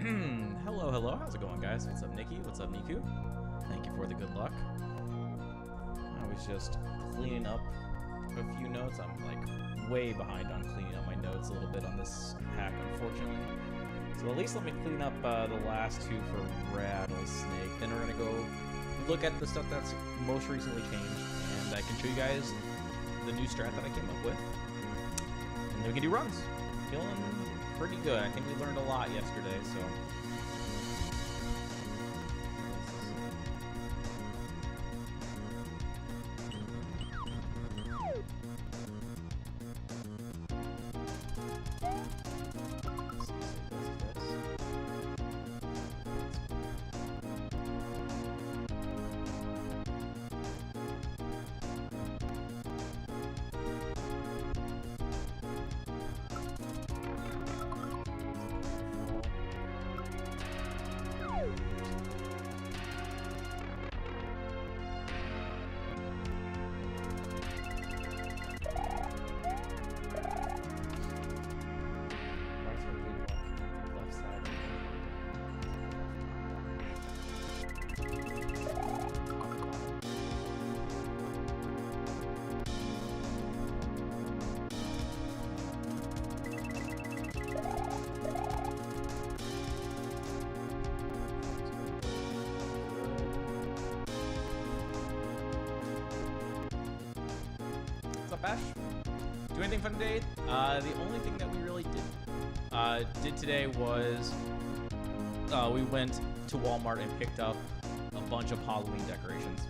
Hello, hello. How's it going, guys? What's up, Nikki? What's up, Niku? Thank you for the good luck. I was just cleaning up a few notes. I'm like way behind on cleaning up my notes a little bit on this hack, unfortunately. So at least let me clean up the last two for Rattlesnake. Then we're gonna go look at the stuff that's most recently changed, and I can show you guys the new strat that I came up with. And then we can do runs. Feeling pretty good. I think we learned a lot yesterday, so. Ash, do anything fun today? The only thing that we really did today was we went to Walmart and picked up a bunch of Halloween decorations.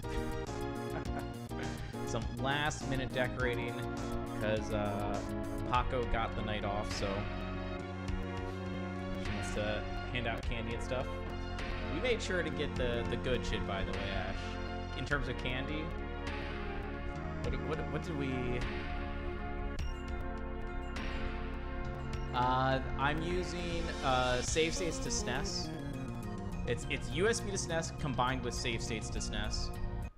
Some last minute decorating because Paco got the night off, so she wants to hand out candy and stuff. We made sure to get the good shit, by the way, Ash. In terms of candy, what did we... I'm using save states to SNES. It's USB to SNES combined with save states to SNES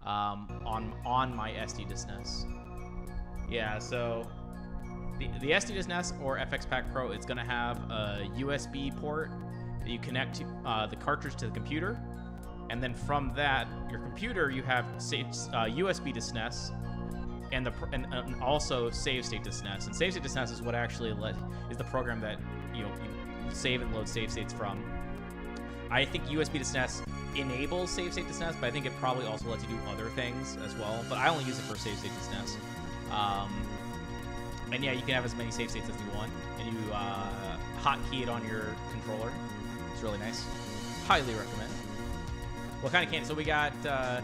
on my SD to SNES. Yeah, so the SD to SNES or FX Pack Pro, it's gonna have a USB port that you connect to the cartridge to the computer, and then from that, your computer, you have USB to SNES. And also save state to SNES. And save state to SNES is what actually is the program that you save and load save states from. I think USB to SNES enables save state to SNES, but I think it probably also lets you do other things as well. But I only use it for save state to SNES. And yeah, you can have as many save states as you want, and you hotkey it on your controller. It's really nice. Highly recommend. What kind of candy? So we got a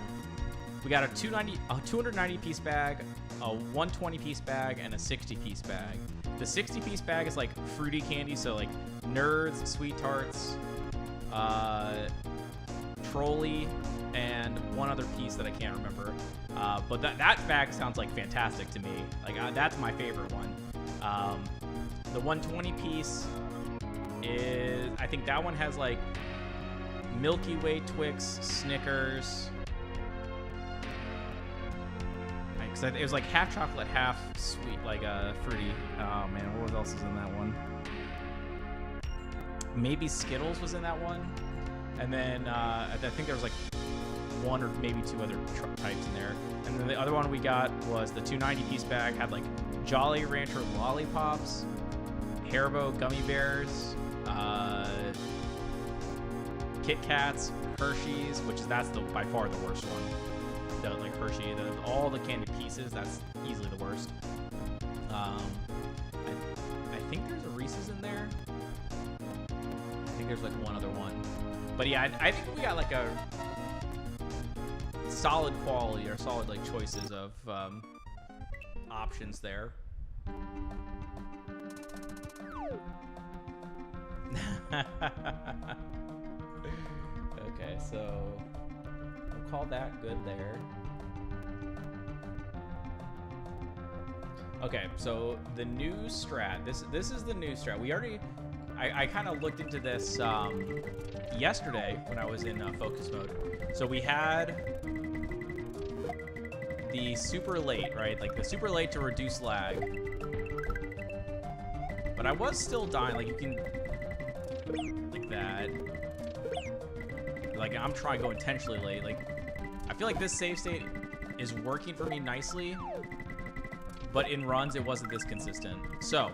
290 piece bag, a 120 piece bag, and a 60 piece bag. The 60 piece bag is like fruity candy, so like Nerds, Sweet Tarts, Trolley, and one other piece that I can't remember. But that bag sounds like fantastic to me. Like that's my favorite one. The 120 piece is, I think that one has like Milky Way, Twix, Snickers. It was like half chocolate, half sweet, like fruity. Oh man, what else is in that one? Maybe Skittles was in that one. And then I think there was like one or maybe two other types in there. And then the other one we got was the 290 piece bag, had like Jolly Rancher lollipops, Haribo gummy bears, Kit Kats, Hershey's, that's by far the worst one. Like Hershey, all the candy pieces, that's easily the worst. I think there's a Reese's in there. I think there's like one other one. But yeah, I think we got like a solid quality or solid like choices of options there. Okay, so we'll call that good there. Okay, so the new strat. This is the new strat. We already, I kind of looked into this yesterday when I was in focus mode. So we had the super late, right? Like the super late to reduce lag. But I was still dying. Like you can Like that. Like, I'm trying to go intentionally late. Like, I feel like this save state is working for me nicely, but in runs, it wasn't this consistent. So,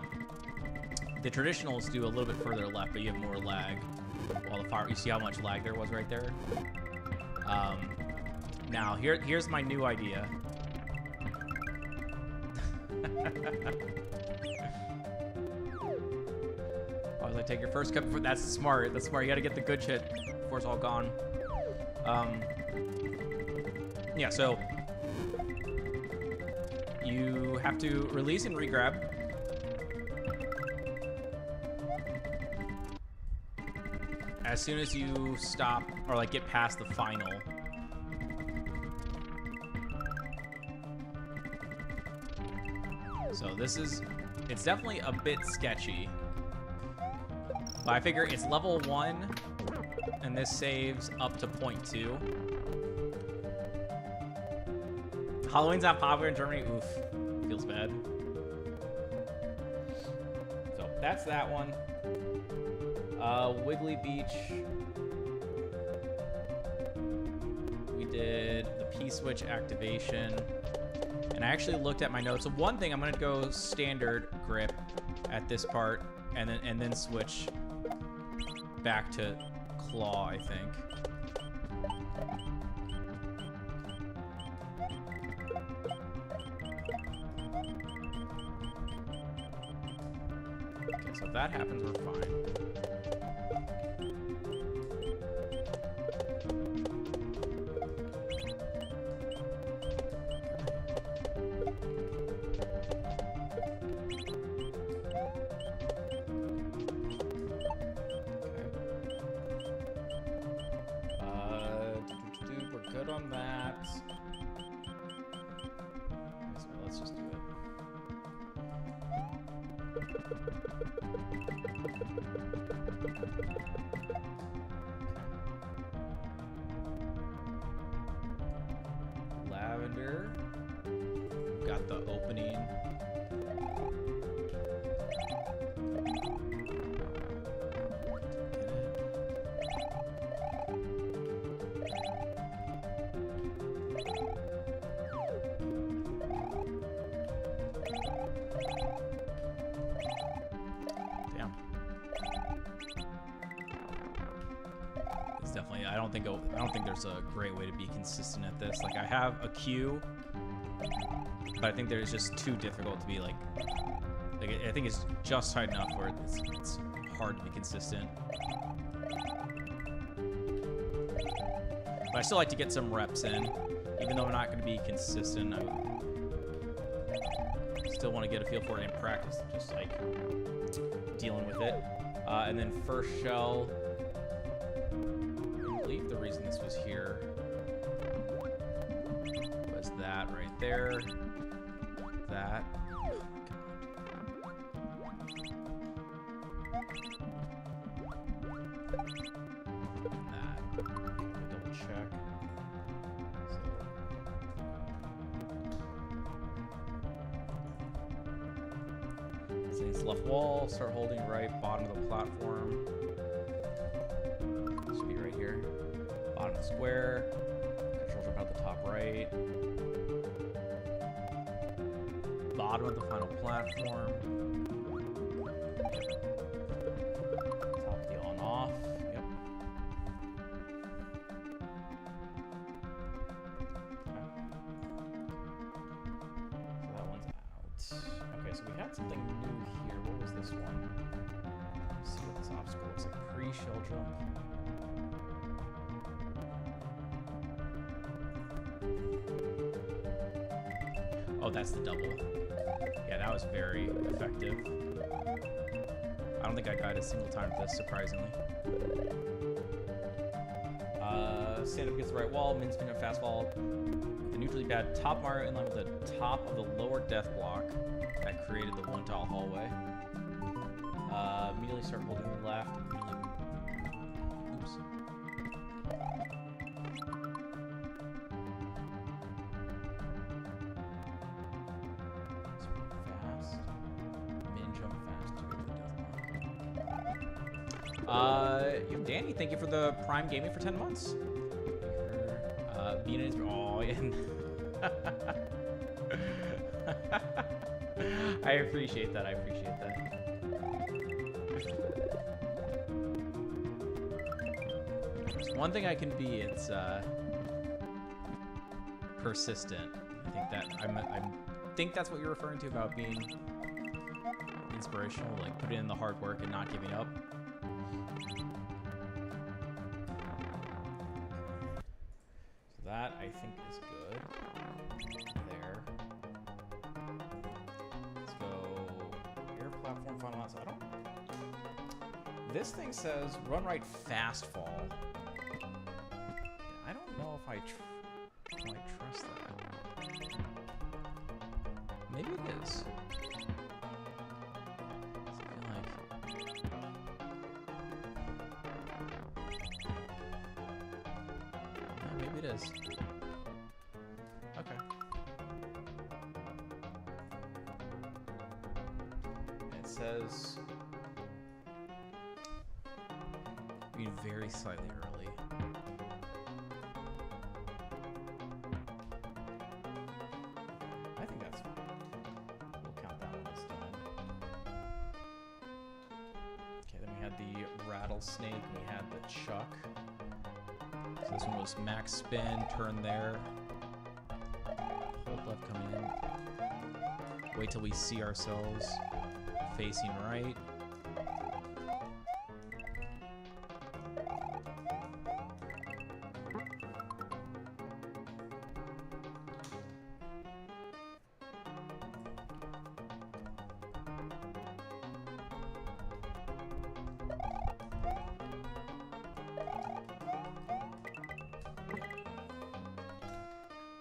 the traditionals do a little bit further left, but you have more lag. While the fire, you see how much lag there was right there? Now, here's my new idea. Oh, like take your first cup before, that's smart. That's smart. You gotta get the good shit before it's all gone. Yeah, so you have to release and regrab. As soon as you stop or like get past the final. So this is, it's definitely a bit sketchy. But I figure it's level 1, and this saves up to 0.2. Halloween's not popular in Germany. Oof. Feels bad. So that's that one. Wiggly Beach. We did the P-switch activation. And I actually looked at my notes. So one thing, I'm gonna go standard grip at this part, and then switch back to claw, I think. Okay, so if that happens, we're fine. On that. So let's just do it. Lavender. Got the opening. I don't think there's a great way to be consistent at this. Like, I have a cue, but I think there's just too difficult to be like I think it's just tight enough where it's hard to be consistent. But I still like to get some reps in, even though I'm not going to be consistent. I still want to get a feel for it in practice, just like dealing with it. And then first shell. The reason this was here was that right there, that. And that. Double check. So it's left wall. Start holding right bottom of the platform. Should be right here. Bottom square, controls are about the top right. Bottom of the final platform. Top of the on off. Yep. Okay. So that one's out. Okay, so we had something new here. What was this one? Let's see what this obstacle looks like. Pre-shell jump. Oh, that's the double. Yeah, that was very effective. I don't think I died a single time with this, surprisingly. Stand up against the right wall, min spin and fast fall. The neutrally bad top Mario in line with the top of the lower death block that created the one tile hallway. Immediately start holding the left. Oops. Danny, thank you for the Prime Gaming for 10 months. Being in oh, and I appreciate that. I appreciate that. One thing I can be, it's persistent. I think that I think that's what you're referring to about being inspirational, like putting in the hard work and not giving up. So that I think is good. There. Let's go air platform final answer. I don't. This thing says run right fast fall. I don't know if I trust that. Maybe it is. Maybe it is. Okay. It says being very slightly early. I think that's fine. We'll count that one as done. Okay, then we had the rattlesnake, we had the chuck. So this one was max spin, turn there. Hold left coming in. Wait till we see ourselves facing right.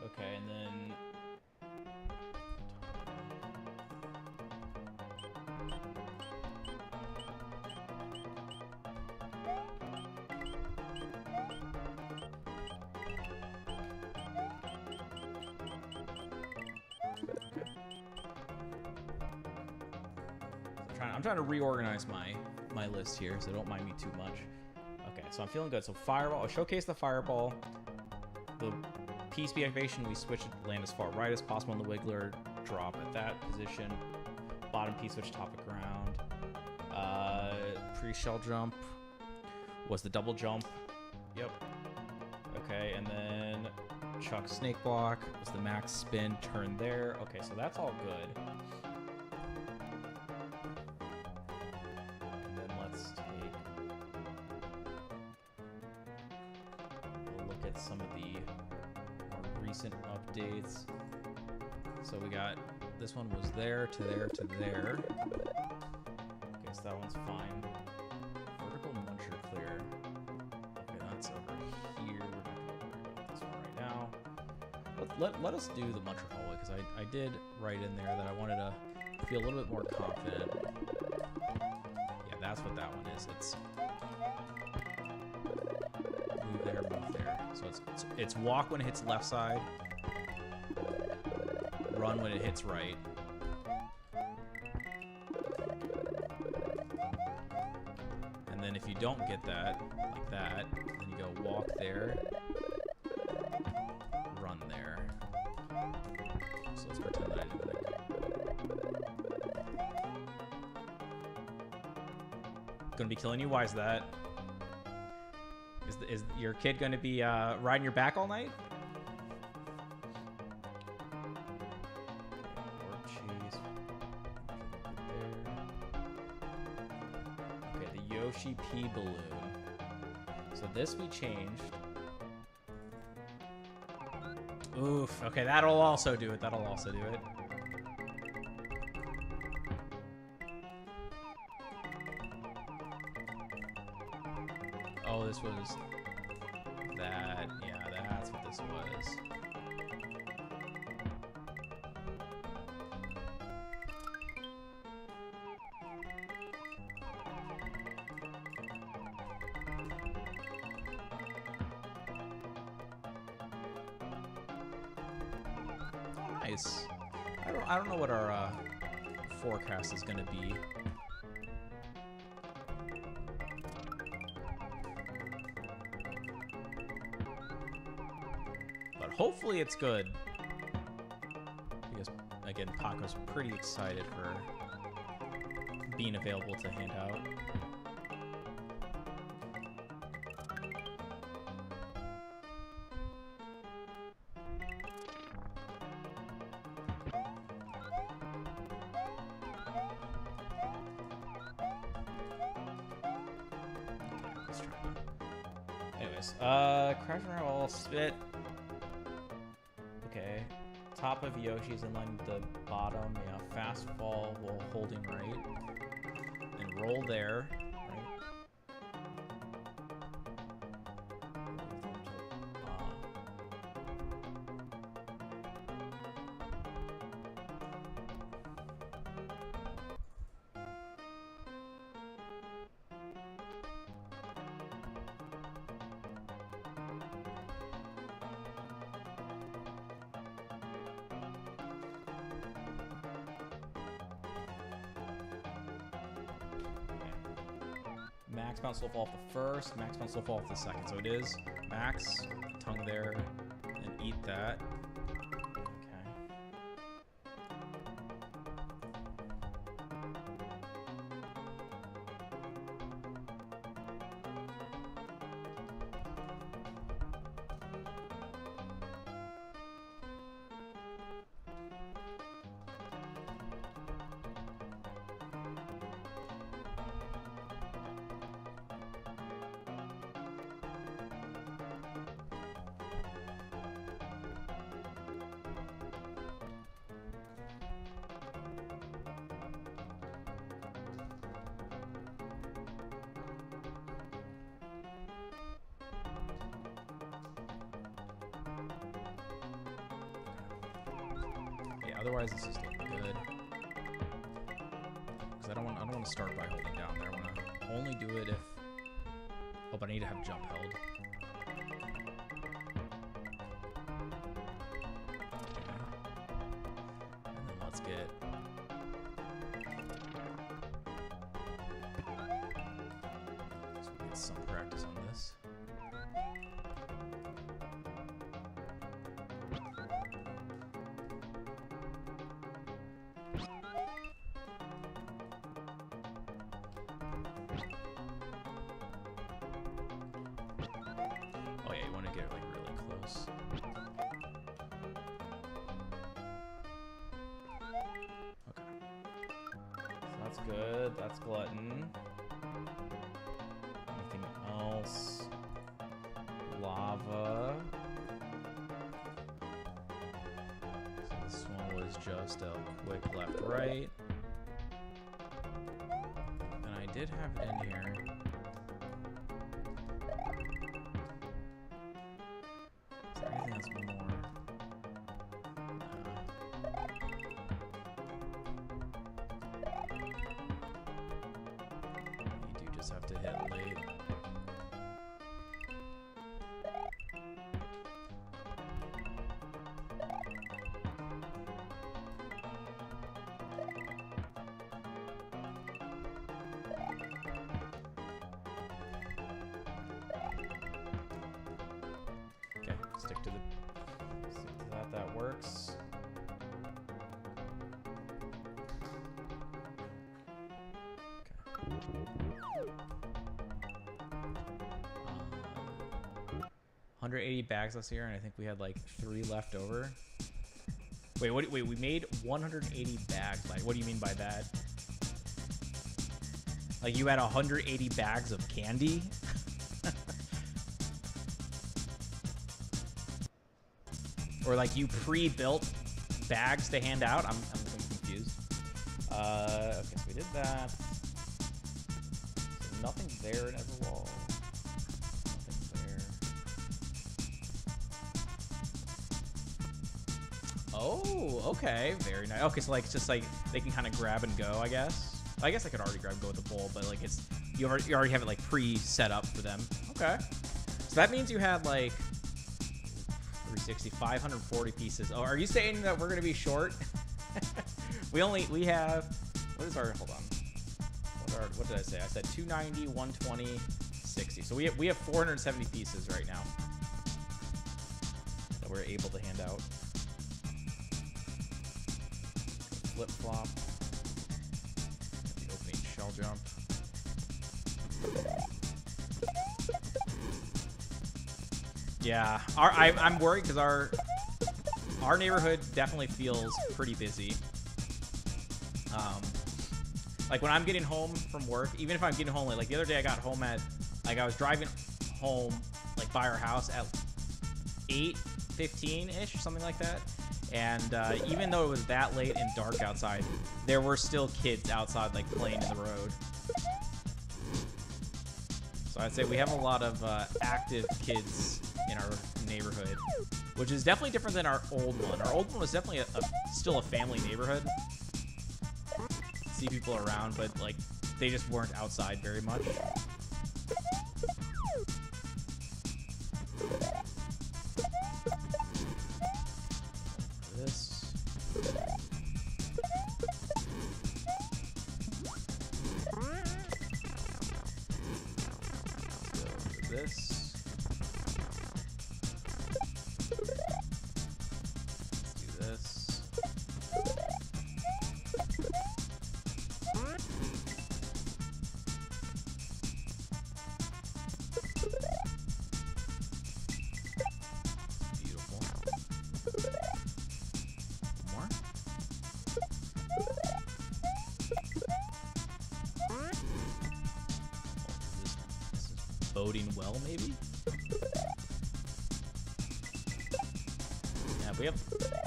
Okay, and then I'm trying to reorganize my list here, so don't mind me too much. Okay, so I'm feeling good. So fireball, I'll showcase the fireball. The PSP activation, we switch it, land as far right as possible on the Wiggler, drop at that position. Bottom P switch top of ground. Pre-shell jump was the double jump. Yep. Okay, and then Chuck snake block was the max spin turn there. Okay, so that's all good. And then let's take a look at some of the recent updates. So we got, this one was there to there to there. Okay, so that one's fine. Vertical muncher clear. Okay, that's over here. We're not gonna worry about this one right now. Let us do the muncher hallway, because I did write in there that I wanted to feel a little bit more confident. Yeah, that's what that one is. It's move there, move there. So it's walk when it hits left side, run when it hits right. And then if you don't get that, like that, then you go walk there, run there. So let's pretend that I did that. Gonna be killing you. Why is that? Is your kid gonna be riding your back all night? Okay, the Yoshi P balloon. So this we changed. Oof. Okay, that'll also do it. That'll also do it. Oh, this was that. Yeah, that's what this was. Nice. I don't know what our forecast is going to be. Hopefully it's good. Because, again, Paco's pretty excited for being available to hand out. Crash and roll, spit. Okay. Top of Yoshi's in line with the bottom. Yeah, fast fall while holding right. And roll there. Max bounce slow fall off the first, max bounce slow fall off the second. So it is max, tongue there, and eat that. Otherwise, this is looking good. Because I don't want to start by holding down there. I want to only do it if. Oh, but I need to have jump held. Okay. And then let's get. So we get some practice on this. Good, that's glutton. Anything else? Lava. So this one was just a quick left right. And I did have it in here. Is there anything else more? Have to hit late. Okay, stick to that. That works. Okay. 180 bags last year, and I think we had like 3 left over. Wait, wait, we made 180 bags. What do you mean by that? Like you had 180 bags of candy? Or like you pre-built bags to hand out? I'm confused. Okay, so we did that. So nothing there in Everwall. Oh, okay, very nice. Okay, so like, it's just like they can kind of grab and go, I guess. I guess I could already grab and go with the bowl, but like it's you already have it like pre-set up for them. Okay, so that means you had like 360, 540 pieces. Oh, are you saying that we're gonna be short? we have what is our? Hold on. What did I say? I said 290, 120, 60. So we have 470 pieces right now. we're able to hand out. Flip flop. The opening shell jump. Yeah, I'm worried because our neighborhood definitely feels pretty busy. Like when I'm getting home from work, even if I'm getting home late, like the other day I got home at, like I was driving home like by our house at 8:15-ish, something like that. And even though it was that late and dark outside, there were still kids outside like playing in the road. So I'd say we have a lot of active kids in our neighborhood, which is definitely different than our old one. Our old one was definitely still a family neighborhood. See people around, but like they just weren't outside very much. This. This. Boding well, maybe? Yeah, if we have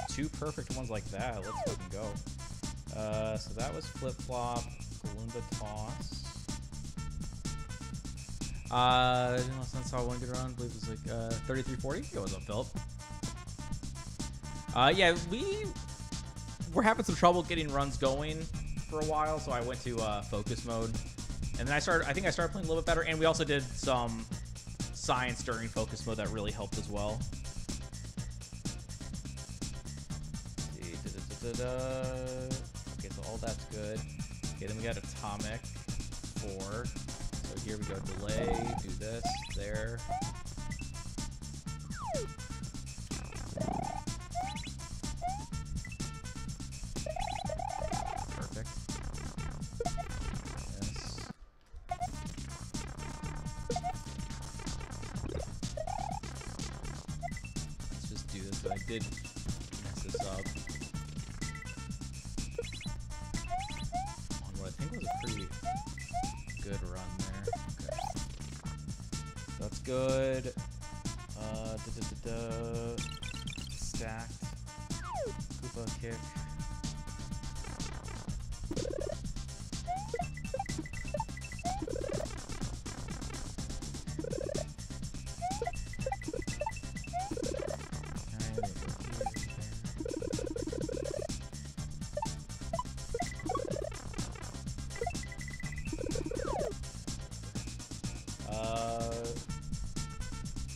2 perfect ones like that, let's fucking go. So that was flip-flop, Galumba toss. Last time I saw one good run, I believe it was like 33-40. Yo, what's up, Philip? Yeah, we were having some trouble getting runs going for a while, so I went to focus mode. And then I think I started playing a little bit better, and we also did some science during focus mode that really helped as well. Okay, so all that's good. Okay, then we got atomic 4. So here we go, delay, do this, there. Perfect. But I did mess this up on what I think was a pretty good run there. Okay. That's good. Stacked. Koopa kick.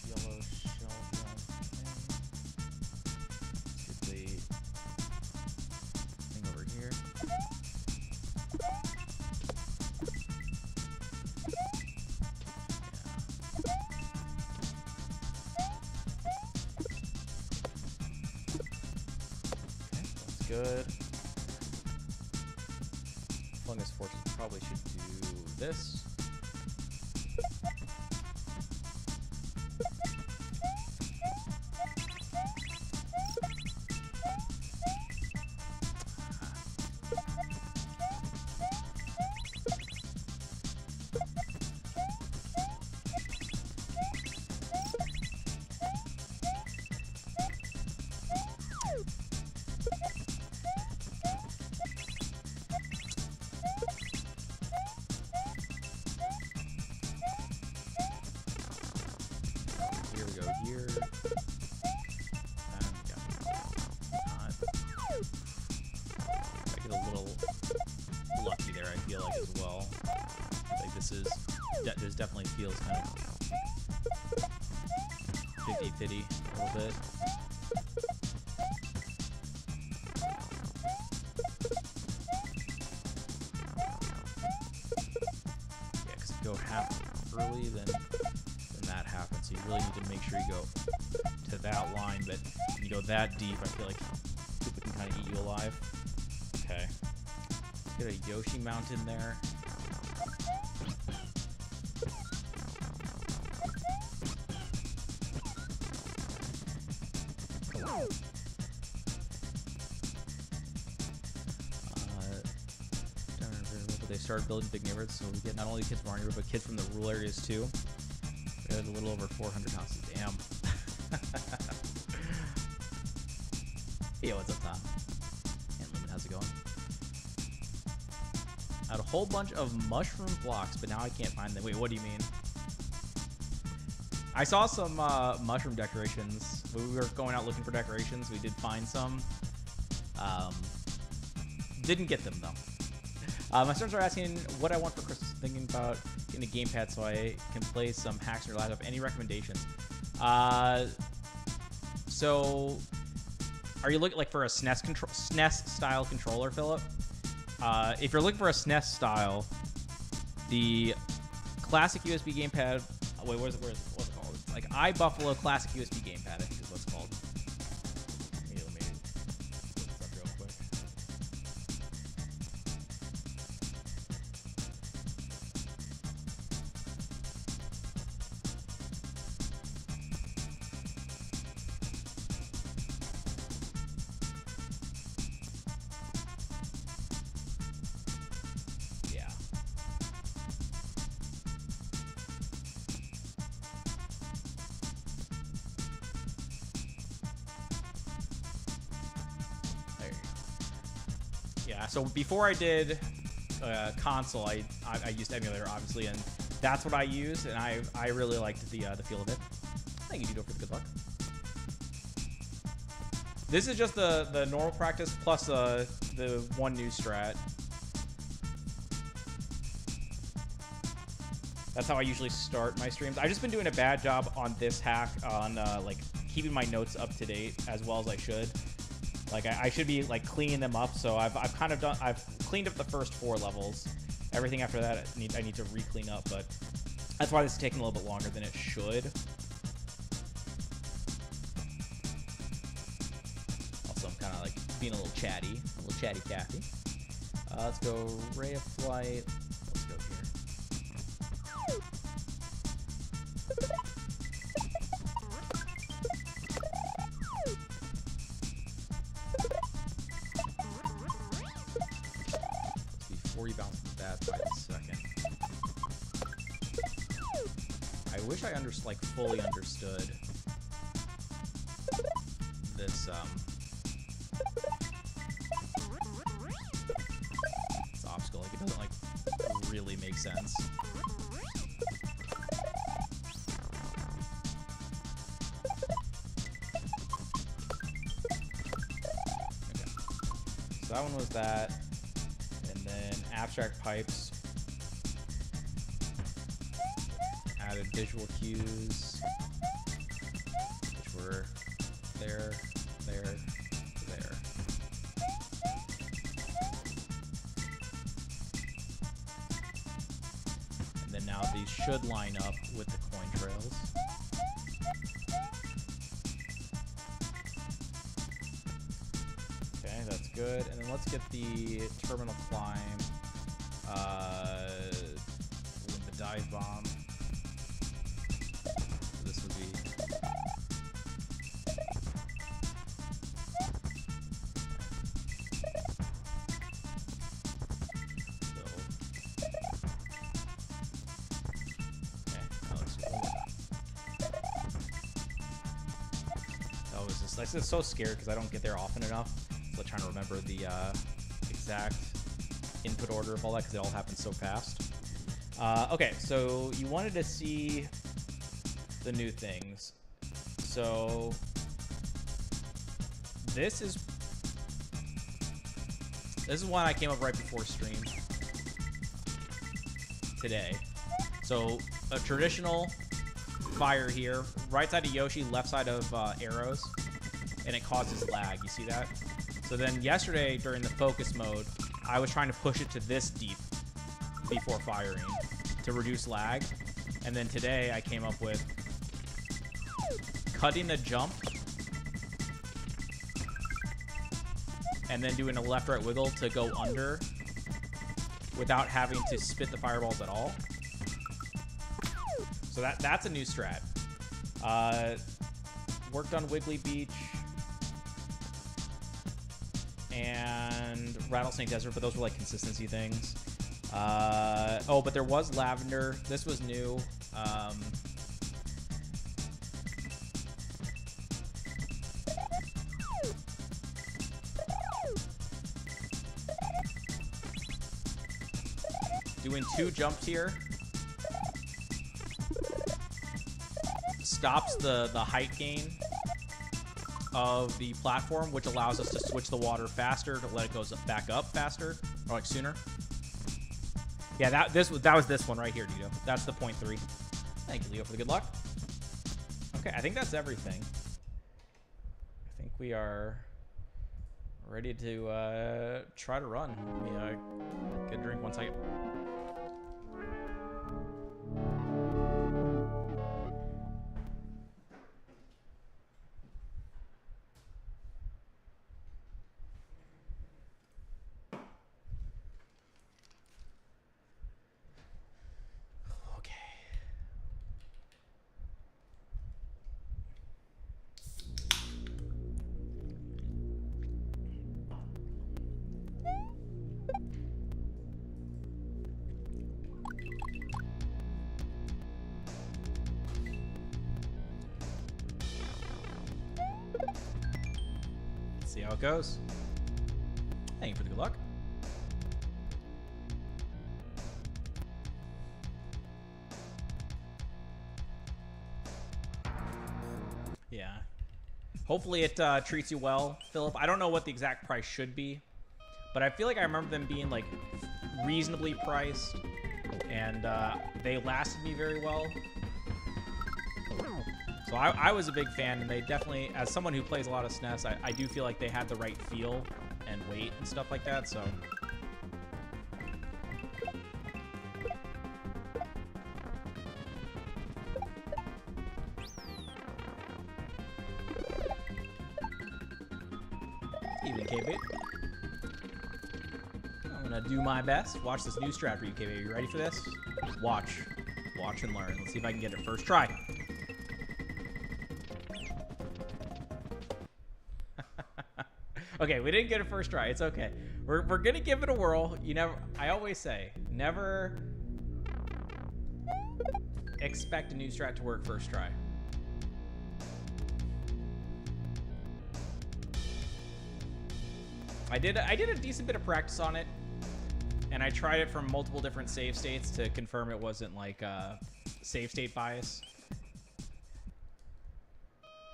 Yellow shell jump. Get the thing over here. Okay, that's good. Fungus Fortress probably should do this. Here we go here. And I get a little lucky there, I feel like, as well. Like this definitely feels kind of 50-50 a little bit. Yeah, because if you go half early, then that happens. So you really need to make sure you go to that line, but when you go that deep, I feel like people can kind of eat you alive. Okay. Let's get a Yoshi mount in there. They started building big neighborhoods, so we get not only kids from our neighborhood, but kids from the rural areas too. We had a little over 400 houses. Damn. Hey, what's up, Tom? And Lumen, how's it going? I had a whole bunch of mushroom blocks, but now I can't find them. Wait, what do you mean? I saw some mushroom decorations. When we were going out looking for decorations, we did find some. Didn't get them, though. My friends are asking what I want for Christmas. Thinking about getting a gamepad so I can play some hacks on your laptop. Any recommendations? So, are you looking like for a SNES style controller, Philip? If you're looking for a SNES style, the classic USB gamepad. Wait, what's it called? It's like iBuffalo Classic USB gamepad, I think is what it's called. Let me look this up real quick. Yeah. There you go. Yeah, so before I did console, I used emulator, obviously, and that's what I used, and I really liked the feel of it. Thank you, Dudo, for the good luck. This is just the normal practice plus the one new strat. That's how I usually start my streams. I've just been doing a bad job on this hack on like keeping my notes up to date as well as I should. Like I should be like cleaning them up. So I've cleaned up the first 4 levels. Everything after that I need to re-clean up, but that's why this is taking a little bit longer than it should. Also, I'm kind of like being a little chatty Cathy. Let's go Ray of Flight. Let's go here. Before you bounce that by a second. I wish I fully understood this this obstacle. Like it doesn't like really make sense. Okay. So that one was that. And then abstract pipes. Added visual cues, which were there. And then now these should line up with the coin trails. Okay, that's good. And then let's get the terminal climb, with the dive bomb. This would be okay, that looks cool. That was just, I'm just so scared because I don't get there often enough. So trying to remember the exact input order of all that because it all happens so fast. Okay, so you wanted to see the new things. So this is one I came up right before stream today. So a traditional fire here, right side of Yoshi, left side of arrows, and it causes lag. You see that? So then yesterday during the focus mode, I was trying to push it to this deep before firing to reduce lag. And then today I came up with cutting the jump and then doing a left-right wiggle to go under without having to spit the fireballs at all. So that's a new strat. Worked on Wiggly Beach and Rattlesnake Desert, but those were like consistency things. Oh, but there was Lavender. This was new. Doing 2 jumps here stops the height gain of the platform, which allows us to switch the water faster to let it go back up faster, or like sooner. Yeah, that was this one right here, Dito. That's the 0.3. Thank you, Leo, for the good luck. Okay, I think that's everything. I think we are ready to try to run. Let me get a drink 1 second. See how it goes. Thank you for the good luck. Yeah. Hopefully it treats you well, Philip. I don't know what the exact price should be, but I feel like I remember them being like reasonably priced, and they lasted me very well. So I was a big fan, and they definitely, as someone who plays a lot of SNES, I do feel like they had the right feel and weight and stuff like that, so. Even K-Bait. I'm gonna do my best. Watch this new strat for you, K-Bait. Are you ready for this? Watch. Watch and learn. Let's see if I can get it first try. Okay, we didn't get it first try. It's okay. We're gonna give it a whirl. You never. I always say, never expect a new strat to work first try. I did a decent bit of practice on it, and I tried it from multiple different save states to confirm it wasn't like save state bias.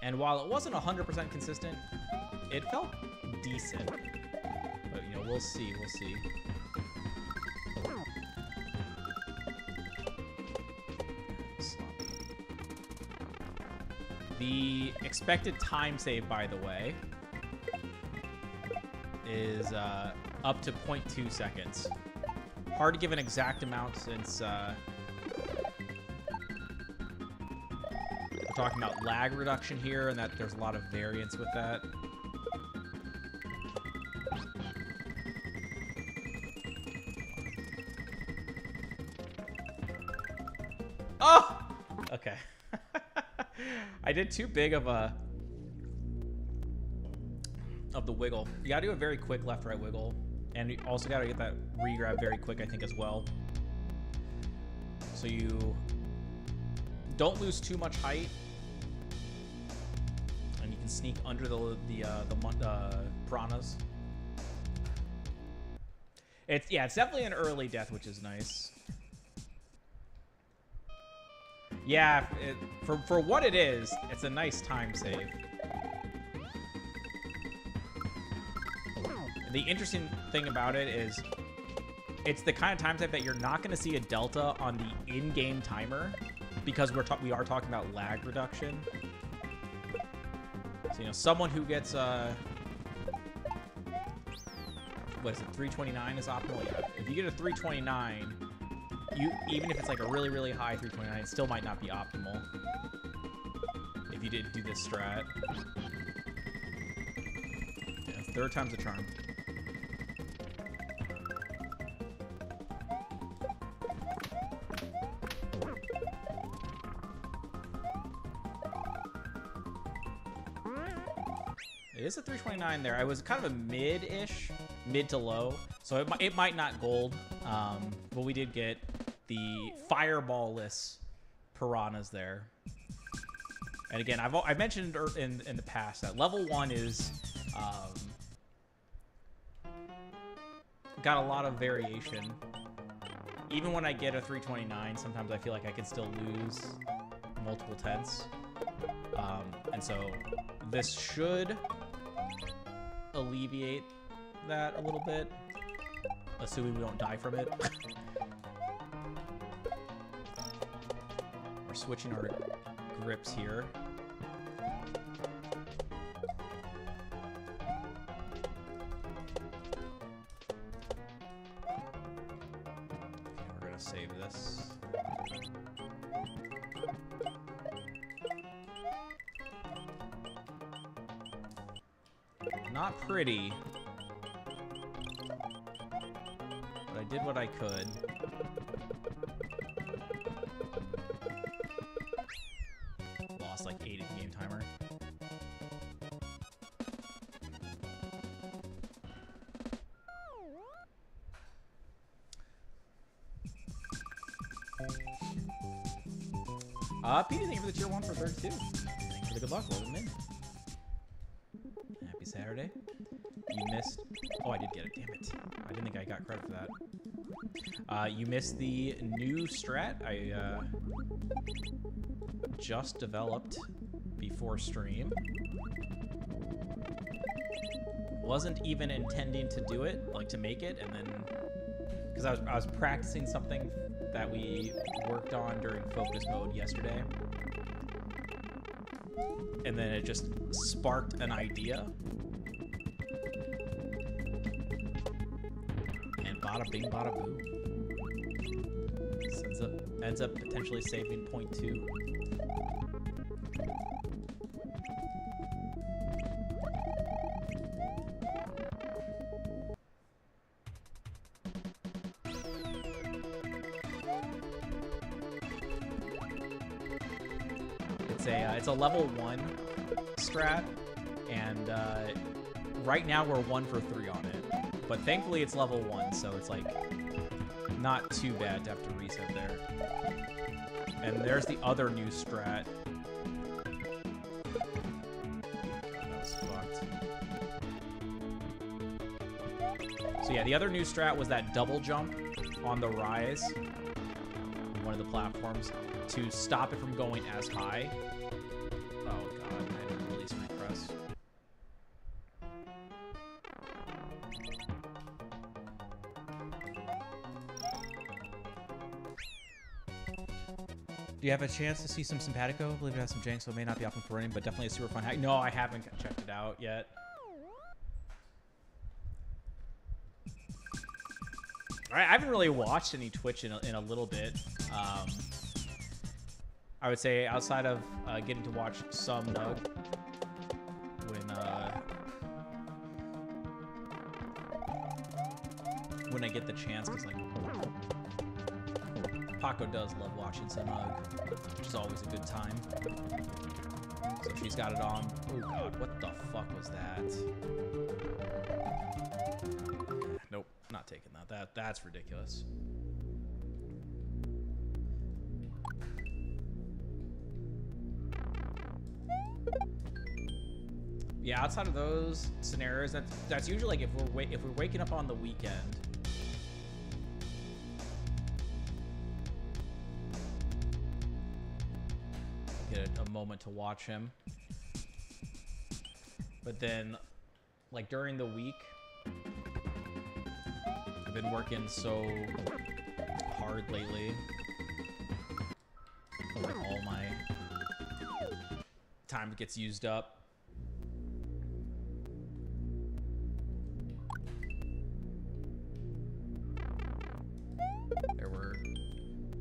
And while it wasn't 100% consistent, it felt decent. But, you know, we'll see. We'll see. The expected time save, by the way, is up to 0.2 seconds. Hard to give an exact amount since we're talking about lag reduction here, and that there's a lot of variance with that. Oh! Okay. I did too big of the wiggle. You gotta do a very quick left-right wiggle, and you also gotta get that re-grab very quick, I think, as well. So you don't lose too much height, and you can sneak under the piranhas. It's definitely an early death, which is nice. Yeah, for what it is, it's a nice time save. The interesting thing about it is it's the kind of time save that you're not going to see a delta on the in-game timer because we are talking about lag reduction. So, you know, someone who gets what is it, 329 is optimal? Yeah. If you get a 329, even if it's like a really, really high 329, it still might not be optimal if you didn't do this strat. Yeah, third time's a charm. It is a 329 there. I was kind of a mid-ish, mid to low, so it might not gold, but we did get the fireball-less piranhas there. And again, I've mentioned in the past that level 1 is got a lot of variation. Even when I get a 329, sometimes I feel like I can still lose multiple tenths. And so this should alleviate that a little bit, assuming we don't die from it. We're switching our grips here. Okay, we're gonna save this. Not pretty, but I did what I could. Lost like 8 in the game timer. Petey, thank you for the tier 1 for 32. Thank you for the good luck. Welcome in. Happy Saturday. You missed... Oh, I did get it. Damn it. I didn't think I got credit for that. You missed the new strat I just developed before stream. Wasn't even intending to do it, like to make it, and then... Because I was practicing something that we worked on during focus mode yesterday. And then it just sparked an idea. And bada bing, bada boo. This ends up potentially saving 0.2. It's a level 1 strat, and right now we're 1 for 3 on it. But thankfully it's level 1, so it's like not too bad to have to reset there. And there's the other new strat. That was fucked. So yeah, the other new strat was that double jump on the rise, on one of the platforms, to stop it from going as high. Oh god, I didn't release my press. Do you have a chance to see some Simpatico? I believe it has some jank, so it may not be often for running, but definitely a super fun hack. No, I haven't checked it out yet. I haven't really watched any Twitch in a little bit. I would say outside of getting to watch some Nug when I get the chance, because like Paco does love watching some Nug, which is always a good time. So she's got it on. Oh god, what the fuck was that? Nope, not taking that. That's ridiculous. Yeah, outside of those scenarios, that's usually like if we're waking up on the weekend. Get a moment to watch him. But then, like during the week, I've been working so hard lately. Like all my time gets used up. There were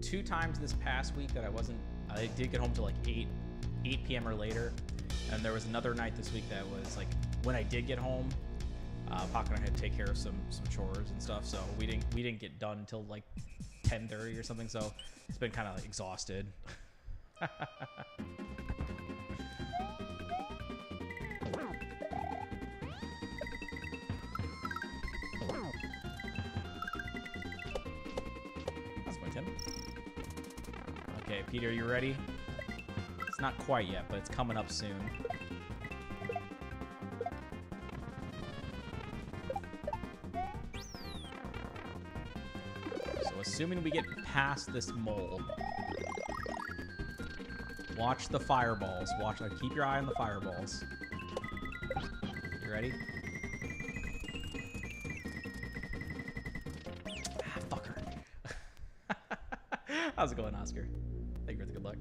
2 times this past week that I did get home to like 8 p.m. or later. And there was another night this week that was like, when I did get home, Paco and I had to take care of some chores and stuff. So we didn't get done until like 10:30 or something. So it's been kind of like exhausted. Okay, Peter, you ready? It's not quite yet, but it's coming up soon. So assuming we get past this mold, watch the fireballs. Watch, keep your eye on the fireballs. You ready? Ah, fucker. How's it going, Oscar? Thank you for the good luck.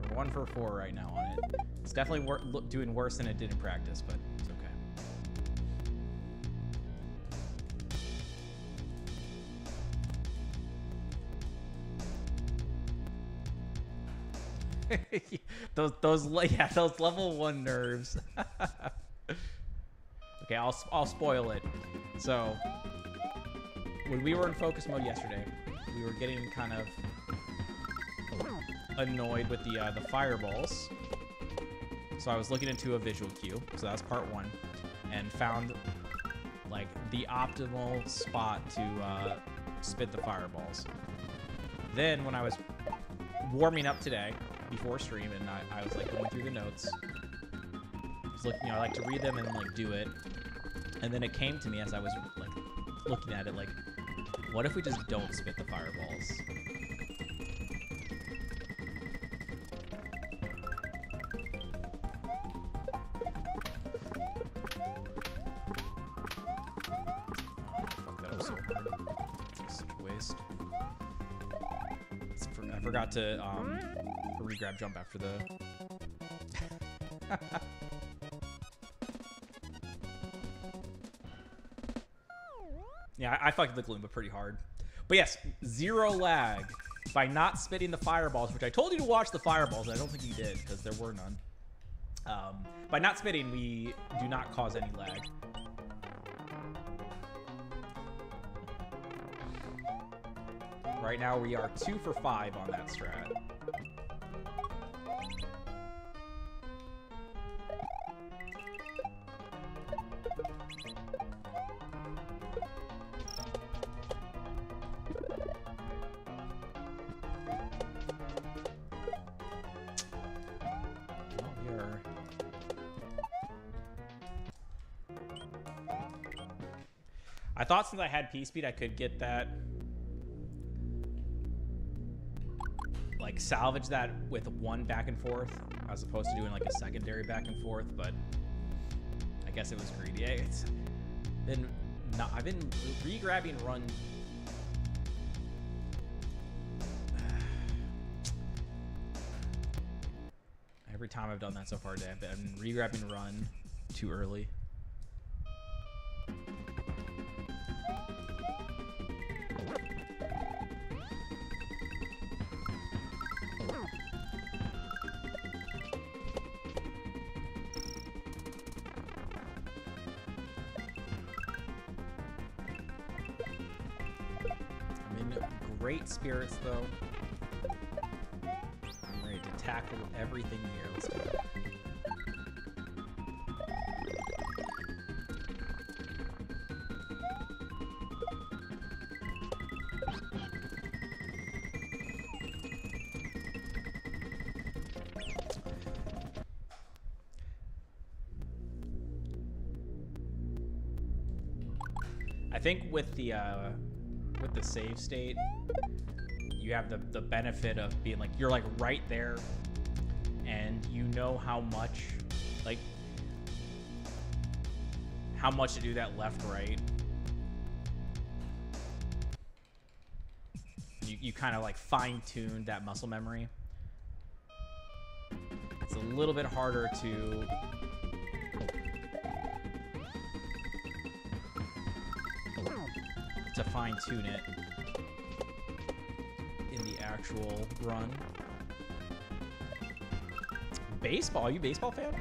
We're 1 for 4 right now on it. It's definitely doing worse than it did in practice, but it's okay. those level 1 nerves. Okay, I'll spoil it. So when we were in focus mode yesterday, we were getting kind of annoyed with the fireballs. So I was looking into a visual cue. So that's part 1, and found like the optimal spot to spit the fireballs. Then when I was warming up today before stream, and I was like going through the notes, I was looking, I like to read them and like do it, and then it came to me as I was like looking at it, like, what if we just don't spit the fireballs? Fuck, that was so hard. Such a waste. I forgot to re-grab jump after the... Yeah, I fucked the Gloom, but pretty hard. But yes, 0 lag by not spitting the fireballs, which I told you to watch the fireballs, and I don't think you did, because there were none. By not spitting, we do not cause any lag. Right now, we are 2 for 5 on that strat. I thought since I had P-Speed, I could get that, like, salvage that with 1 back and forth, as opposed to doing, like, a secondary back and forth, but I guess it was greedy. It's been not, I've been re-grabbing run. Every time I've done that so far today, I've been re-grabbing run too early. Great spirits, though. I'm ready to tackle everything here. Let's do it. I think with the save state, you have the benefit of being like, you're like right there, and you know how much to do that left right. You kind of like fine-tuned that muscle memory. It's a little bit harder to fine-tune it in the actual run. Baseball? Are you a baseball fan?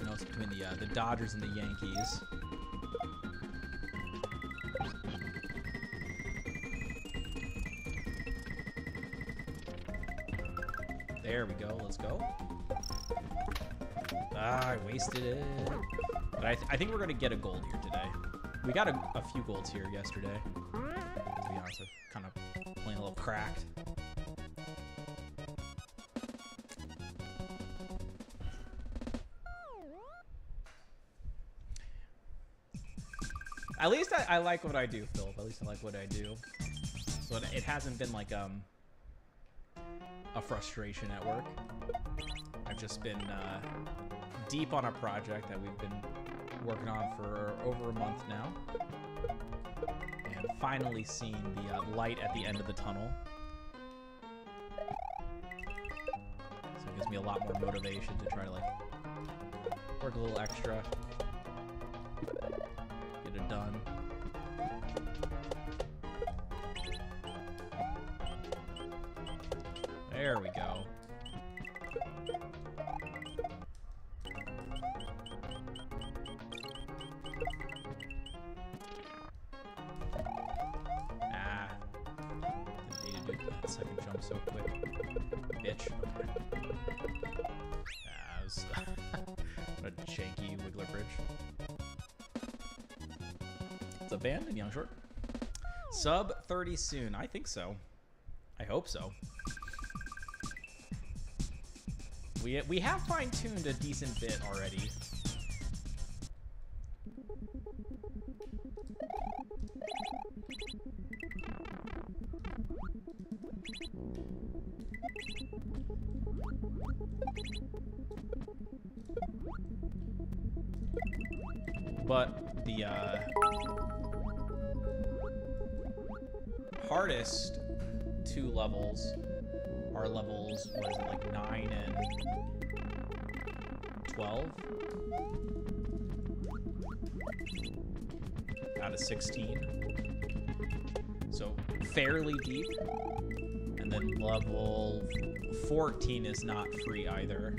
I know it's between the Dodgers and the Yankees. There we go. Let's go. Ah, I wasted it. But I think we're going to get a gold here today. We got a few golds here yesterday. To be honest, I'm kind of playing a little cracked. At least I like what I do, Philip. At least I like what I do. So it hasn't been like a frustration at work. I've just been deep on a project that we've been working on for over a month now. And finally seen the light at the end of the tunnel. So it gives me a lot more motivation to try to like work a little extra. Get it done. There we go. Ah. Didn't need to do that second jump so quick. Bitch. Okay. Ah, it was what a janky wiggler bridge. It's a band in Young Short. Sub 30 soon. I think so. I hope so. We have fine-tuned a decent bit already. But the hardest two levels are levels, what is it, like 9 and 12 out of 16. So fairly deep. And then level 14 is not free either.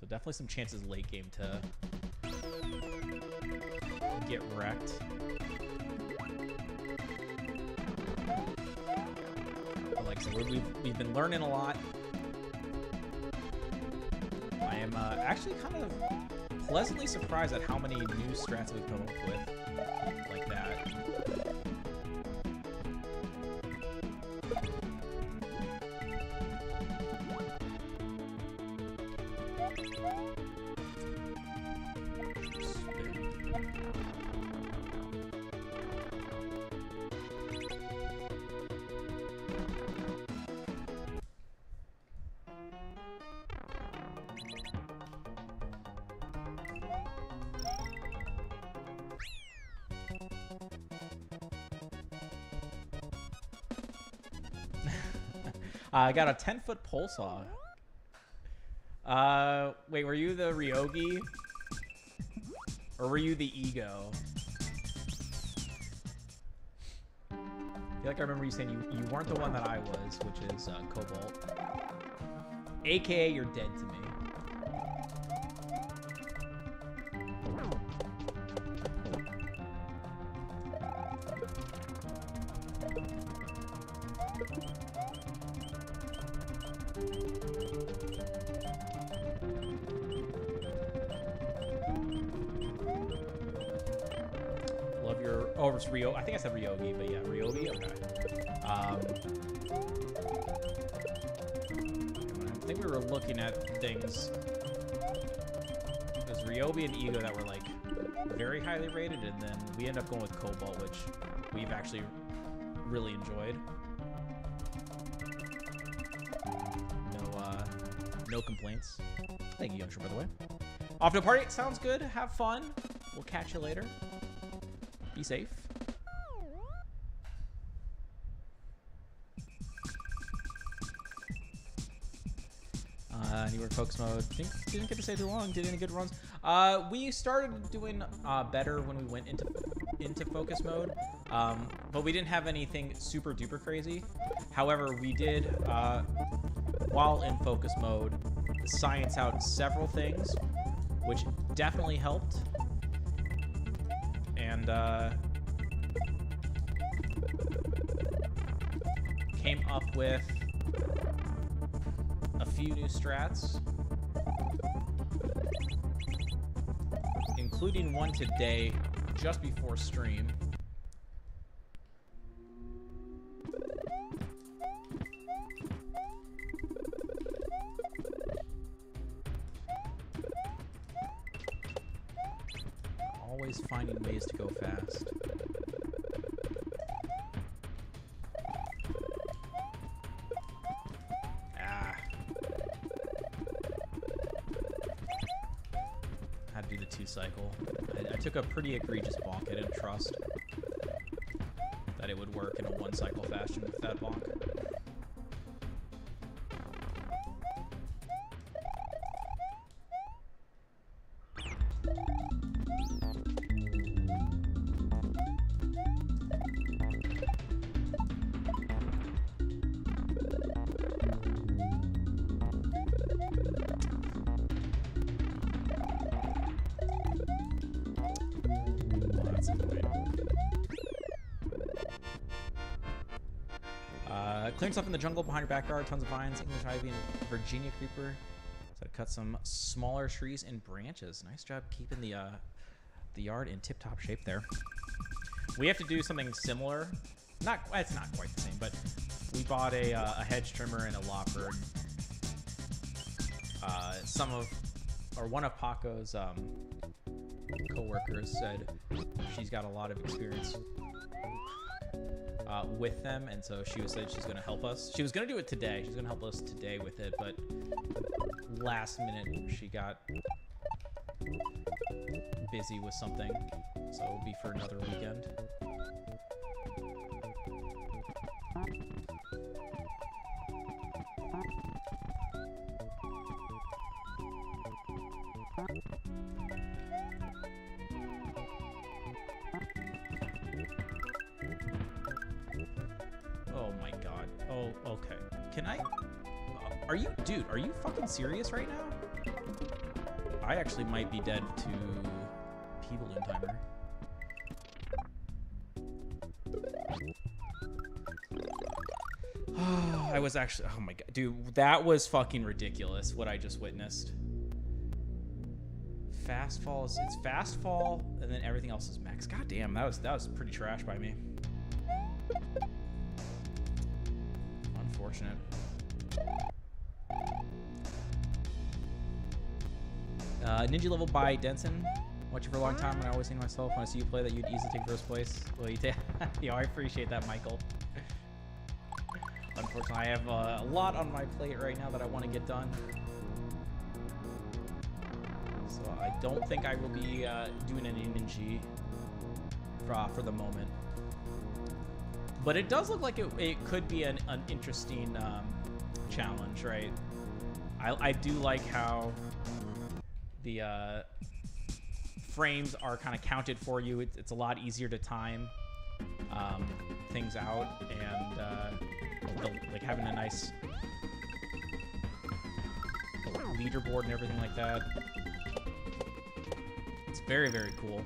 So definitely some chances late game to get wrecked. But like I said, we've been learning a lot. I am actually kind of pleasantly surprised at how many new strats we've come up with like that. I got a 10-foot pole saw. Wait, were you the Ryogi? Or were you the Ego? I feel like I remember you saying you weren't the one that I was, which is Cobalt. AKA you're dead to me. Love your... Oh, it's Ryo. I think I said Ryogi, but yeah, Ryogi? Okay. I think we were looking at things. There's Ryobi and Ego that were like very highly rated, and then we end up going with Cobalt, which we've actually really enjoyed. No complaints. Thank you, Youngster, by the way. Off to a party. Sounds good. Have fun. We'll catch you later. Be safe. Newer focus mode. Didn't get to stay too long. Did any good runs? We started doing better when we went into focus mode, but we didn't have anything super duper crazy. However, we did, while in focus mode, science out several things, which definitely helped. And came up with a few new strats, including one today just before stream. Always finding ways to go fast. Had to do the 2-cycle. I took a pretty egregious bonk. I didn't trust that it would work in a 1-cycle fashion with that bonk. Clearing stuff in the jungle behind your backyard, tons of vines, English ivy, and Virginia creeper. So to cut some smaller trees and branches. Nice job keeping the yard in tip-top shape there. We have to do something similar. It's not quite the same, but we bought a hedge trimmer and a lopper. One of Paco's co-workers said she's got a lot of experience with them, and so she said she's going to help us. She was going to do it today. She's going to help us today with it, but last minute she got busy with something, so it'll be for another weekend. Oh my god. Oh, okay. Can I... Dude, are you fucking serious right now? I actually might be dead to people in timer. I was actually... Oh my god. Dude, that was fucking ridiculous, what I just witnessed. Fast falls. It's fast fall, and then everything else is max. God damn, that was pretty trash by me. Unfortunate. Ninja level by Denson. Watch you for a long time, and I always think to myself when I see you play that you'd easily take first place. Well, you take. Yo, I appreciate that, Michael. Unfortunately, I have a lot on my plate right now that I want to get done. So I don't think I will be doing any ninja for the moment. But it does look like it could be an interesting challenge, right? I do like how the frames are kind of counted for you. It's a lot easier to time things out, and like having a nice leaderboard and everything like that. It's very, very cool.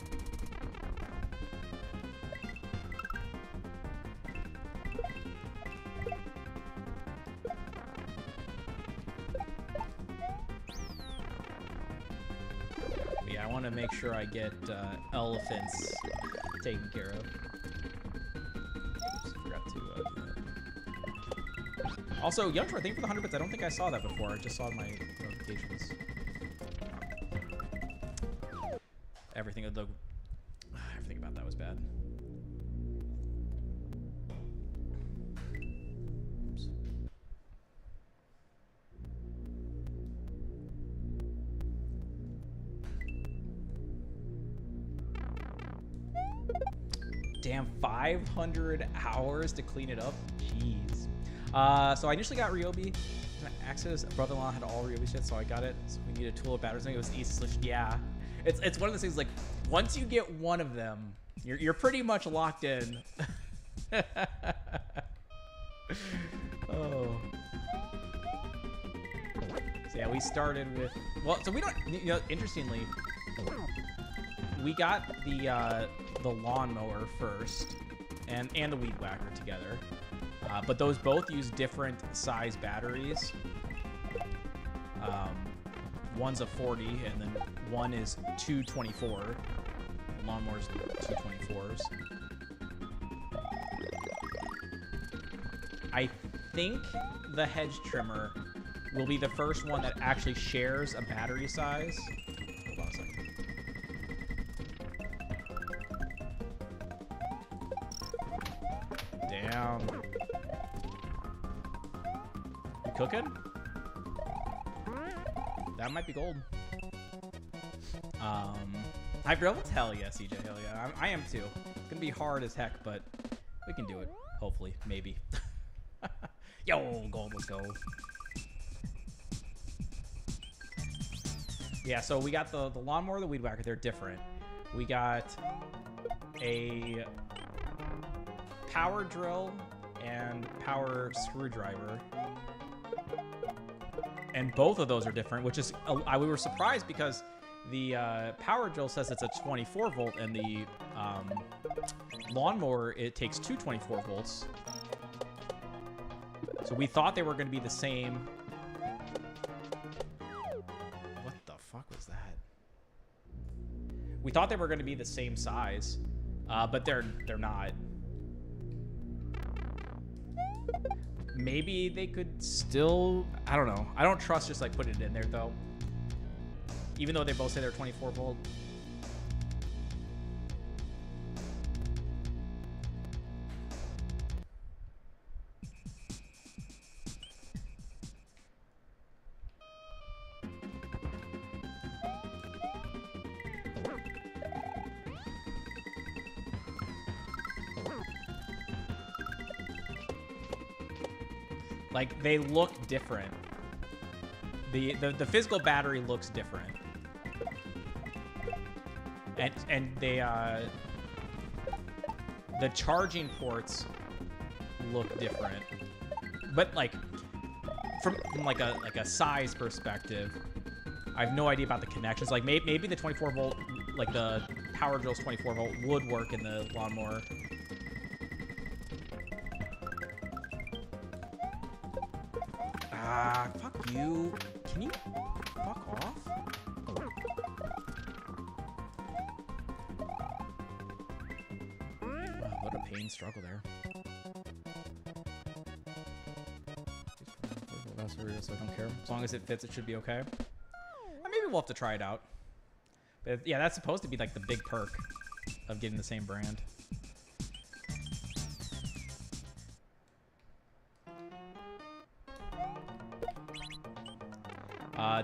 I want to make sure I get elephants taken care of. Oops, forgot to do that. Also, Youngster, thank you for the 100 bits. I don't think I saw that before. I just saw my notifications. Everything about that was bad. Oops. Damn, 500 hours to clean it up. Jeez. So I initially got Ryobi. Access brother-in-law had all Ryobi shit, so I got it. So we need a tool of batteries. I think it was the easy solution. Yeah, it's one of those things. Like once you get one of them, you're pretty much locked in. Oh. So yeah, we started with so we don't. Interestingly, we got the lawnmower first, and the weed whacker together. But those both use different size batteries. One's a 40, and then one is 224. Lawnmower's 224s. I think the hedge trimmer will be the first one that actually shares a battery size. Hold on a second. Damn. You cooking? That might be gold. I'd be able to tell, yeah, CJ. Hell yeah. I am too. It's gonna be hard as heck, but we can do it. Hopefully. Maybe. Yo, gold, let's go. Yeah, so we got the lawnmower, the weed whacker. They're different. We got a power drill and power screwdriver. And both of those are different, which is, we were surprised because the power drill says it's a 24 volt and the lawnmower, it takes two 24 volts. So we thought they were going to be the same. What the fuck was that? We thought they were going to be the same size, but they're not. Maybe they could still, I don't know. I don't trust just like putting it in there though. Even though they both say they're 24 volt. Like, they look different. The physical battery looks different. And they the charging ports look different. But like from like a size perspective, I have no idea about the connections. Like maybe the 24 volt, like the power drill's 24 volt would work in the lawnmower. Fuck you. Can you fuck off? Wow, what a pain struggle there. So I don't care. As long as it fits, it should be okay. Maybe we'll have to try it out. But yeah, that's supposed to be like the big perk of getting the same brand.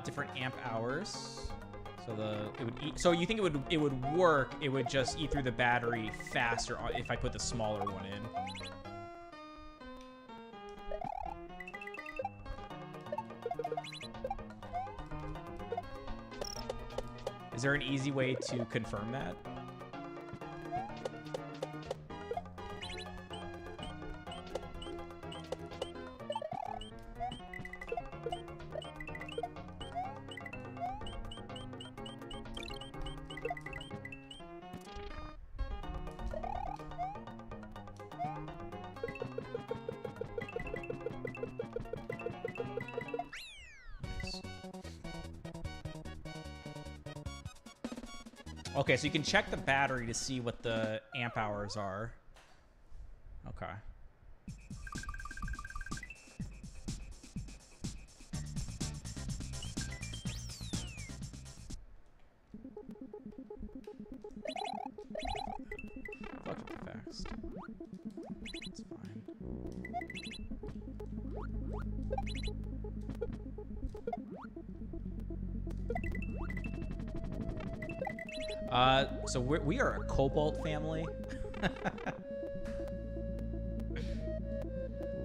Different amp hours. So so you think it would work? It would just eat through the battery faster if I put the smaller one in. Is there an easy way to confirm that? Okay, so you can check the battery to see what the amp hours are. Okay. Fuck it fast. It's fine. So we are a cobalt family.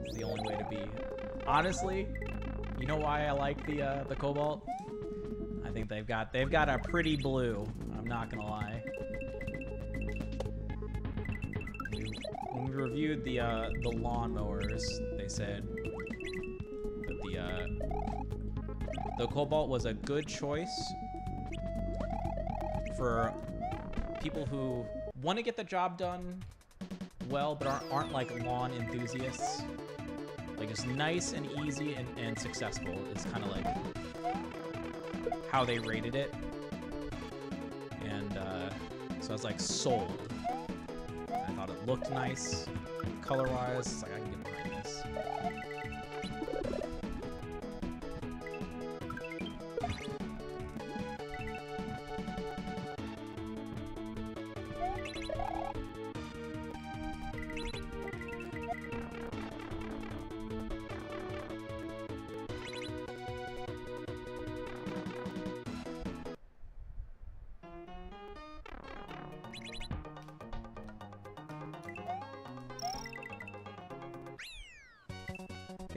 It's the only way to be. Honestly, you know why I like the cobalt? I think they've got a pretty blue. I'm not gonna lie. When we reviewed the lawnmowers, they said that the cobalt was a good choice for people who want to get the job done well, but aren't like lawn enthusiasts. Like, just nice and easy and successful is kind of like how they rated it. And so I was like sold. I thought it looked nice, color-wise. It's like I can get behind this.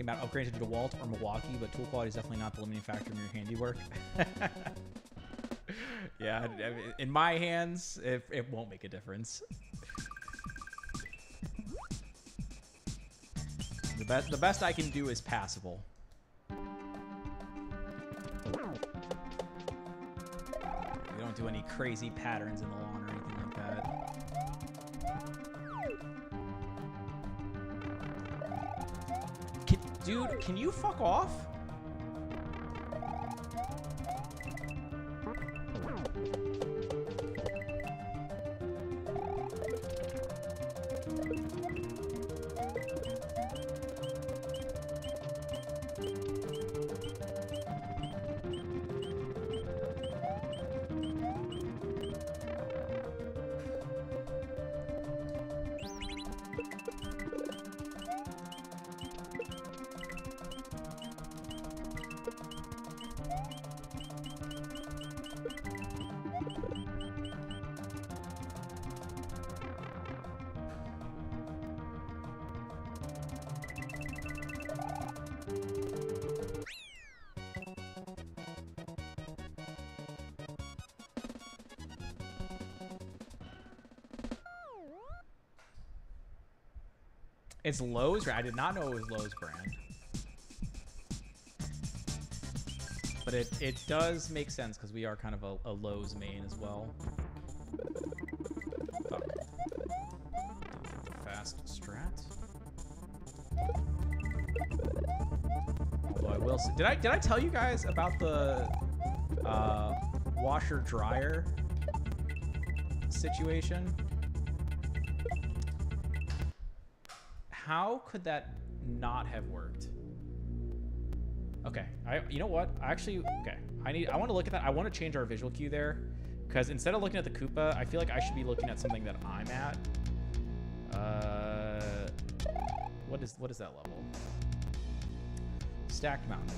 About upgrading to DeWalt or Milwaukee, but tool quality is definitely not the limiting factor in your handiwork. Yeah, in my hands, it won't make a difference. The best I can do is passable. We don't do any crazy patterns in the lawn or anything like that. Dude, can you fuck off? It's Lowe's. I did not know it was Lowe's brand. But it does make sense because we are kind of a Lowe's main as well. Fuck. Fast strat. Although I will say, did I tell you guys about the washer dryer situation? How could that not have worked? Okay, you know what? Okay, I want to look at that. I want to change our visual cue there, because instead of looking at the Koopa, I feel like I should be looking at something that I'm at. What is that level? Stacked mountain.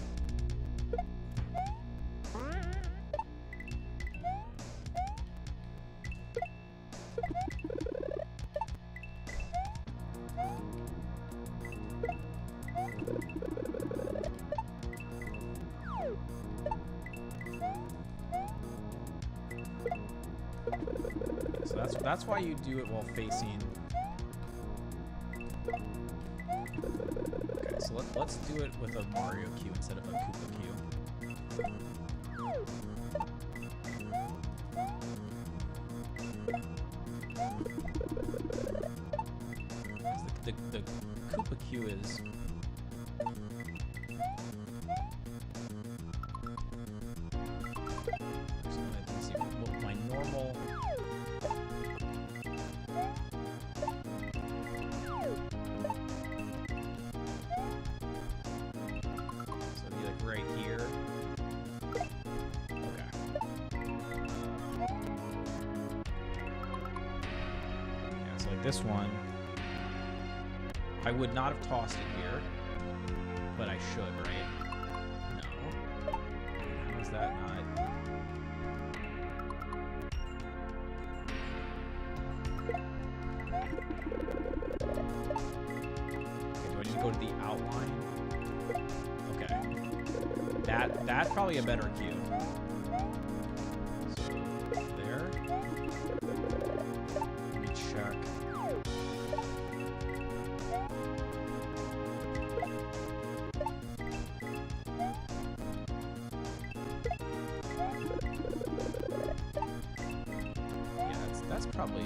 That's why you do it while facing. Okay, so let's do it with a Mario cue instead of a Koopa cue. The Koopa cue is. Let's see, my normal. Right here. Okay. Yeah, so like this one, I would not have tossed it here, but I should, right? No. How is that not? Okay, do I need to go to the outline? Okay. That's probably a better cue. So there. Let me check. Yeah, that's probably.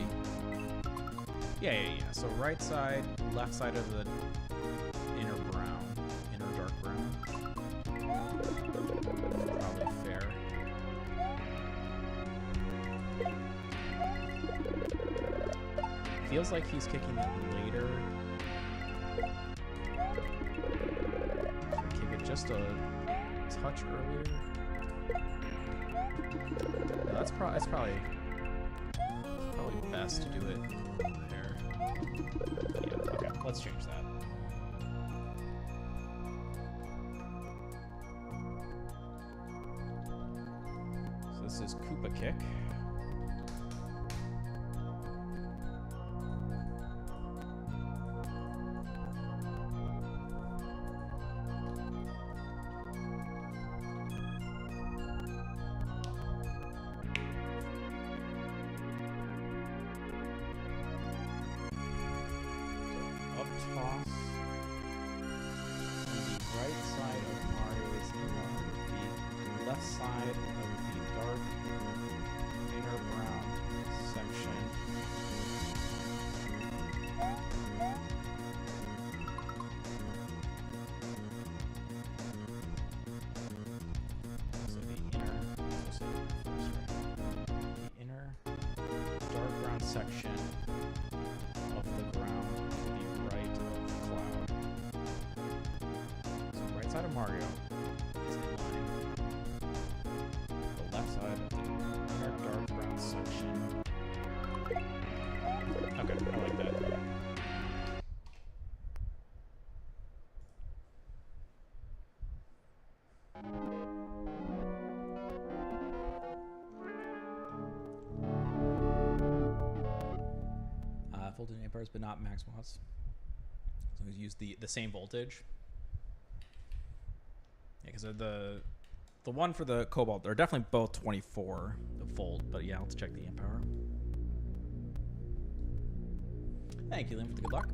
Yeah. So right side, left side of the inner brown. feels like he's kicking it later. Kick it just a touch earlier. No, that's probably best to do it there. Yeah, okay, let's change that. So this is Koopa kick. Section of the ground to the right of the cloud. So right side of Mario is in line. The left side of the dark brown section. Okay, I like that. Voltage amperes, but not max watts. So we use the same voltage. Yeah, because the one for the Cobalt, they're definitely both 24 volt. But yeah, let's check the amp power. Thank you, Lynn, for the good luck.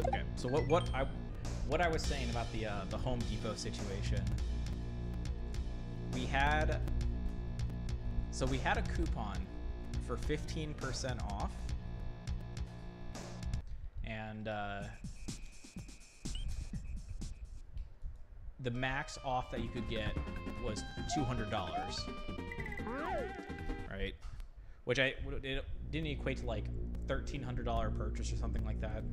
Okay, so what I was saying about the Home Depot situation. We had a coupon for 15% off, and the max off that you could get was $200, right? Which it didn't equate to like $1,300 purchase or something like that.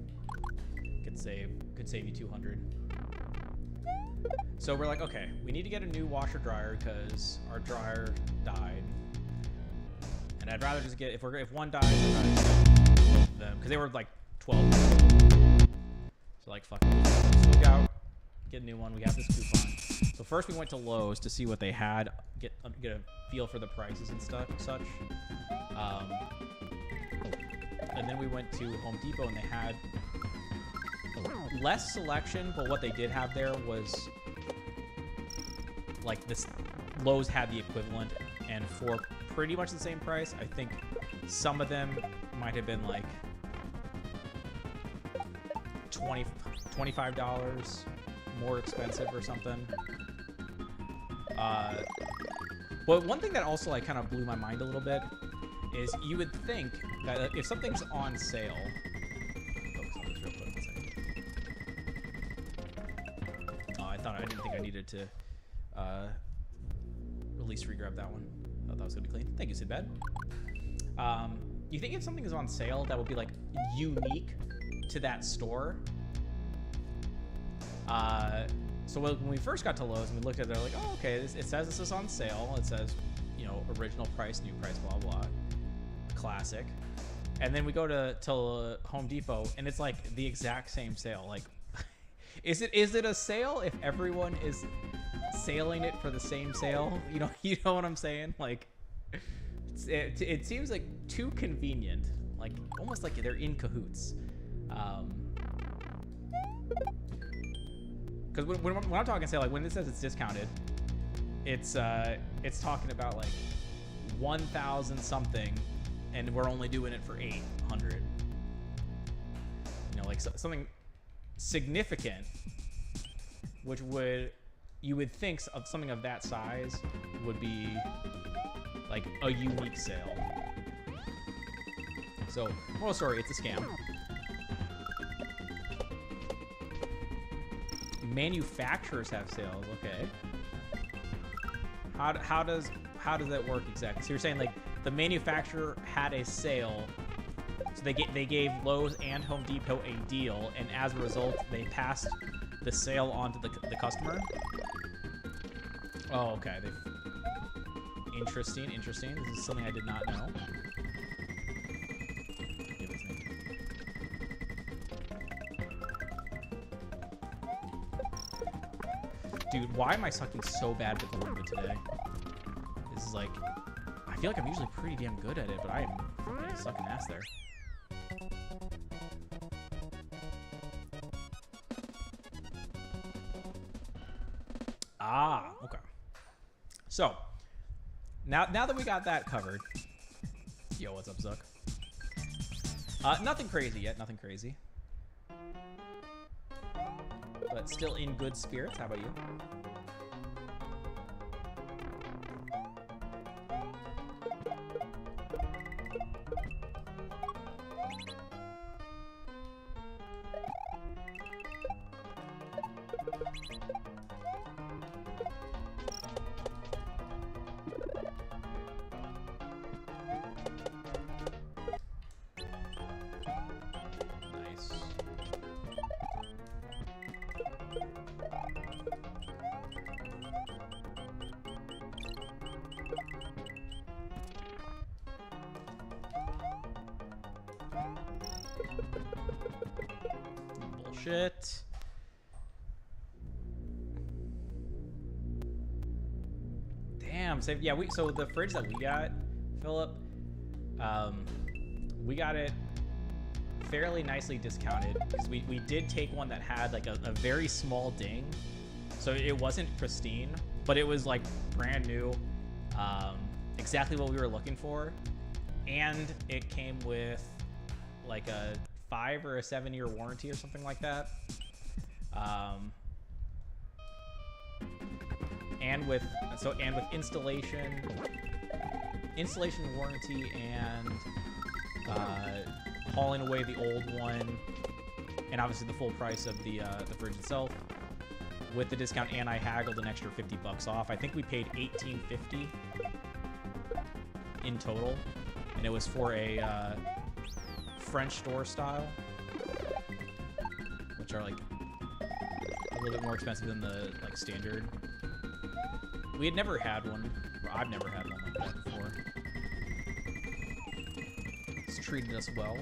Could save you $200. So we're like, okay, we need to get a new washer dryer because our dryer died. And I'd rather just get, if one dies, I'd rather just get both of them, because they were like 12. So like, fuck it, let's go out, get a new one. We got this coupon. So first we went to Lowe's to see what they had, get a feel for the prices and such. And then we went to Home Depot and they had less selection, but what they did have there was like this. Lowe's had the equivalent, and for pretty much the same price. I think some of them might have been like $25 more expensive or something. But one thing that also like kind of blew my mind a little bit is you would think that if something's on sale. I didn't think I needed to release regrab that one. I thought that was gonna be clean. Thank you, Sidbad. You think if something is on sale that would be like unique to that store? So when we first got to Lowe's and we looked at it, they're like, oh, okay, it says this is on sale. It says, you know, original price, new price, blah, blah, classic. And then we go to Home Depot and it's like the exact same sale. Like, is it a sale if everyone is sailing it for the same sale? You know what I'm saying? Like, it seems like too convenient, like almost like they're in cahoots. Because when I'm talking sale, like when it says it's discounted, it's talking about like 1,000 something, and we're only doing it for 800. You know, like something significant, which you would think of something of that size would be like a unique sale. So, moral story, it's a scam. Manufacturers have sales, okay. How does that work exactly? So you're saying like the manufacturer had a sale, so they gave Lowe's and Home Depot a deal, and as a result, they passed the sale on to the customer. Oh, okay. Interesting. This is something I did not know. Give it to me. Dude, why am I sucking so bad with the limit today? This is like, I feel like I'm usually pretty damn good at it, but I am freaking sucking ass there. Ah, okay. So, now that we got that covered, yo, what's up, Zuck? Nothing crazy yet, nothing crazy. But still in good spirits. How about you? Bullshit. Damn. So yeah, so the fridge that we got, Philip, we got it fairly nicely discounted because we did take one that had like a very small ding, so it wasn't pristine, but it was like brand new, exactly what we were looking for, and it came with like a 5 or a 7 year warranty or something like that, and with installation warranty and hauling away the old one, and obviously the full price of the fridge itself with the discount, and I haggled an extra $50 off. I think we paid $18.50 in total, and it was for a French store style, which are like a little bit more expensive than the like standard. We had never had one, or I've never had one like that before. It's treated us well.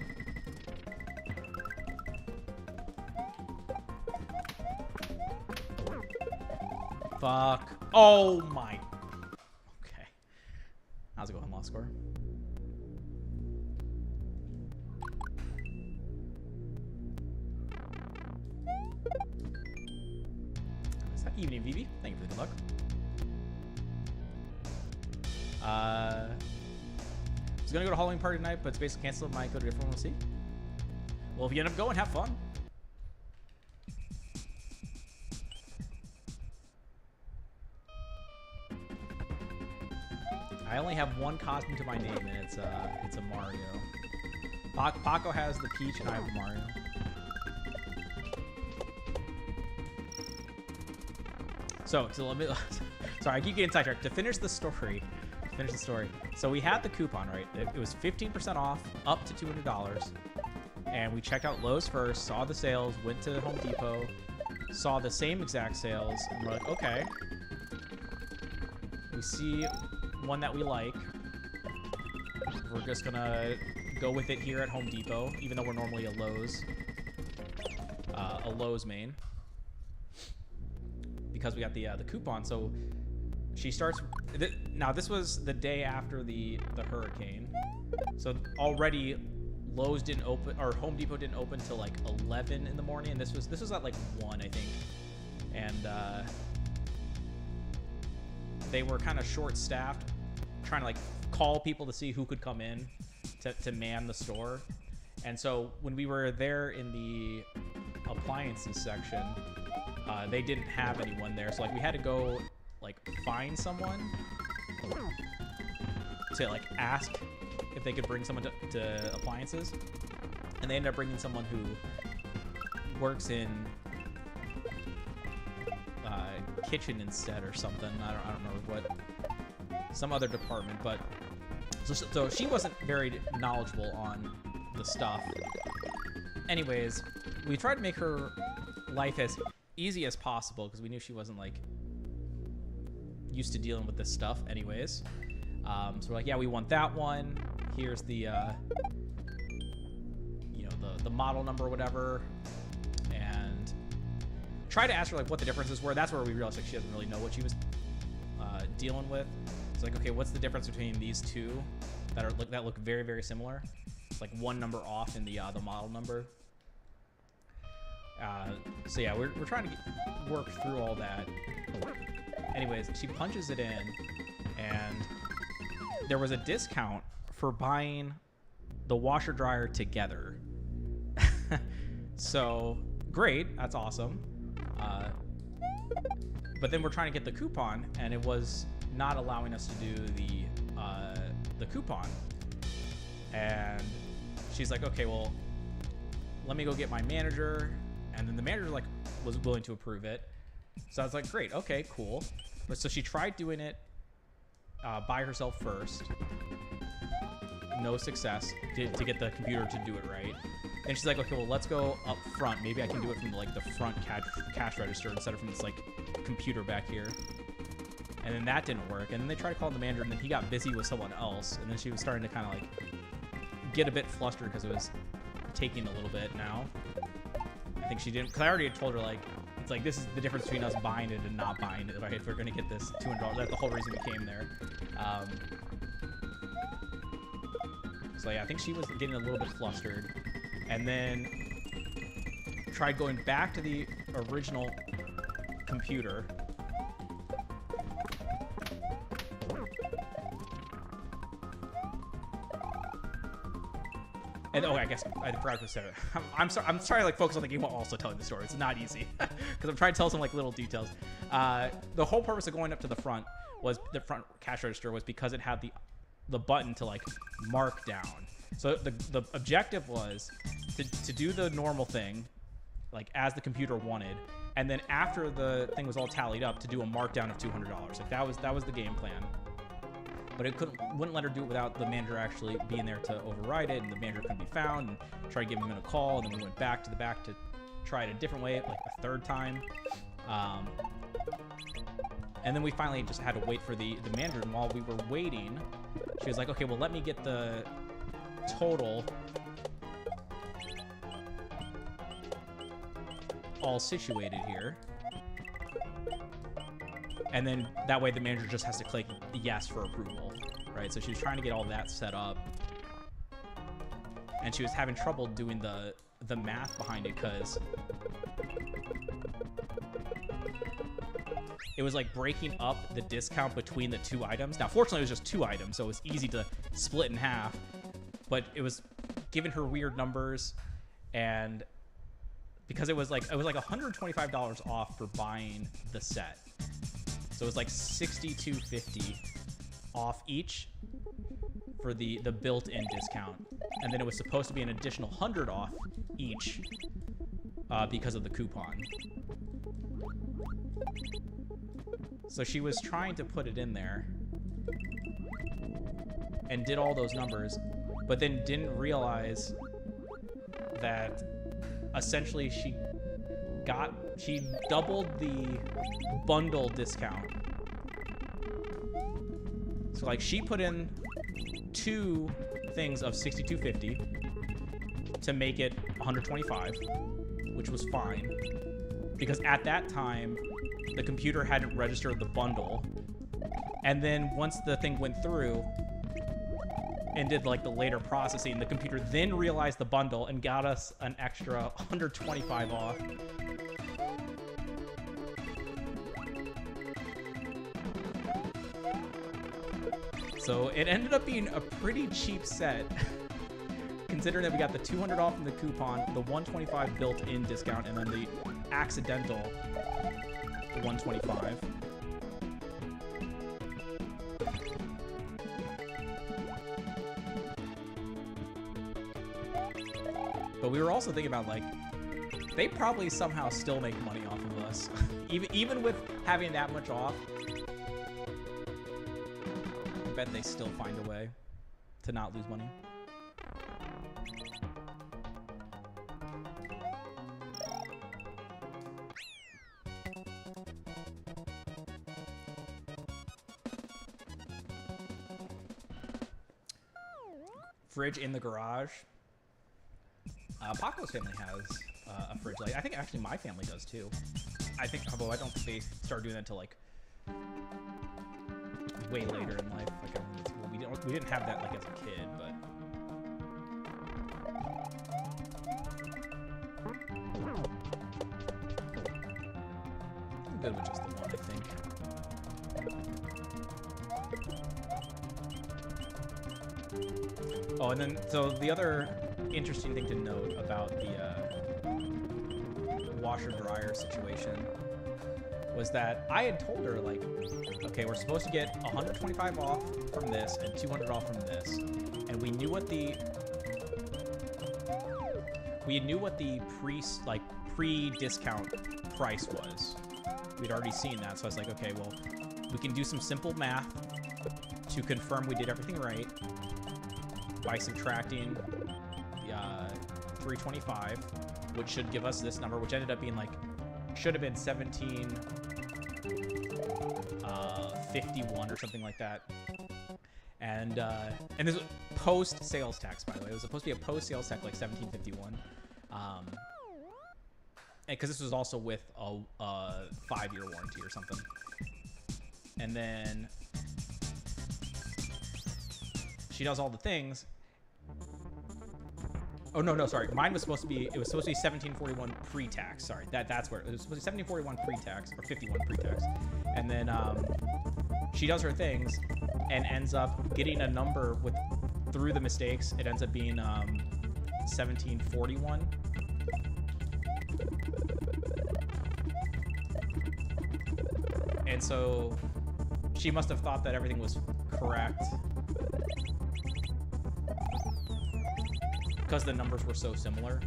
Fuck. Oh my. Okay. How's it going, Lost Score? Evening, Vivi. Thank you for the good luck. I was gonna go to Halloween party tonight, but it's basically canceled. Might go to a different one. We'll see. Well, if you end up going, have fun. I only have one costume to my name, and it's a Mario. Paco has the Peach, and I have the Mario. So let me. Sorry, I keep getting sidetracked. To finish the story. So we had the coupon, right? It was 15% off, up to $200, and we checked out Lowe's first, saw the sales, went to Home Depot, saw the same exact sales, and we're like, okay. We see one that we like. We're just gonna go with it here at Home Depot, even though we're normally a Lowe's main, because we got the coupon. So she starts. Now this was the day after the hurricane, so already Lowe's didn't open, or Home Depot didn't open till like 11 in the morning, and this was at like 1, I think, and they were kind of short-staffed, trying to like call people to see who could come in to man the store. And so when we were there in the appliances section, they didn't have anyone there, so like we had to go like find someone to like ask if they could bring someone to appliances, and they ended up bringing someone who works in kitchen instead or something. I don't remember what, some other department, but so she wasn't very knowledgeable on the stuff. Anyways, we tried to make her life as easy as possible because we knew she wasn't like used to dealing with this stuff anyways. So we're like, yeah, we want that one. Here's the you know, the model number or whatever, and try to ask her like what the differences were. That's where we realized like she doesn't really know what she was dealing with. It's like, okay, what's the difference between these two that look very, very similar? It's like one number off in the model number. So yeah, we're trying to work through all that. Anyways, she punches it in, and there was a discount for buying the washer dryer together. So great, that's awesome. But then we're trying to get the coupon, and it was not allowing us to do the coupon. And she's like, okay, well, let me go get my manager. And then the manager like was willing to approve it. So I was like, great, okay, cool. But so she tried doing it by herself first. No success to get the computer to do it right. And she's like, okay, well, let's go up front. Maybe I can do it from like the front cash register instead of from this like computer back here. And then that didn't work. And then they tried to call the manager, and then he got busy with someone else. And then she was starting to kind of like get a bit flustered because it was taking a little bit now. I think she didn't, because I already had told her like, it's like, this is the difference between us buying it and not buying it, right? If we're going to get this $200, that's the whole reason we came there. So yeah, I think she was getting a little bit flustered, and then tried going back to the original computer. And oh, I guess I forgot to say it. I'm sorry. I'm trying to like focus on the game while also telling the story. It's not easy because I'm trying to tell some like little details. The whole purpose of going up to the front cash register was because it had the button to like mark down. So the objective was to do the normal thing, like as the computer wanted, and then after the thing was all tallied up, to do a markdown of $200. Like that was the game plan. But it wouldn't let her do it without the manager actually being there to override it, and the manager couldn't be found, and tried to give him a call, and then we went back to the back to try it a different way, like a third time. And then we finally just had to wait for the manager, and while we were waiting, she was like, okay, well, let me get the total all situated here. And then that way the manager just has to click yes for approval, right? So she was trying to get all that set up, and she was having trouble doing the math behind it because it was like breaking up the discount between the two items. Now, fortunately, it was just two items, so it was easy to split in half, but it was giving her weird numbers, and because it was like $125 off for buying the set. So it was like $62.50 off each for the built-in discount, and then it was supposed to be an additional $100 off each because of the coupon. So she was trying to put it in there and did all those numbers, but then didn't realize that essentially she doubled the bundle discount. So like she put in two things of $62.50 to make it $125, which was fine because at that time the computer hadn't registered the bundle. And then once the thing went through and did like the later processing, the computer then realized the bundle and got us an extra $125 off. So it ended up being a pretty cheap set, considering that we got the $200 off from the coupon, the $125 built-in discount, and then the accidental $125. But we were also thinking about, like, they probably somehow still make money off of ridiculous. even with having that much off, I bet they still find a way to not lose money. Fridge in the garage. Paco's family has a fridge. Like I think actually my family does too. I think, although I don't think they started doing that until like way later in life. Like we didn't have that like as a kid, but. I'm good with just the one, I think. Oh, and then, so the other interesting thing to note about the washer-dryer situation was that I had told her, like, okay, we're supposed to get 125 off from this and 200 off from this. And we knew what the pre-discount price was. We'd already seen that, so I was like, okay, well, we can do some simple math to confirm we did everything right by subtracting 325, which should give us this number, which ended up being like, should have been 1751 or something like that. And this was post sales tax, by the way. It was supposed to be a post sales tax, like 1751. Because this was also with a 5-year warranty or something. And then she does all the things. Oh, no, sorry. Mine was supposed to be, it was supposed to be 1741 pre-tax. Sorry, that's where, it was supposed to be 1741 pre-tax, or 51 pre-tax. And then she does her things and ends up getting a number with, through the mistakes, it ends up being 1741. And so she must have thought that everything was correct because the numbers were so similar.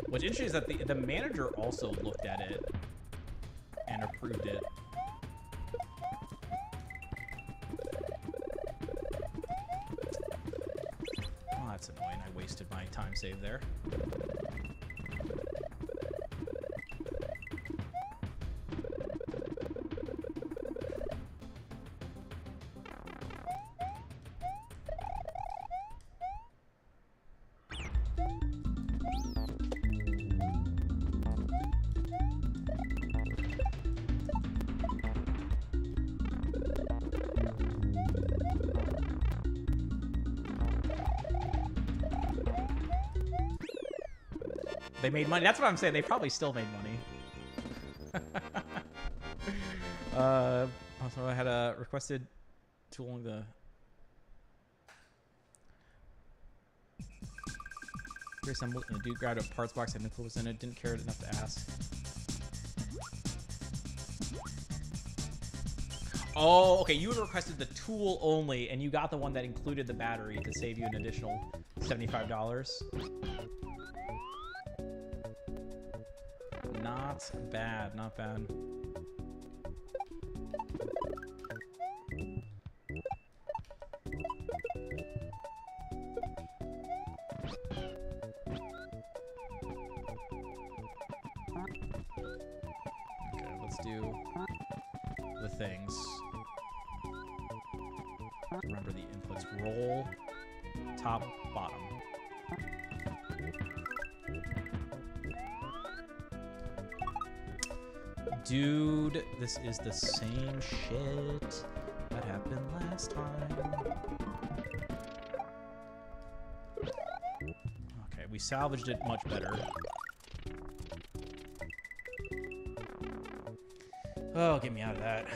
What's interesting is that the manager also looked at it and approved it. Oh, that's annoying. I wasted my time save there. They made money. That's what I'm saying. They probably still made money. Also, I had a requested tooling the. Reassembled and a dude grabbed a parts box and the was in it. Didn't care enough to ask. Oh, okay. You had requested the tool only, and you got the one that included the battery to save you an additional $75. Not bad, not bad. Okay, let's do the things. Remember the inputs. Roll, top, bottom. Dude, this is the same shit that happened last time. Okay, we salvaged it much better. Oh, get me out of that.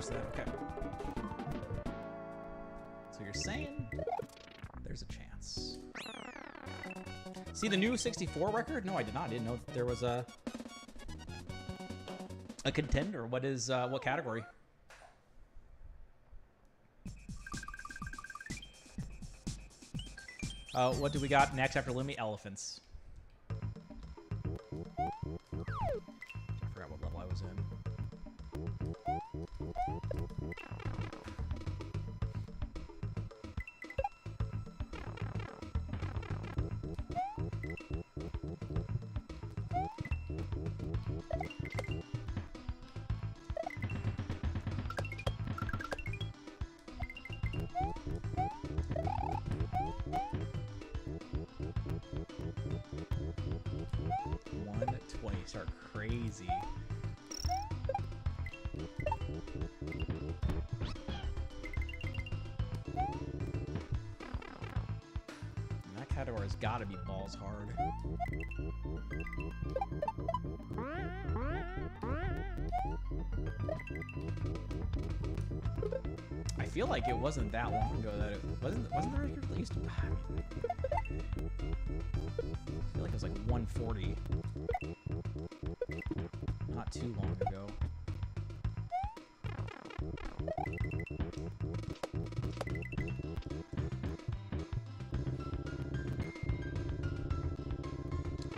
force that. Okay. So you're saying there's a chance. See the new 64 record? No, I did not. I didn't know there was a contender. What is what category? What do we got next after Lumi? Elephants. I forgot what level I was in. Are crazy. That category's got to be balls hard. I feel like it wasn't that long ago that it wasn't the record released. I feel like it was like 140. Not too long ago.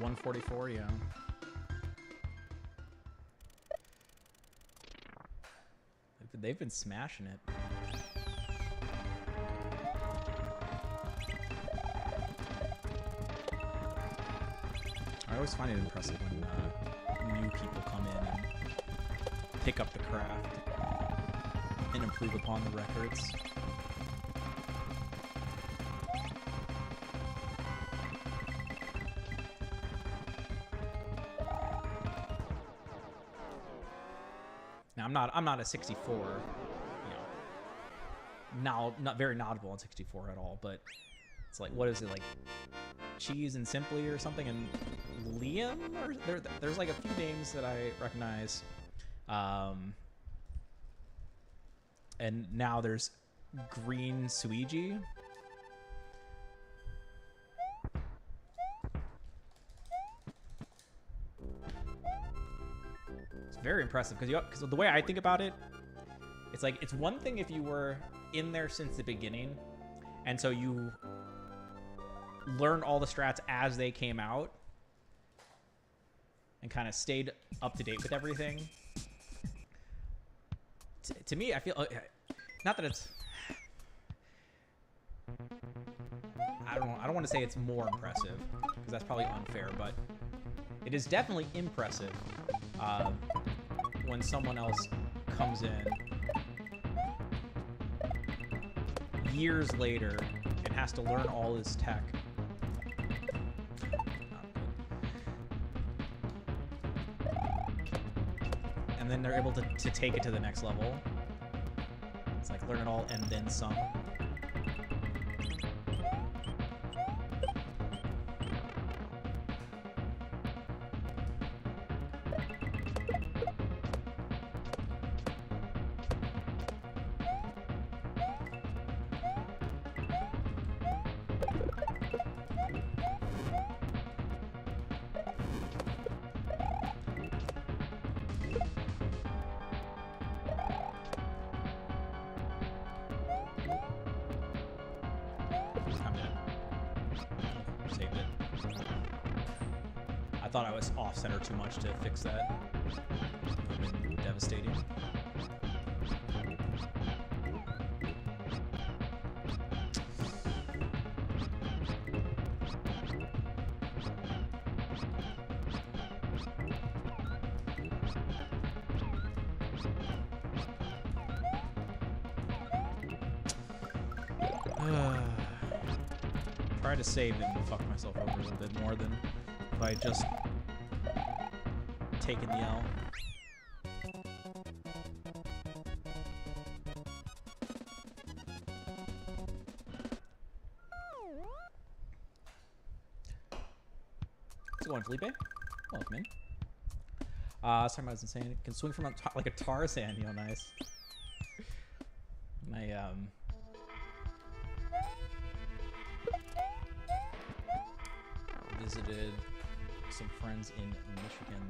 $144, yeah. They've been smashing it. I always find it impressive when new people come in and pick up the craft and improve upon the records. Now I'm not a 64, you know, not very knowledgeable on 64 at all, but it's like, what is it, like Cheese and Simply or something, and Liam, or there's like a few names that I recognize, and now there's Green Suigi. It's very impressive because the way I think about it, it's like it's one thing if you were in there since the beginning, and so you learned all the strats as they came out and kind of stayed up to date with everything. To me, I feel not that it's. I don't want to say it's more impressive because that's probably unfair, but it is definitely impressive when someone else comes in years later and has to learn all his tech. And then they're able to take it to the next level. It's like learn it all and then some. I thought I was off-center too much to fix that. It would have been devastating. Try to save and fuck myself over a little bit more than if I had just taken the L. How's it going, Felipe? Welcome in. Sorry, I was insane. It can swing from like a Tarzan, you know, nice. My visited some friends in Michigan.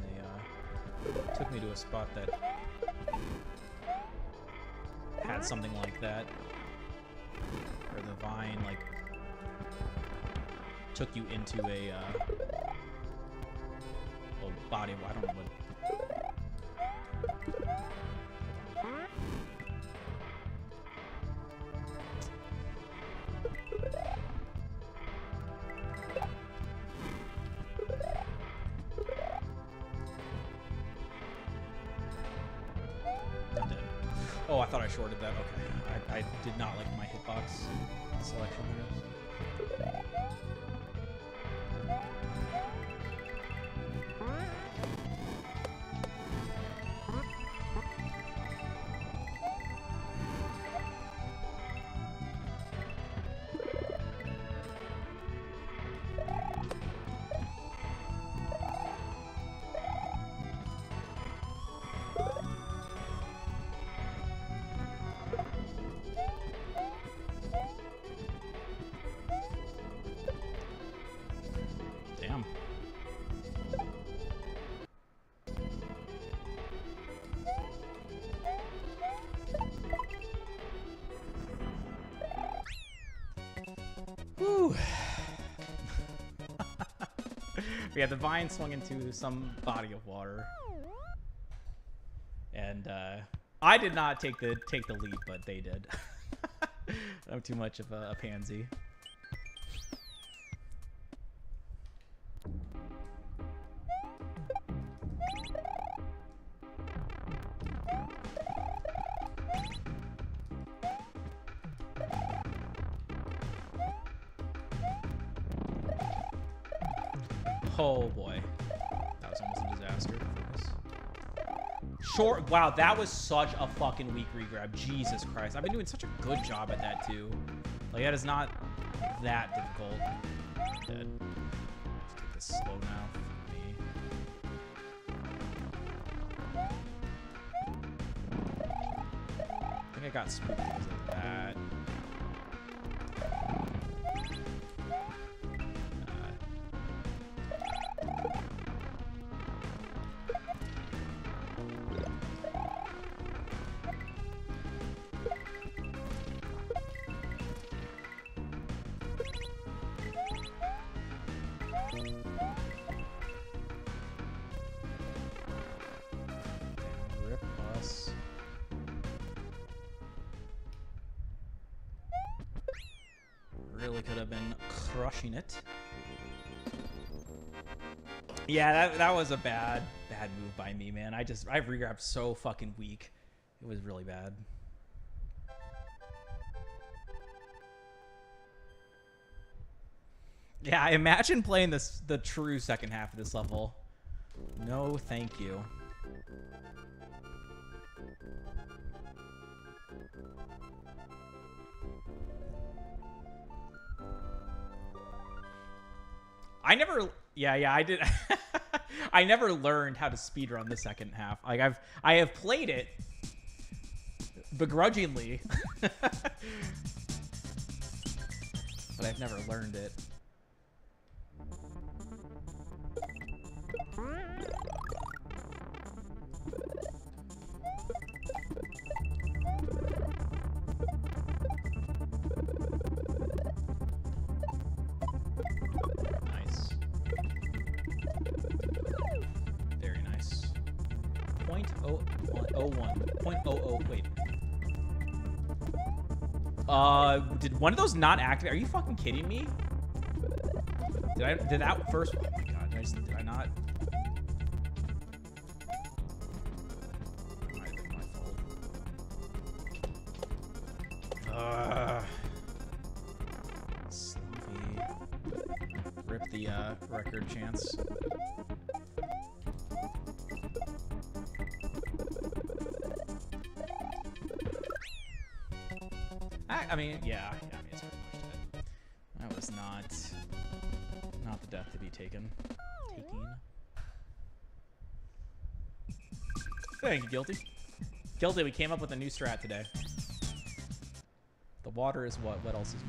They took me to a spot that had something like that, where the vine like took you into a body of, I don't know what. Oh, I thought I shorted that. Okay. I did not like my hitbox selection there. Damn. Whew. Yeah, the vine swung into some body of water, and I did not take the leap, but they did. I'm too much of a pansy. Oh boy, that was almost a disaster. Short. Wow, that was such a fucking weak regrab. Jesus Christ, I've been doing such a good job at that too. Like, that is not that difficult. Dead. Let's take this slow now for me. I think I got spooked because of that. Rip us. Really could have been crushing it. Yeah, that was a bad move by me, man. I've regrabbed so fucking weak. It was really bad. Yeah, I imagine playing the true second half of this level. No, thank you. I did. I never learned how to speedrun the second half. Like, I have played it begrudgingly, but I've never learned it. Nice. Very nice. 0.01. Wait. Did one of those not activate? Are you fucking kidding me? Did that first? Oh my god! Did I not? Might have been my fault. Sleepy. Rip the record chance. I mean, yeah. I mean, it's pretty much dead. That was not the death to be taken. Thank you, Guilty. Guilty, we came up with a new strat today. The water is what? What else is new?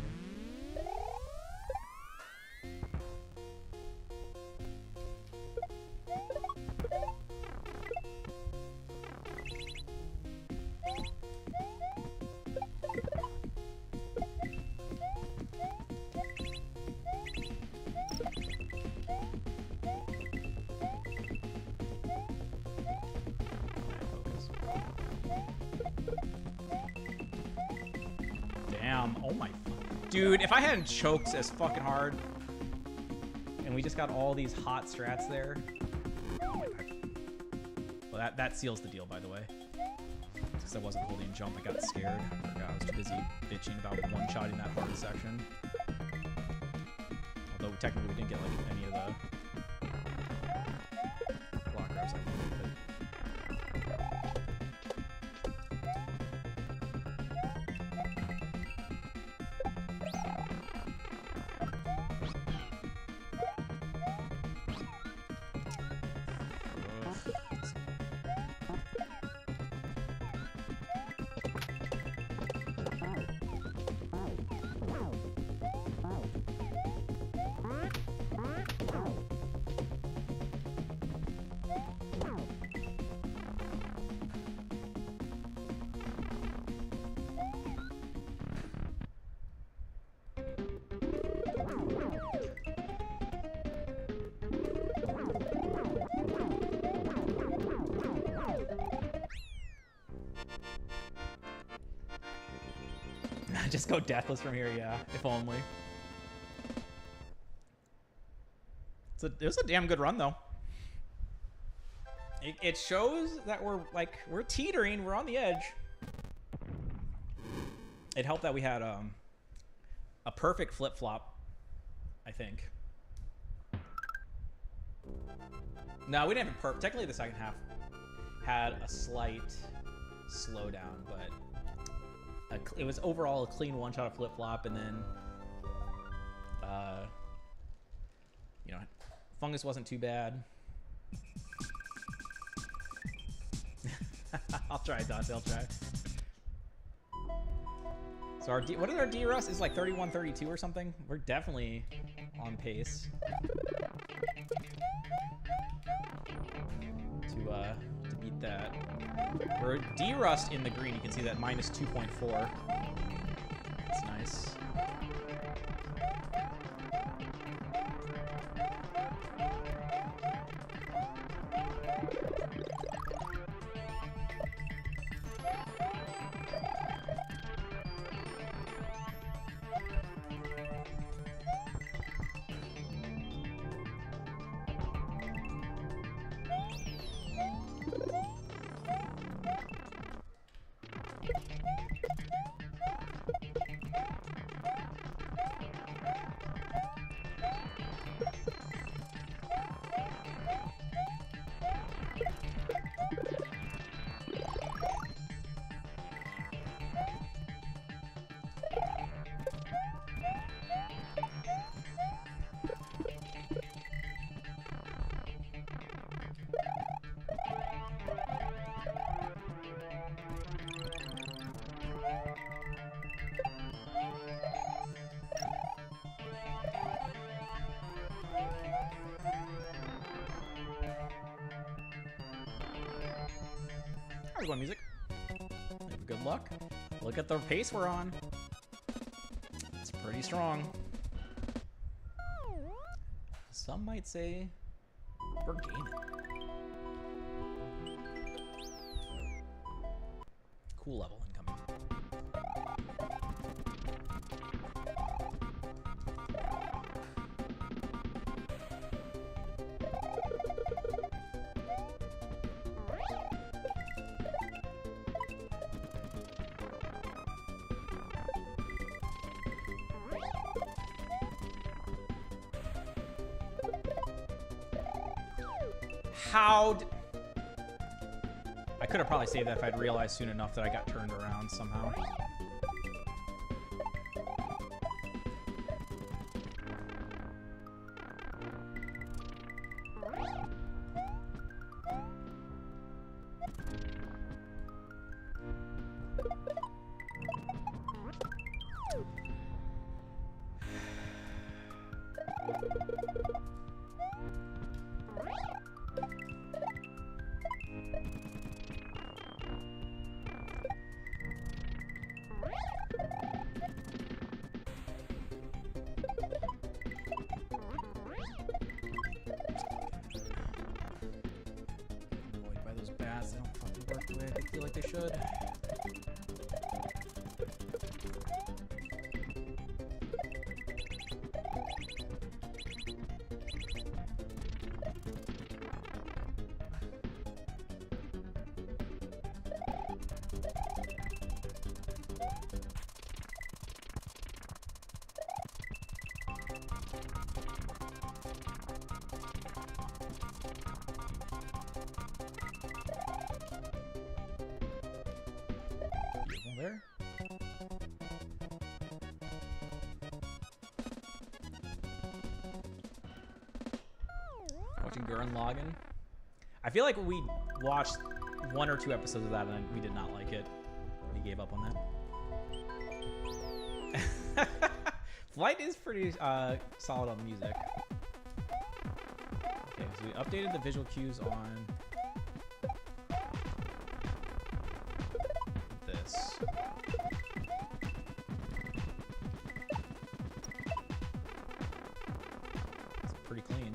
Damn. Oh my. Dude, if I hadn't choked as fucking hard and we just got all these hot strats there. Oh my God. Well, that seals the deal, by the way. Since I wasn't holding jump, I got scared. I was too busy bitching about one-shotting that hard section. Although technically we didn't get like any of the block grabs I wanted, but just go deathless from here, yeah. If only. It was a damn good run, though. It shows that we're teetering. We're on the edge. It helped that we had a perfect flip-flop, I think. No, we didn't have a perfect. Technically, the second half had a slight slowdown, but it was overall a clean one-shot of flip-flop, and then, you know, fungus wasn't too bad. I'll try, Dante. I'll try. So our what is our D-Rust? Is like 31-32 or something? We're definitely on pace to beat that. We're D-Rust in the green. You can see that minus 2.4. That's nice. Going music. Good luck. Look at the pace we're on. It's pretty strong. Some might say we're gaming. Cool level incoming. I could have probably saved that if I'd realized soon enough that I got turned around somehow. bats. They don't fucking work the way I feel like they should. There. Watching Gurren Lagann. I feel like we watched 1 or 2 episodes of that and we did not like it. We gave up on that. Flight is pretty solid on music. Okay, so we updated the visual cues on this. It's pretty clean.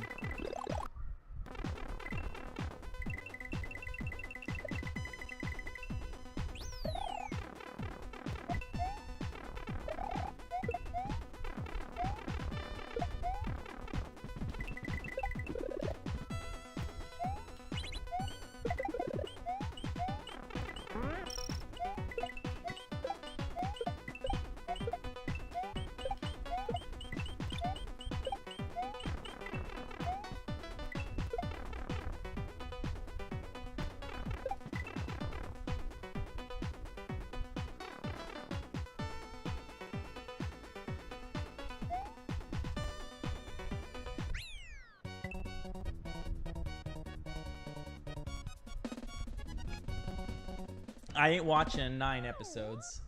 I ain't watching 9 episodes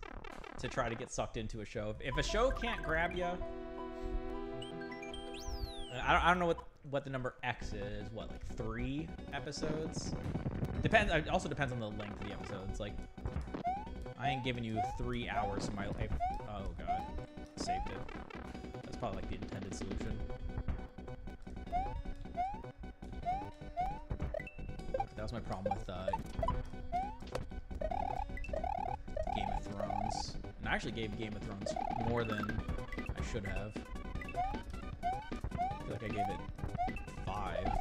to try to get sucked into a show. If a show can't grab you, I don't know what the number X is. What, like 3 episodes? Depends. It also depends on the length of the episodes. Like, I ain't giving you 3 hours of my life. Oh god, saved it. That's probably like the intended solution. That was my problem with Game of Thrones. And I actually gave Game of Thrones more than I should have. I feel like I gave it 5.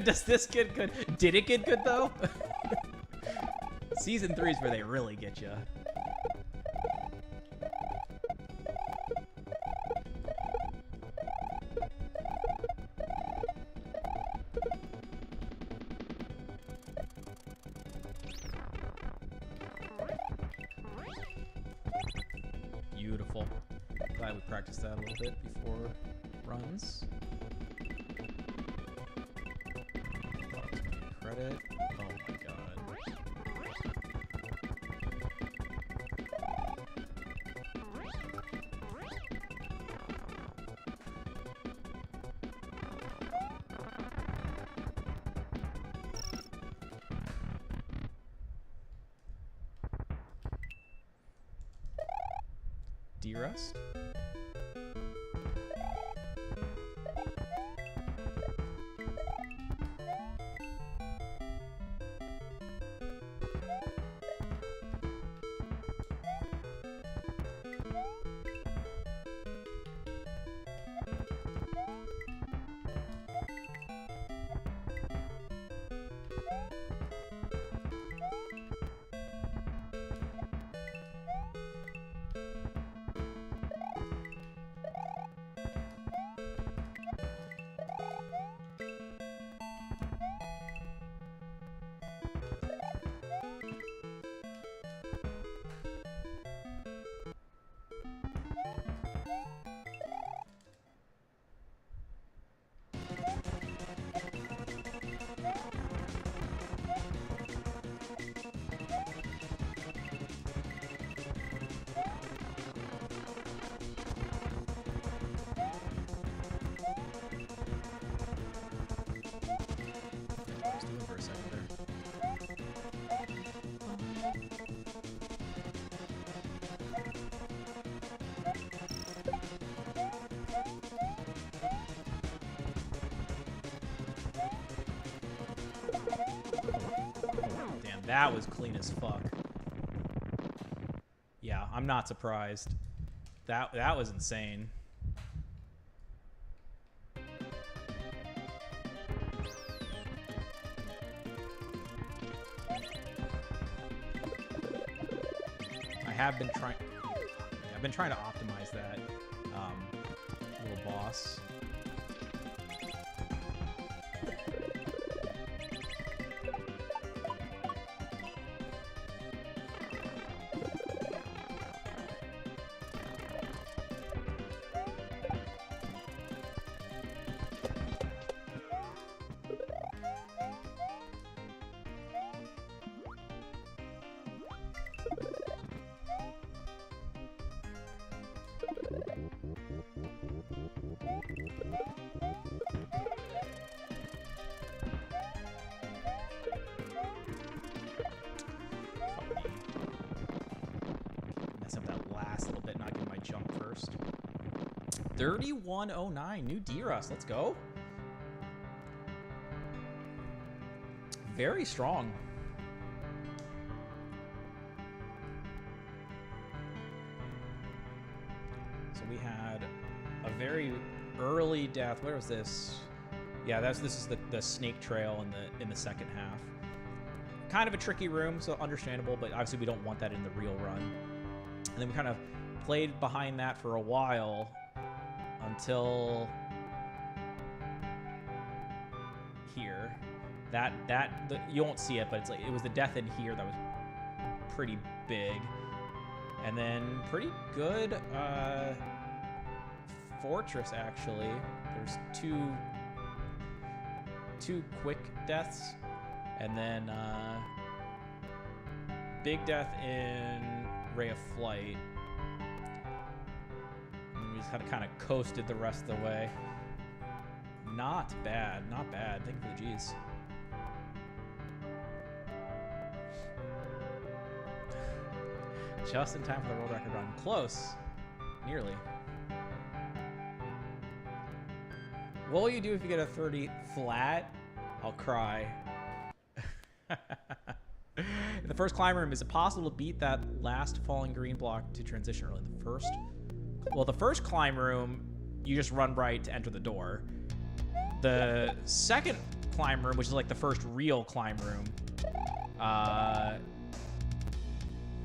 Does this get good? Did it get good though? Season 3 is where they really get you. Beautiful. Glad we practiced that a little bit before runs. Credit. Oh my god. D-Rust? That was clean as fuck. Yeah, I'm not surprised. That was insane. I've been trying to optimize that little boss. Mess up that last little bit, not getting my jump first. 3109, new D-Rust, let's go. Very strong. So we had a very early death. Where was this? Yeah, this is the snake trail in the second half. Kind of a tricky room, so understandable, but obviously we don't want that in the real run. And then we kind of played behind that for a while until here. You won't see it, but it's like it was the death in here that was pretty big. And then pretty good fortress, actually. There's two quick deaths, and then big death in Ray of Flight. And we just kind of coasted the rest of the way. Not bad, not bad. Thank you for the G's. Just in time for the world record run. Close. Nearly. What will you do if you get a 30 flat? I'll cry. In the first climb room, is it possible to beat that last falling green block to transition early? The first climb room, you just run right to enter the door. The second climb room, which is like the first real climb room,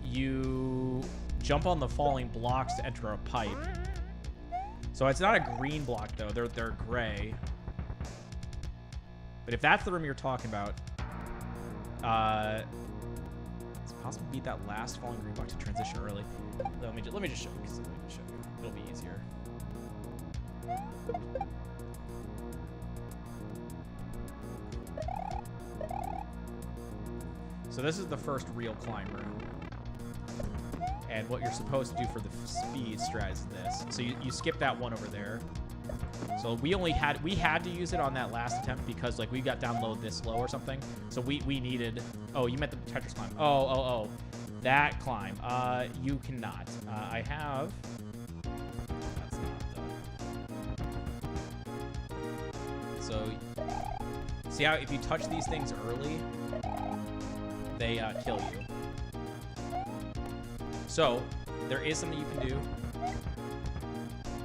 you jump on the falling blocks to enter a pipe. So it's not a green block though; they're gray. But if that's the room you're talking about, it's possible to beat that last falling green block to transition early. Let me just show you. It'll be easier. So this is the first real climb room. And what you're supposed to do for the speed strat is this. So you skip that one over there. So we had to use it on that last attempt because like we got down low this low or something. So we needed. Oh, you meant the Tetris climb. Oh, that climb. You cannot. I have. That's not the. So see how if you touch these things early, they kill you. So, there is something you can do,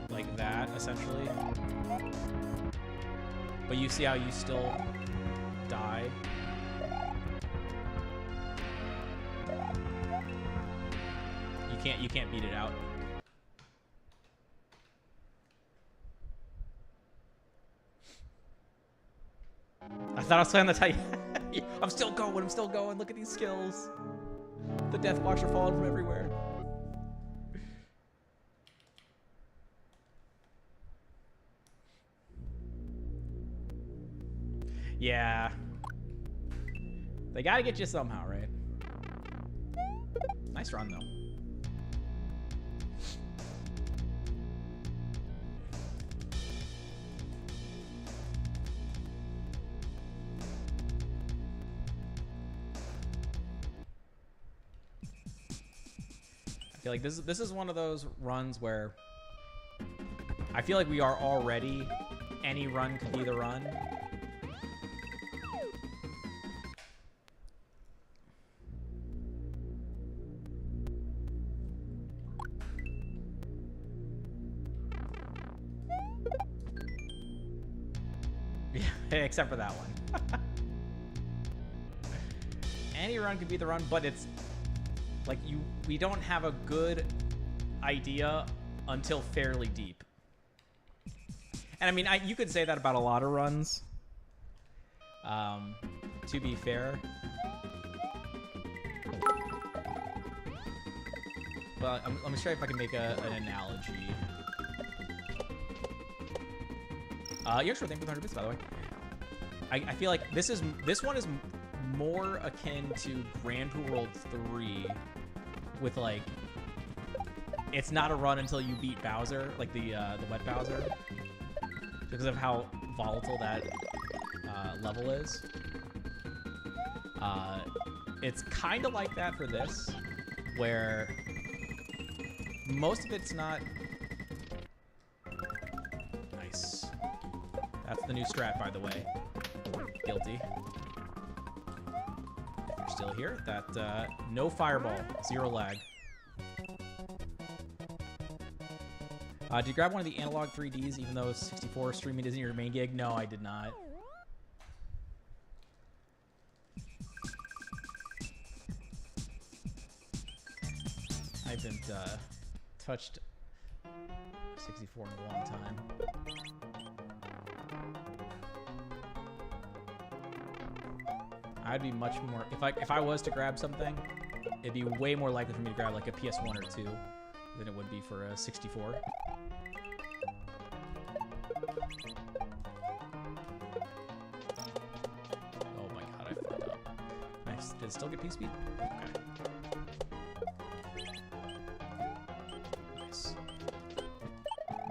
like that, essentially. But you see how you still die? You can't beat it out. I thought I was playing the tight. I'm still going. Look at these skills. The death blocks are falling from everywhere. Yeah. They gotta get you somehow, right? Nice run, though. I feel like this is one of those runs where I feel like we are already any run could be the run. Except for that one. Any run could be the run, but it's like we don't have a good idea until fairly deep. And I mean, you could say that about a lot of runs. To be fair. But let me try if I can make an analogy. Yeah, sure. Thank you for the 100 bits, by the way. I feel like this one is more akin to Grand Prix World 3, with like, it's not a run until you beat Bowser, like the wet Bowser, because of how volatile that level is. It's kind of like that for this, where most of it's not. Nice. That's the new strat, by the way. Guilty. If you're still here, that no fireball, 0 lag. Did you grab one of the analog 3Ds, even though 64 streaming isn't your main gig? No, I did not. I haven't touched 64 in a long time. I'd be much more, if I was to grab something, it'd be way more likely for me to grab like a PS1 or 2 than it would be for a 64. Oh my god, I fucked up. Nice. Did it still get P-speed? Okay. Nice.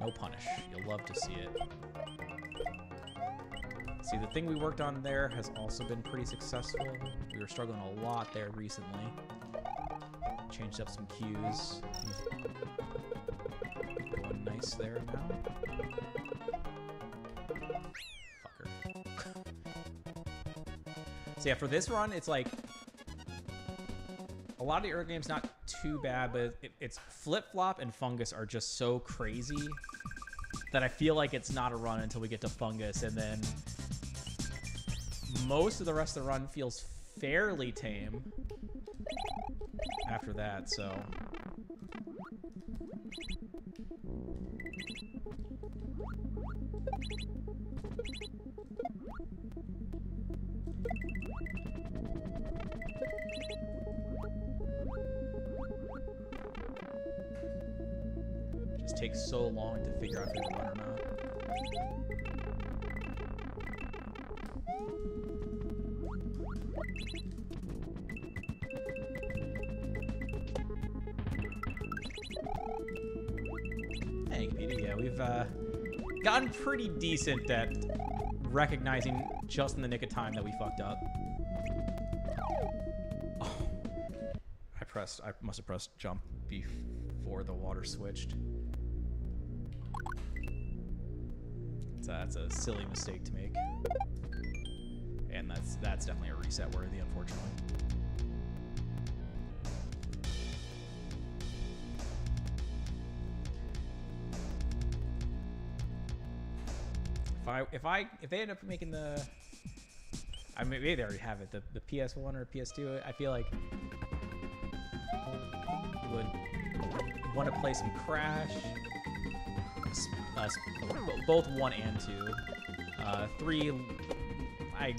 No punish. You'll love to see it. See, the thing we worked on there has also been pretty successful. We were struggling a lot there recently. Changed up some cues. Going nice there now. Fucker. So yeah, for this run, it's like, a lot of the early game's not too bad, but it's Flip-Flop and Fungus are just so crazy that I feel like it's not a run until we get to Fungus, and then most of the rest of the run feels fairly tame after that, so. Just takes so long to figure out if it's run or not. Hey, Computer, yeah, we've gotten pretty decent at recognizing just in the nick of time that we fucked up. Oh, I must have pressed jump before the water switched. That's a silly mistake to make. And that's definitely a reset worthy, unfortunately. If they end up making the, I mean, maybe they already have it, the PS1 or PS2, I feel like you would want to play some Crash, both 1 and 2. 3, I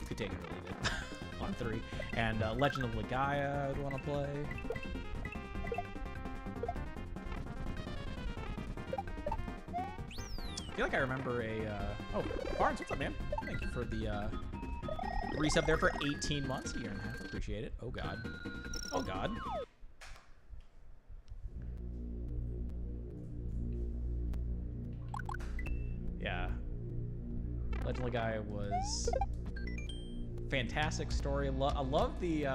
could take it or leave it on 3. And Legend of Legaia I would want to play. I feel like I remember oh, Barnes, what's up, man? Thank you for the resub there for 18 months, a year and a half. Appreciate it. Oh, God. Oh, God. Yeah. Legend of Legaia was fantastic story. I love the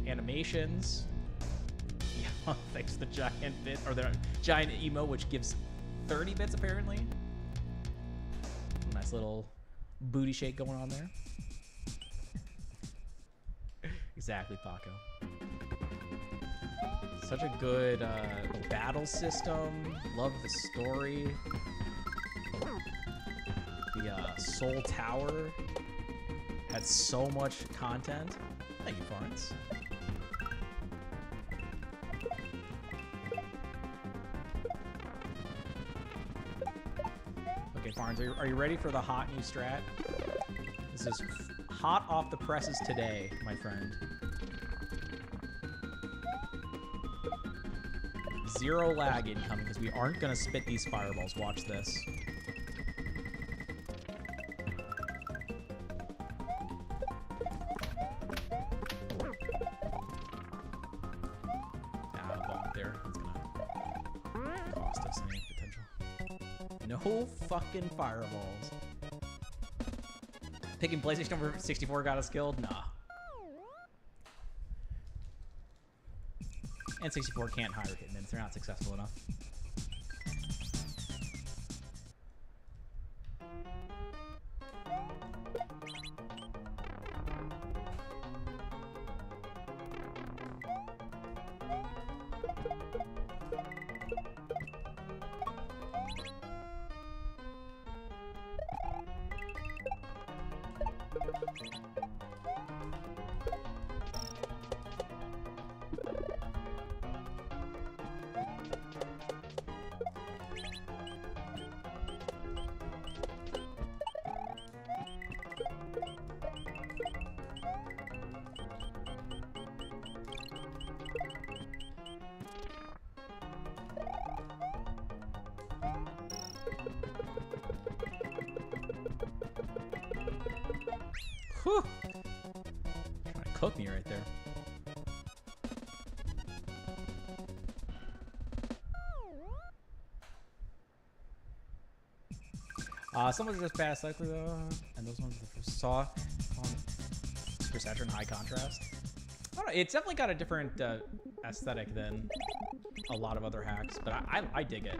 animations. Yeah, thanks to the giant bit, or the giant emo, which gives 30 bits apparently. Nice little booty shake going on there. Exactly, Paco. Such a good battle system. Love the story. The Soul Tower had so much content. Thank you, Florence. Okay, Florence, are you ready for the hot new strat? This is hot off the presses today, my friend. Zero lag incoming because we aren't going to spit these fireballs. Watch this. There. It's gonna cost us any potential. No fucking fireballs. Picking PlayStation over 64 got us killed? Nah. And 64 can't hire hitmen. They're not successful enough. Whew. Trying to cook me right there. Some of them are just bad aesthetically though, and those ones that saw on Super Saturn high contrast. I don't know, it's definitely got a different aesthetic than a lot of other hacks, but I dig it.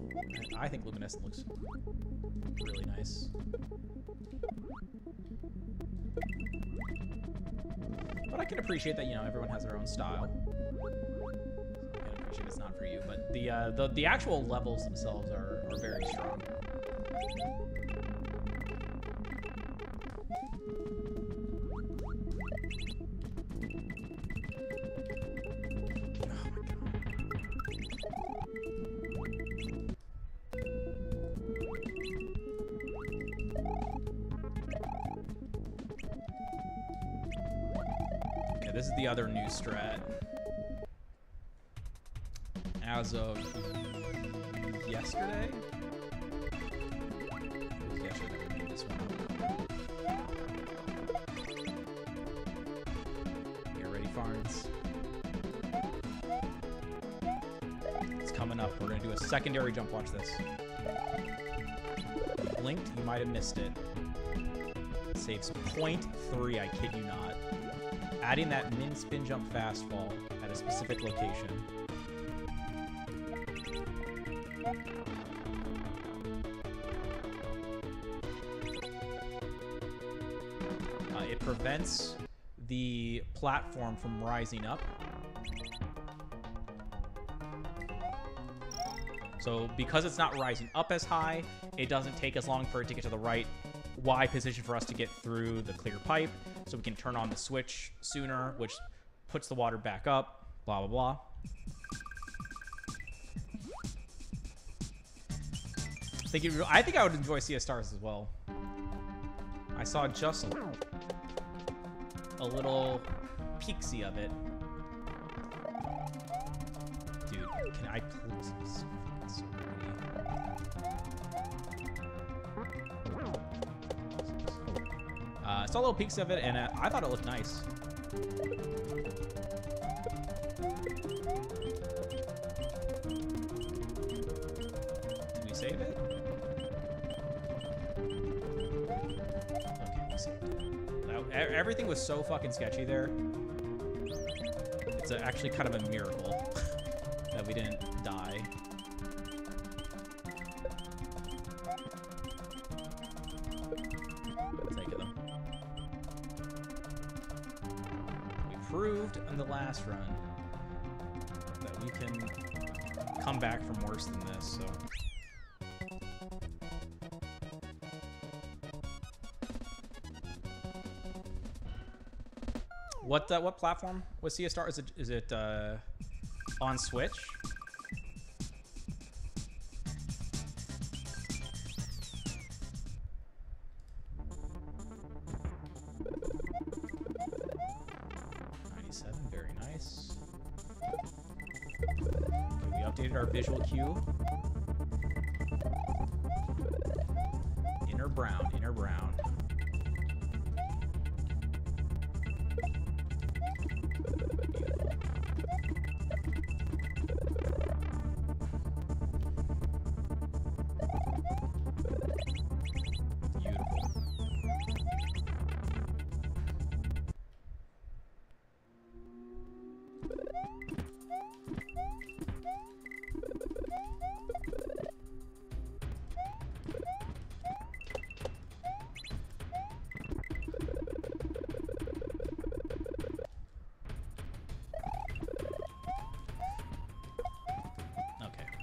And I think Luminescent looks really nice. But I can appreciate that, you know, everyone has their own style. I can appreciate it's not for you, but the actual levels themselves are very strong. This is the other new strat. As of yesterday? It was yesterday that we made this one. Get ready, Farns. It's coming up. We're going to do a secondary jump. Watch this. If you blinked, you might have missed it. Saves 0.3, I kid you not. Adding that min spin jump fast fall at a specific location. It prevents the platform from rising up. So because it's not rising up as high, it doesn't take as long for it to get to the right Y position for us to get through the clear pipe, so we can turn on the switch sooner, which puts the water back up, blah, blah, blah. I think I would enjoy CS Stars as well. I saw just a little peeksy of it. Dude, can I please? So I saw little peeks of it, and I thought it looked nice. Did we save it? Okay, we saved it. Now, everything was so fucking sketchy there. It's actually kind of a miracle that we didn't die. Proved in the last run that we can come back from worse than this, so What platform was Sea of Stars? Is it on Switch? Very nice. Okay, we updated our visual cue. Inner brown, inner brown.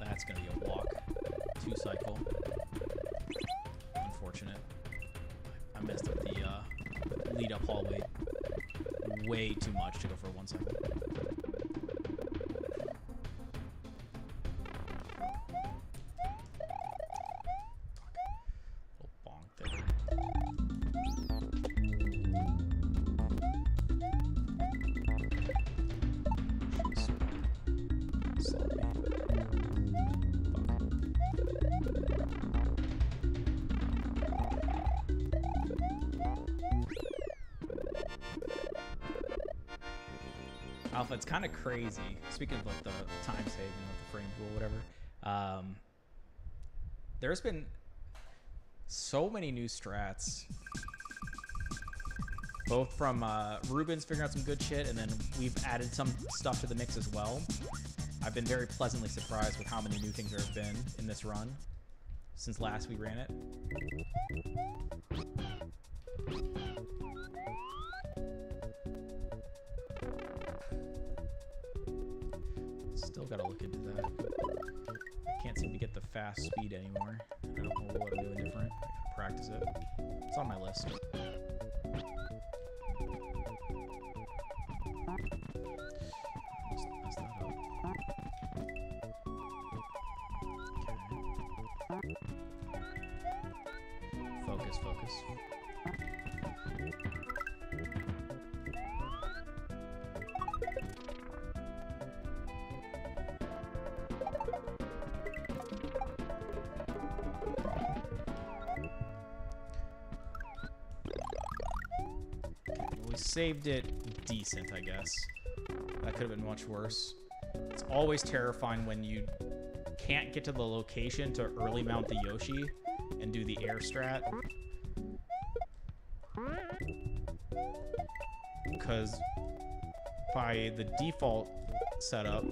That's gonna be a walk 2 cycle. Unfortunate. I messed up the lead up hallway way too much to go for 1 cycle. Little bonk there. Alpha, it's kind of crazy. Speaking of like the time saving with the frame rule, whatever. There's been so many new strats, both from Ruben's figuring out some good shit, and then we've added some stuff to the mix as well. I've been very pleasantly surprised with how many new things there have been in this run since last we ran it. Still gotta look into that. I can't seem to get the fast speed anymore. I don't know what I'm doing different. I gotta practice it. It's on my list. Mess that up. Okay. Focus, focus. We saved it decent, I guess. That could have been much worse. It's always terrifying when you can't get to the location to early mount the Yoshi and do the air strat. Because by the default setup,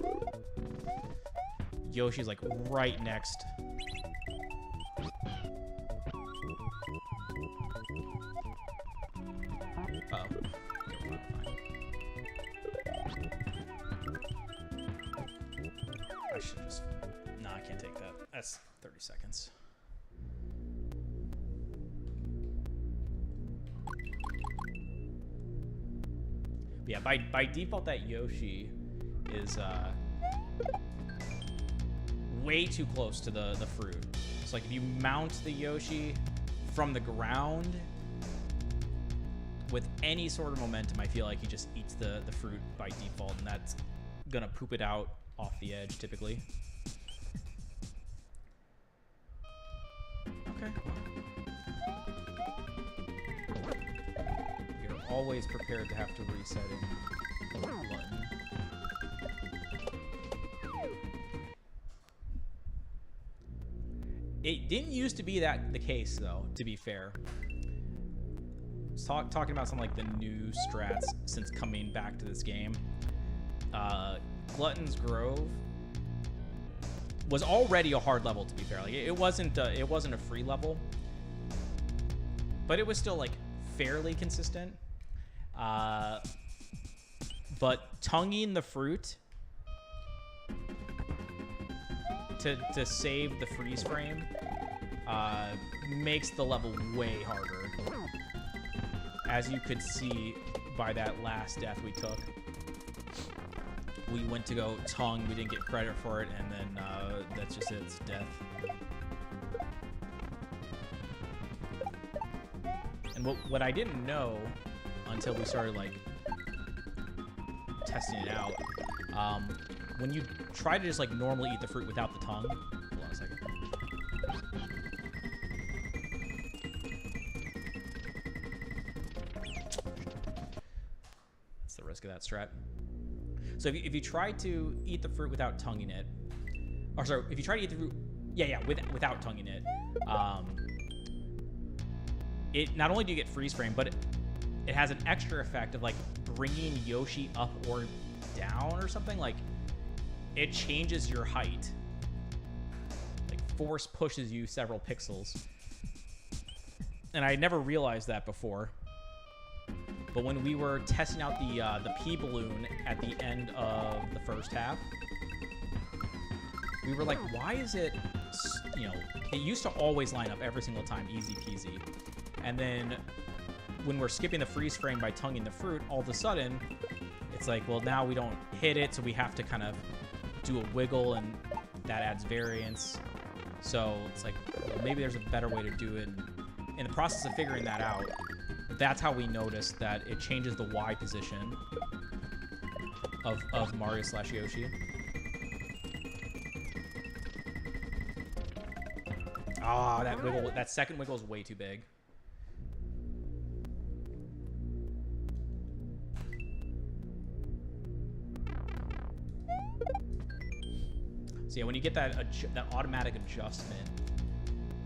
Yoshi's like right next. Uh-oh. I should just... No, I can't take that. That's 30 seconds. But yeah, by default, that Yoshi is way too close to the fruit. So like if you mount the Yoshi from the ground with any sort of momentum, I feel like he just eats the fruit by default, and that's gonna poop it out off the edge typically. Okay. You're always prepared to have to reset in button. It didn't used to be the case though, to be fair. Talking about some like the new strats since coming back to this game. Glutton's Grove was already a hard level, to be fair. Like it wasn't a free level, but it was still like fairly consistent. But tonguing the fruit to save the freeze frame makes the level way harder. As you could see by that last death we took. We went to go tongue, we didn't get credit for it, and then that's just it, it's death. And what I didn't know until we started, like, testing it out, when you try to just, like, normally eat the fruit without the tongue... Hold on a second. That's the risk of that strat. So if you try to eat the fruit without tonguing it... Or, sorry, if you try to eat the fruit... Yeah, without tonguing it, it not only do you get freeze frame, but it has an extra effect of, like, bringing Yoshi up or down or something. Like, it changes your height. Like, force pushes you several pixels. And I never realized that before. But when we were testing out the pea balloon at the end of the first half, we were like, why is it, you know, it used to always line up every single time, easy peasy. And then when we're skipping the freeze frame by tonguing the fruit, all of a sudden, it's like, well, now we don't hit it, so we have to kind of do a wiggle, and that adds variance. So it's like, well, maybe there's a better way to do it. And in the process of figuring that out, that's how we noticed that it changes the Y position of Mario / Yoshi. Ah, that second wiggle is way too big. So yeah, when you get that automatic adjustment,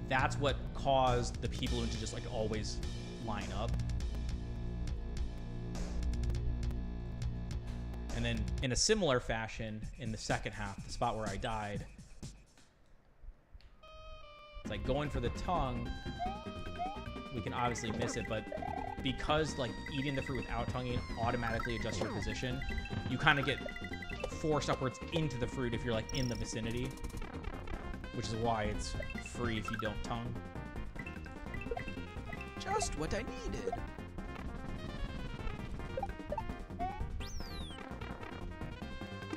that's what caused the pea balloon to just, like, always line up. And then in a similar fashion, in the second half, the spot where I died, it's like going for the tongue, we can obviously miss it, but because, like, eating the fruit without tonguing automatically adjusts your position, you kind of get forced upwards into the fruit if you're, like, in the vicinity, which is why it's free if you don't tongue. Just what I needed.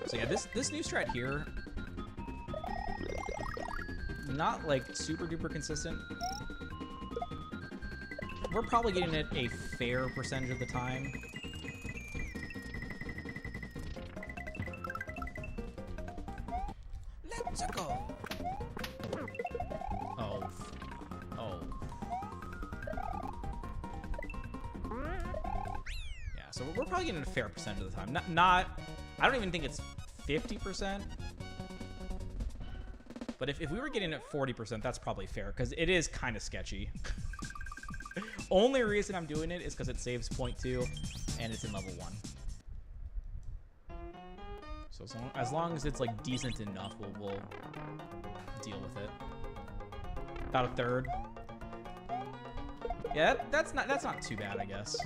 So yeah, this new strat here, not, like, super duper consistent. We're probably getting it a fair percentage of the time. Let's go. Oh. Yeah, so we're probably getting a fair percentage of the time. Not I don't even think it's 50%. But if we were getting it 40%, that's probably fair, because it is kind of sketchy. Only reason I'm doing it is because it saves 0.2, and it's in level 1. So as long as it's, like, decent enough, we'll deal with it. About a third. Yeah, that's not too bad, I guess.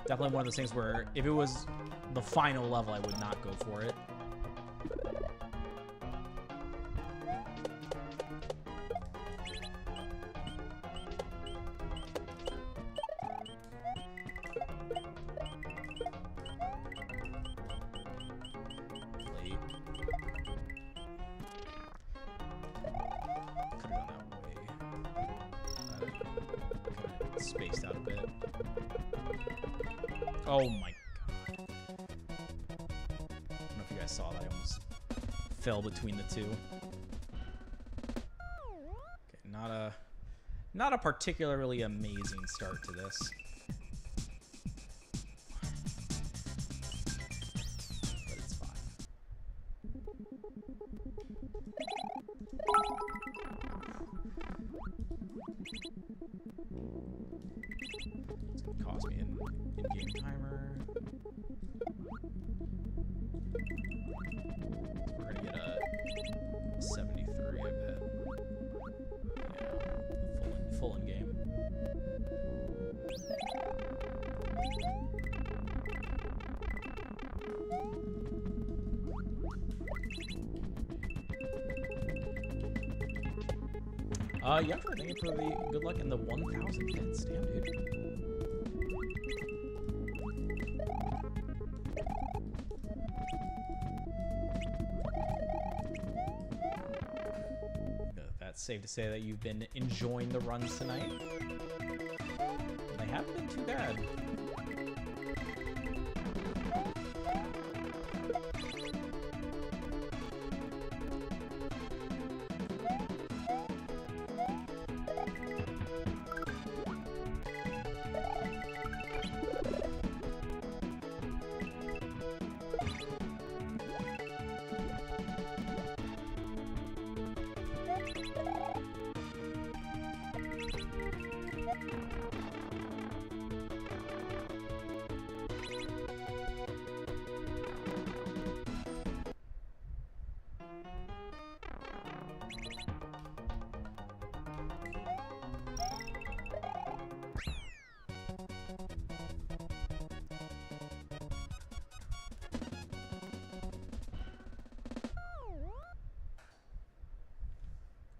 Definitely one of those things where if it was the final level, I would not go for it. Late. Could have done that way. Kinda spaced out a bit. Oh my god. I don't know if you guys saw that. I almost fell between the two. Okay, not a particularly amazing start to this. But it's fine. It's gonna cost me an in-game timer. We're gonna get a 73, I bet. Yeah, full in game. Yeah, thank you for the good luck in the 1,000 bits. Damn, dude. That's safe to say that you've been enjoying the runs tonight. They haven't been too bad.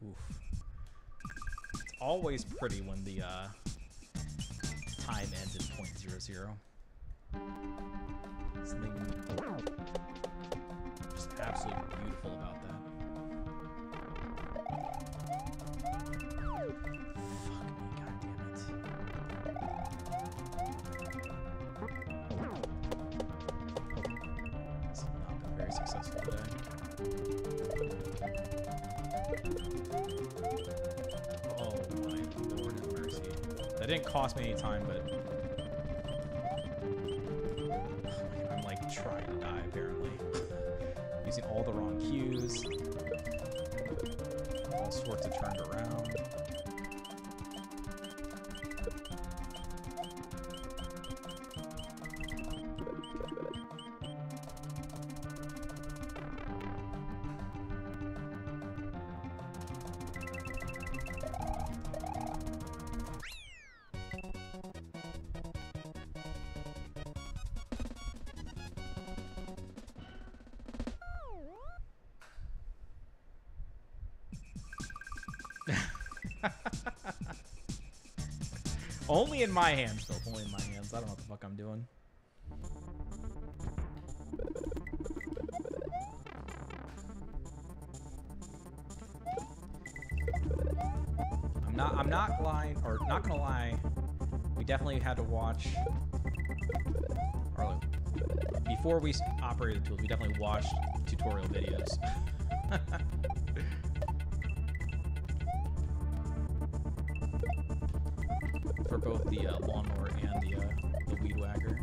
Oof. It's always pretty when the time ends in .00. Something just absolutely beautiful about that. Fuck me, goddammit. This has not been very successful today. Oh my Lord have mercy. That didn't cost me any time, but I'm like trying to die apparently. Using all the wrong cues. All sorts of turned around. Only in my hands, Phil. Only in my hands. I don't know what the fuck I'm doing. I'm not lying, or not gonna lie. We definitely had to watch, or before we operated the tools, we definitely watched tutorial videos. For both the lawnmower and the weed whacker.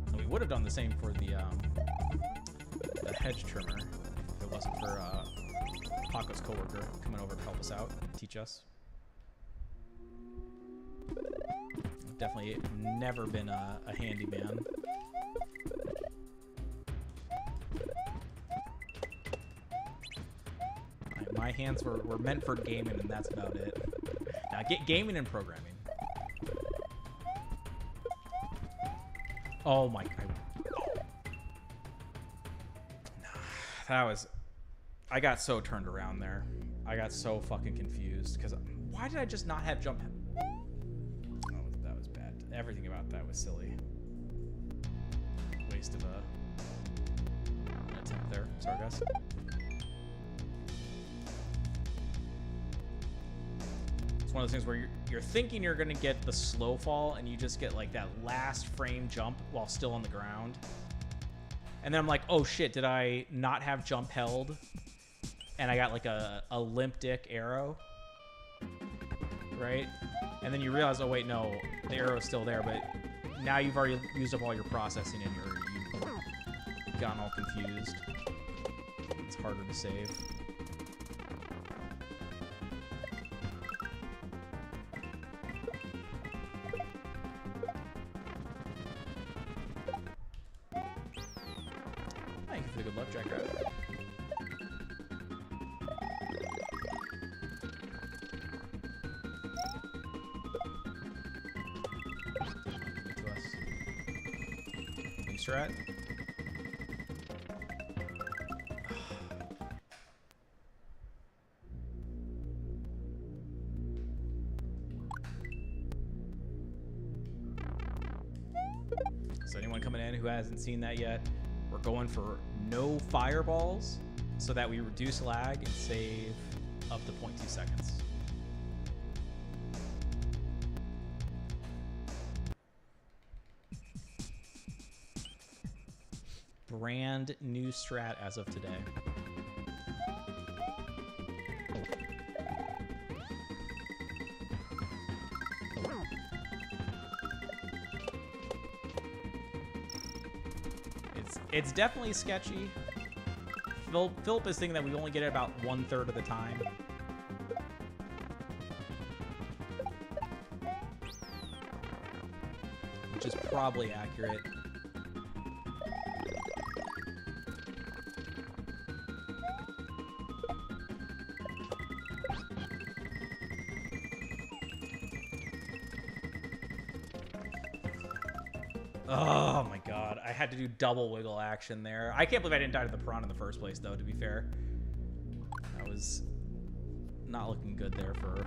And we would have done the same for the hedge trimmer if it wasn't for Paco's coworker coming over to help us out, teach us. Definitely never been a handyman. My hands were meant for gaming, and that's about it. Now, gaming and programming. Oh my! That was. I got so turned around there. I got so fucking confused because why did I just not have jump? Oh, that was bad. Everything about that was silly. Waste of an attempt there. Sorry, guys. It's one of those things where you're thinking you're gonna get the slow fall, and you just get like that last frame jump while still on the ground. And then I'm like, oh shit, did I not have jump held? And I got like a limp dick arrow, right? And then you realize, oh wait, no, the arrow's still there, but now you've already used up all your processing and you've gotten all confused. It's harder to save. Thank you for the good luck, Jackrabbit. Strat. coming in who hasn't seen that yet, we're going for no fireballs so that we reduce lag and save up to 0.2 seconds. Brand new strat as of today. It's definitely sketchy. Philip is thinking that we only get it about 1/3 of the time. Which is probably accurate. Oh my god, I had to do double wiggle action there. I can't believe I didn't die to the prawn in the first place, though, to be fair. I was not looking good there for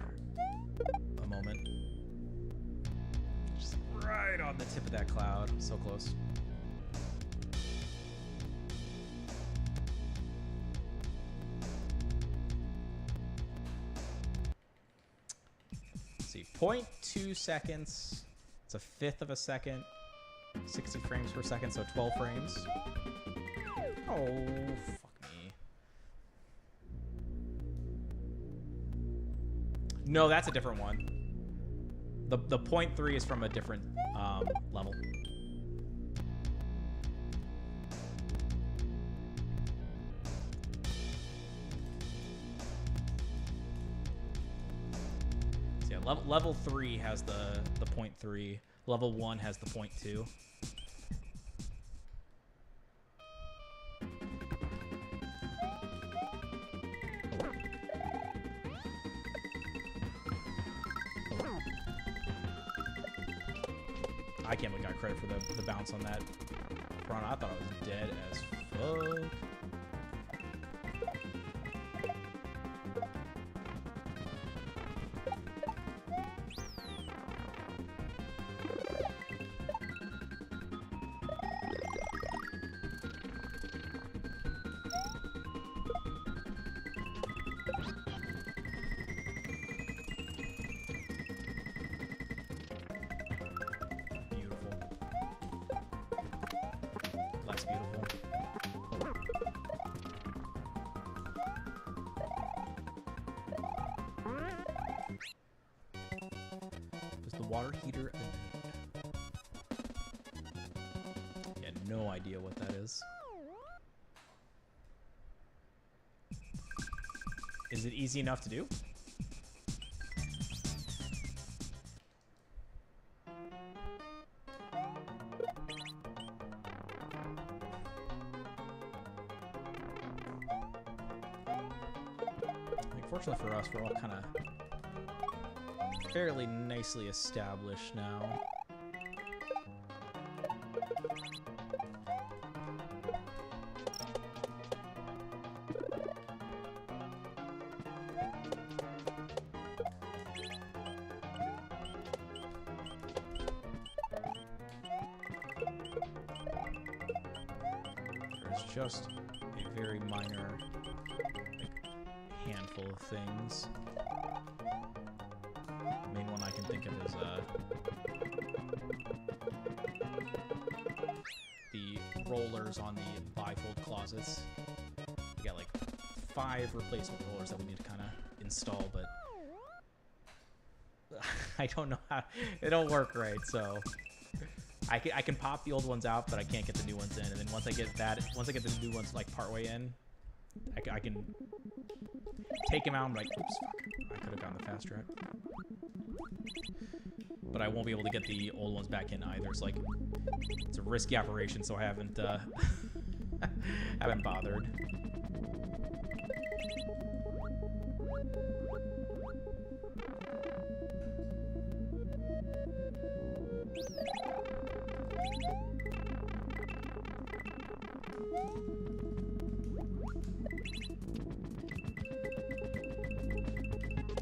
a moment. Just right on the tip of that cloud. So close. Let's see, 0.2 seconds. It's a fifth of a second. 60 frames per second, so 12 frames. Oh, fuck me. No, that's a different one. The 0.3 is from a different level. So yeah, level 3 has the 0.3. Level 1 has the 0.2. I can't believe I got credit for the bounce on that prawn. I thought I was dead as fuck. Beautiful. Does the water heater end? Yeah, no idea what that is. Is it easy enough to do? Fortunately for us, we're all kind of fairly nicely established now. There's just a very minor handful of things. The main one I can think of is the rollers on the bifold closets. We got like 5 replacement rollers that we need to kind of install, but I don't know how. They don't work right, so I can pop the old ones out, but I can't get the new ones in. And then once I get the new ones like partway in, I can take him out. I'm like, oops, fuck. I could have gone the fast track. But I won't be able to get the old ones back in either. It's like, it's a risky operation, so I haven't haven't bothered.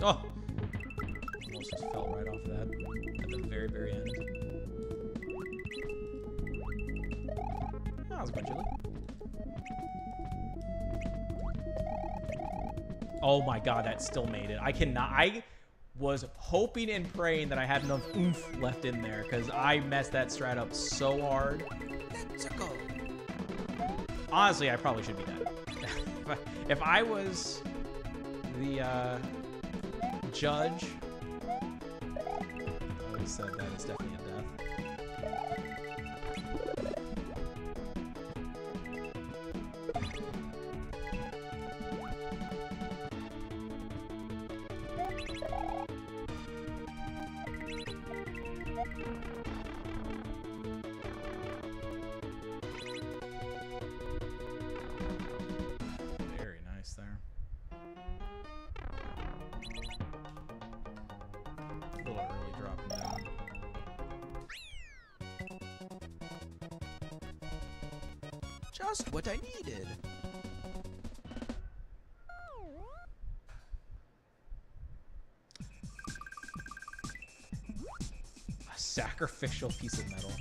Oh! Almost just fell right off that at the very, very end. How's it going, Chili? Oh my god, that still made it. I cannot. I was hoping and praying that I had enough oomph left in there because I messed that strat up so hard. Let's go. Honestly, I probably should be dead. If I was the judge, I would have said that it's definitely a death. Very nice there. A little early dropping down. Just what I needed. A sacrificial piece of metal.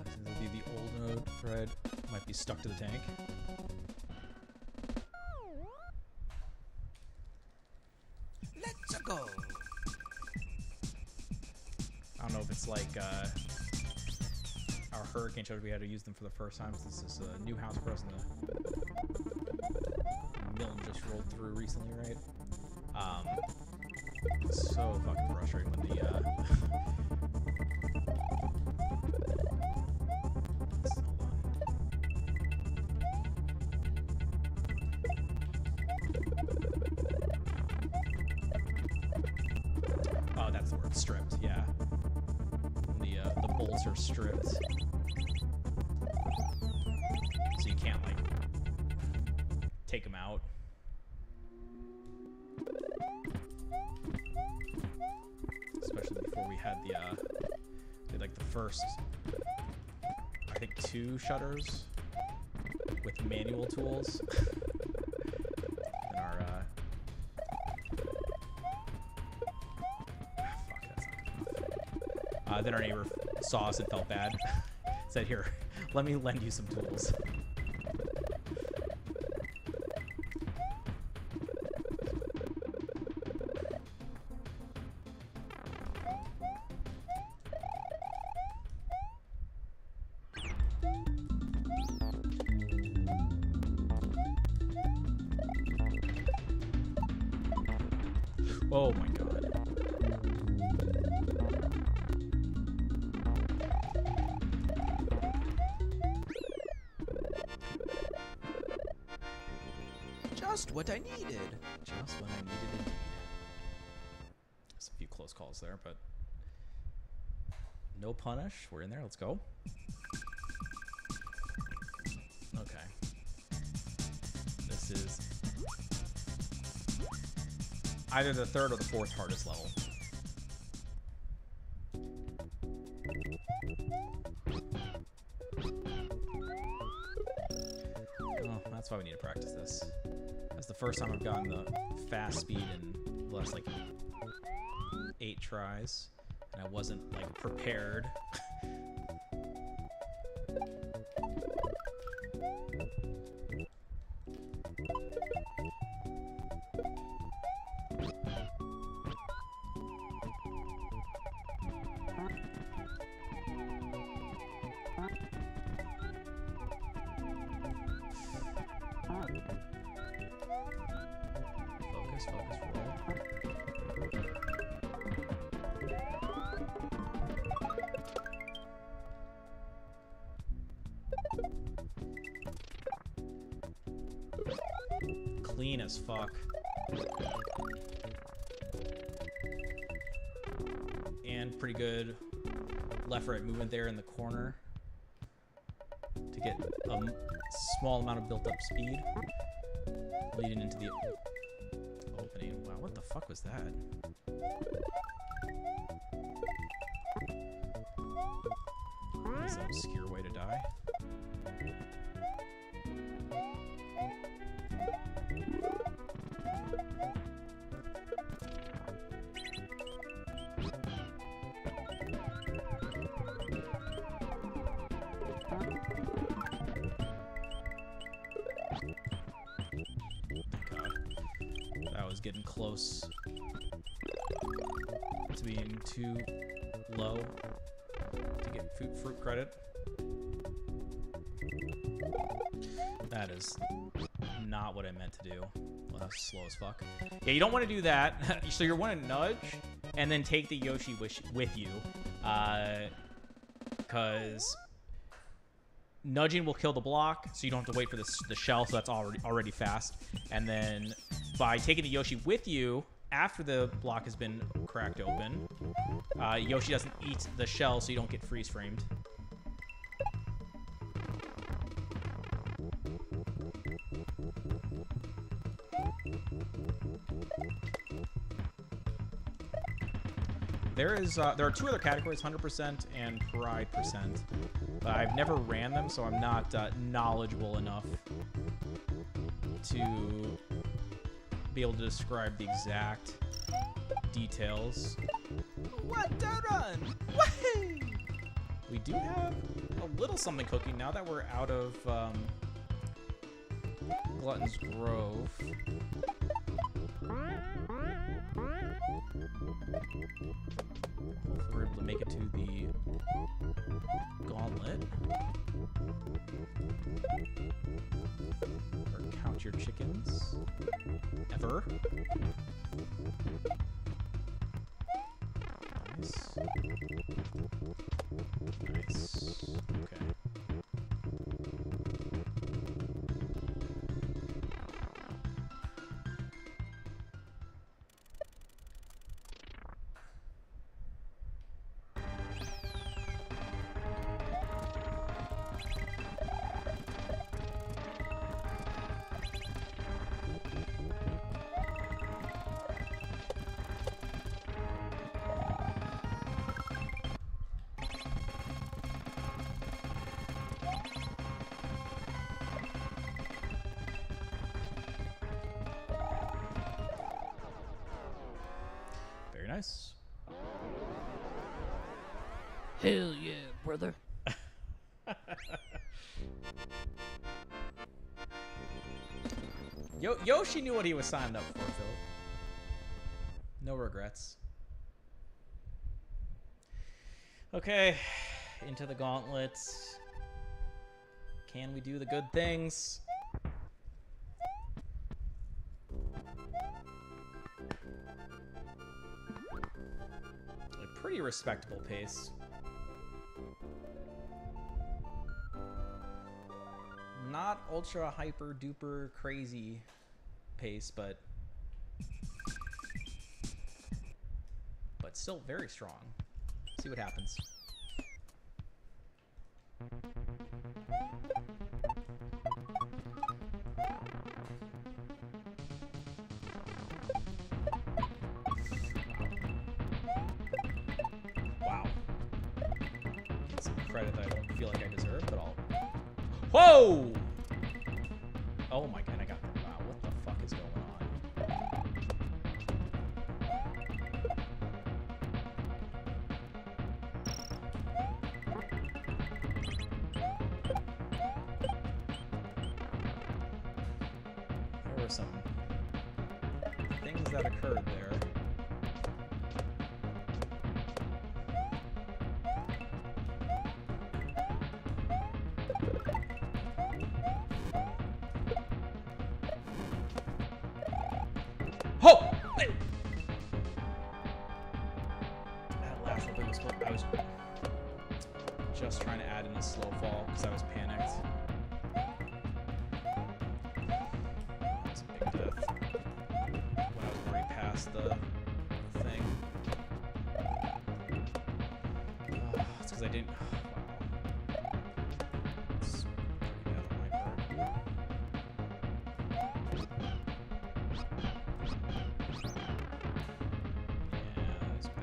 This will be the old node thread. Might be stuck to the tank. Let's go. I don't know if it's like our hurricane showed we had to use them for the first time. This is a new house for us, and the Milton just rolled through recently, right? It's so fucking frustrating when the oh, that's the word, stripped. Yeah, the bolts are stripped, so you can't like take them out. Especially before we had like the first, I think, 2 shutters with manual tools. And our fuck, that's not good enough. Then our neighbor saw us and felt bad. Said, "Here, let me lend you some tools." Oh my god. Just what I needed. Just when I needed it. There's a few close calls there, but no punish. We're in there. Let's go. Okay. This is either the 3rd or the 4th hardest level. Oh, that's why we need to practice this. That's the first time I've gotten the fast speed in the last, like, 8 tries. And I wasn't, like, prepared. clean as fuck. And pretty good left-right movement there in the corner to get a small amount of built-up speed leading into the opening. Wow, what the fuck was that? That's an obscure way to die. Getting close to being too low to get fruit credit. That is not what I meant to do. Well, that's slow as fuck. Yeah, you don't want to do that. So you want to nudge and then take the Yoshi with you, because nudging will kill the block, so you don't have to wait for the shell, so that's already fast. And then by taking the Yoshi with you after the block has been cracked open, Yoshi doesn't eat the shell, so you don't get freeze framed. There are two other categories, 100% and Pride %. But I've never ran them, so I'm not knowledgeable enough to be able to describe the exact details. What a run! Wahoo! We do have a little something cooking now that we're out of Glutton's Grove. Hopefully we're able to make it to the gauntlet. Or count your chickens. Ever. Nice. Nice. Okay. Nice. Hell yeah, brother. Yoshi knew what he was signed up for, Phil. No regrets. Okay, into the gauntlets. Can we do the good things? Pretty respectable pace. Not ultra hyper duper crazy pace, but still very strong. See what happens. Credit that I don't feel like I deserve, but I'll... Whoa! Oh my god, I got that. Wow, what the fuck is going on? There were some things that occurred there. Oh! That last one was I was just trying to add in a slow fall because I was panicked. That's a big death. That's because I didn't. It's pretty bad on my part. Yeah, that's bad.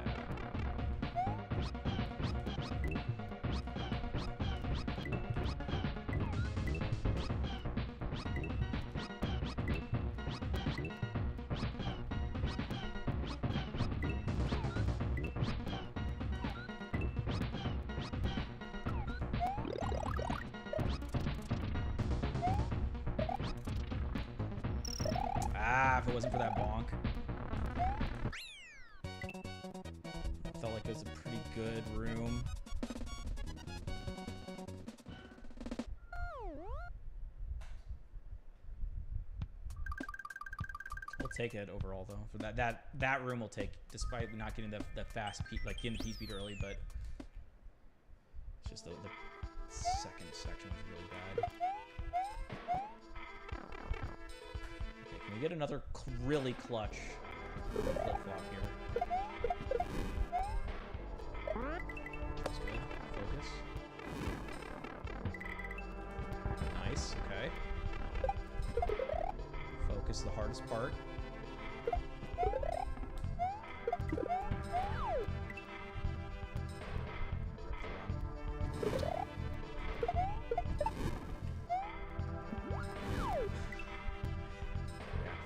Ah, if it wasn't for that bonk. Felt like it was a pretty good room. We'll take it overall though. For that room will take, despite not getting the fast peak, like getting the P speed early, but it's just the second section was really bad. Can we get another really clutch flip-flop here? That's good. Focus. Nice. Okay. Focus the hardest part.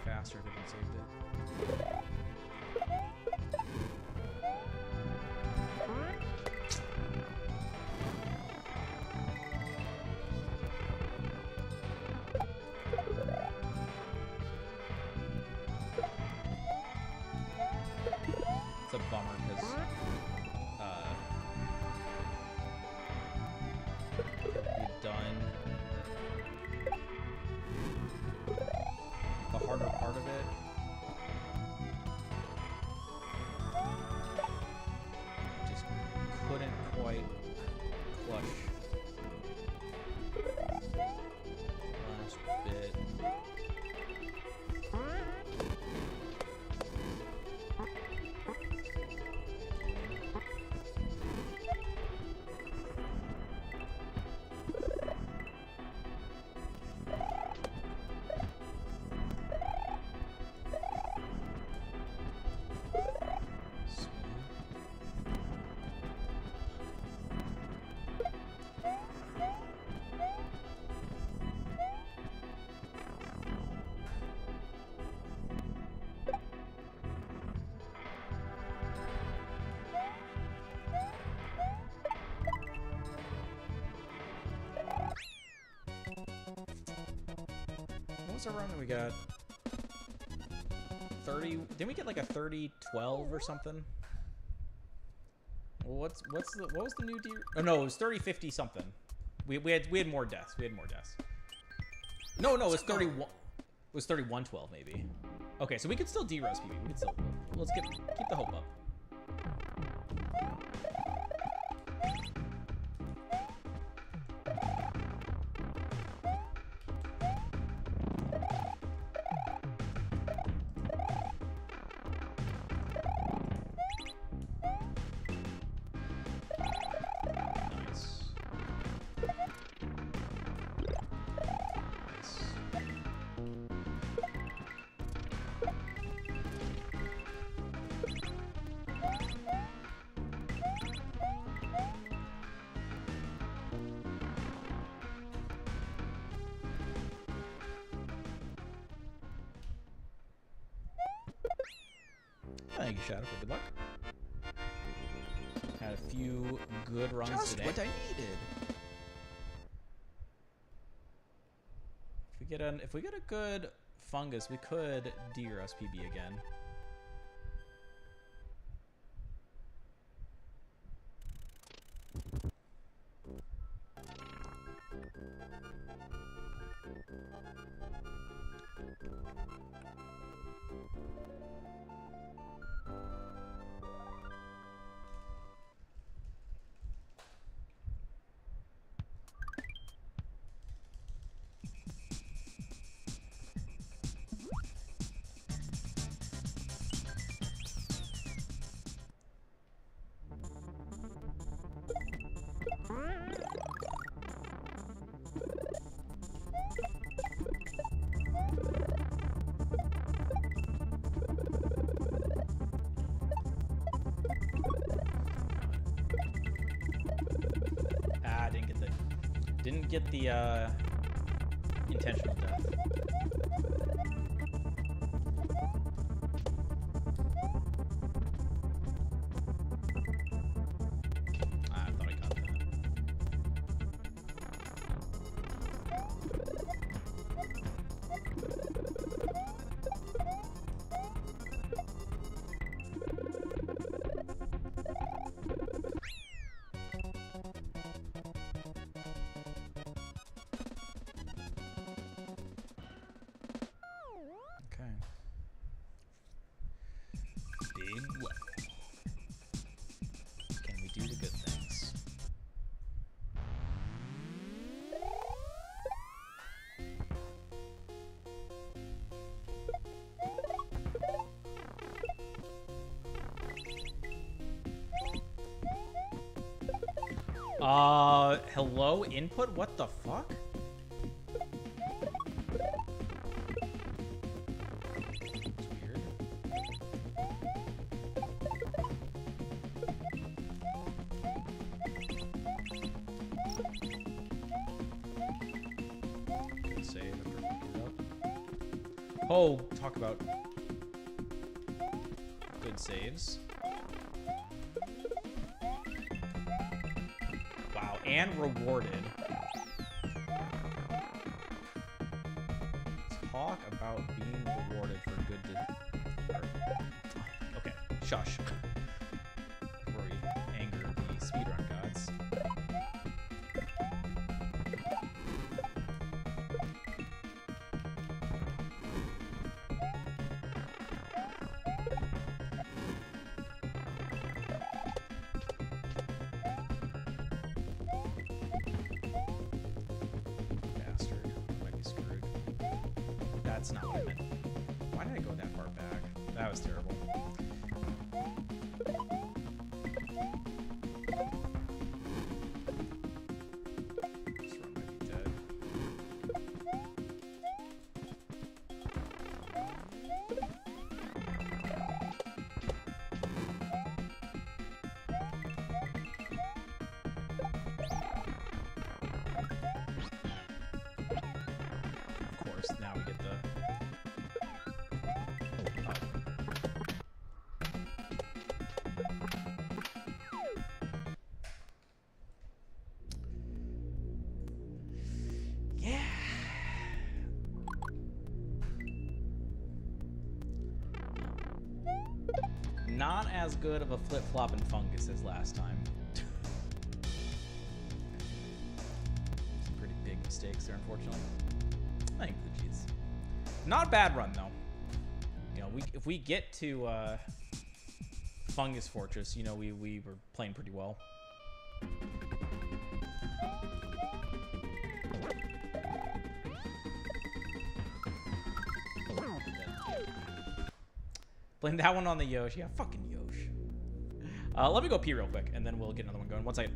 Faster if it saved it. It's a bummer because we've done the harder part of it. Just couldn't quite clutch last bit. What was our run that we got? 30? Didn't we get like a 30-12 or something? Well, what was the new D? Oh no, it was 30-50 something. We had more deaths. We had more deaths. No, it was 31. It was 31-12 maybe. Okay, so we could still D-Rus PB. We could still. Let's keep the hope up. Thank you, Shadow, for good luck. Had a few good runs Just today. what I needed. If we get a good fungus, we could D-Rus PB again. Didn't get the intentional death. I thought I got that. Okay. Big level. Can we do the good things? Hello, input? What the fuck? It's weird. Good save after picking it up. Oh, talk about good saves. Wow, and rewarded. Talk about being rewarded for good okay, shush. Before we anger the speedrun gods. Bastard. Might be screwed. That's not what I meant. Why did I go that far back? That was terrible. This run might be dead. Of course, now we get the... Yeah. Not as good of a flip-flop and fungus as last time. Some pretty big mistakes there, unfortunately. I think the G's. Not a bad run though. You know, if we get to Fungus Fortress, you know, we were playing pretty well. Blame that one on the Yosh. Yeah, fucking Yosh. Let me go pee real quick, and then we'll get another one going. One second.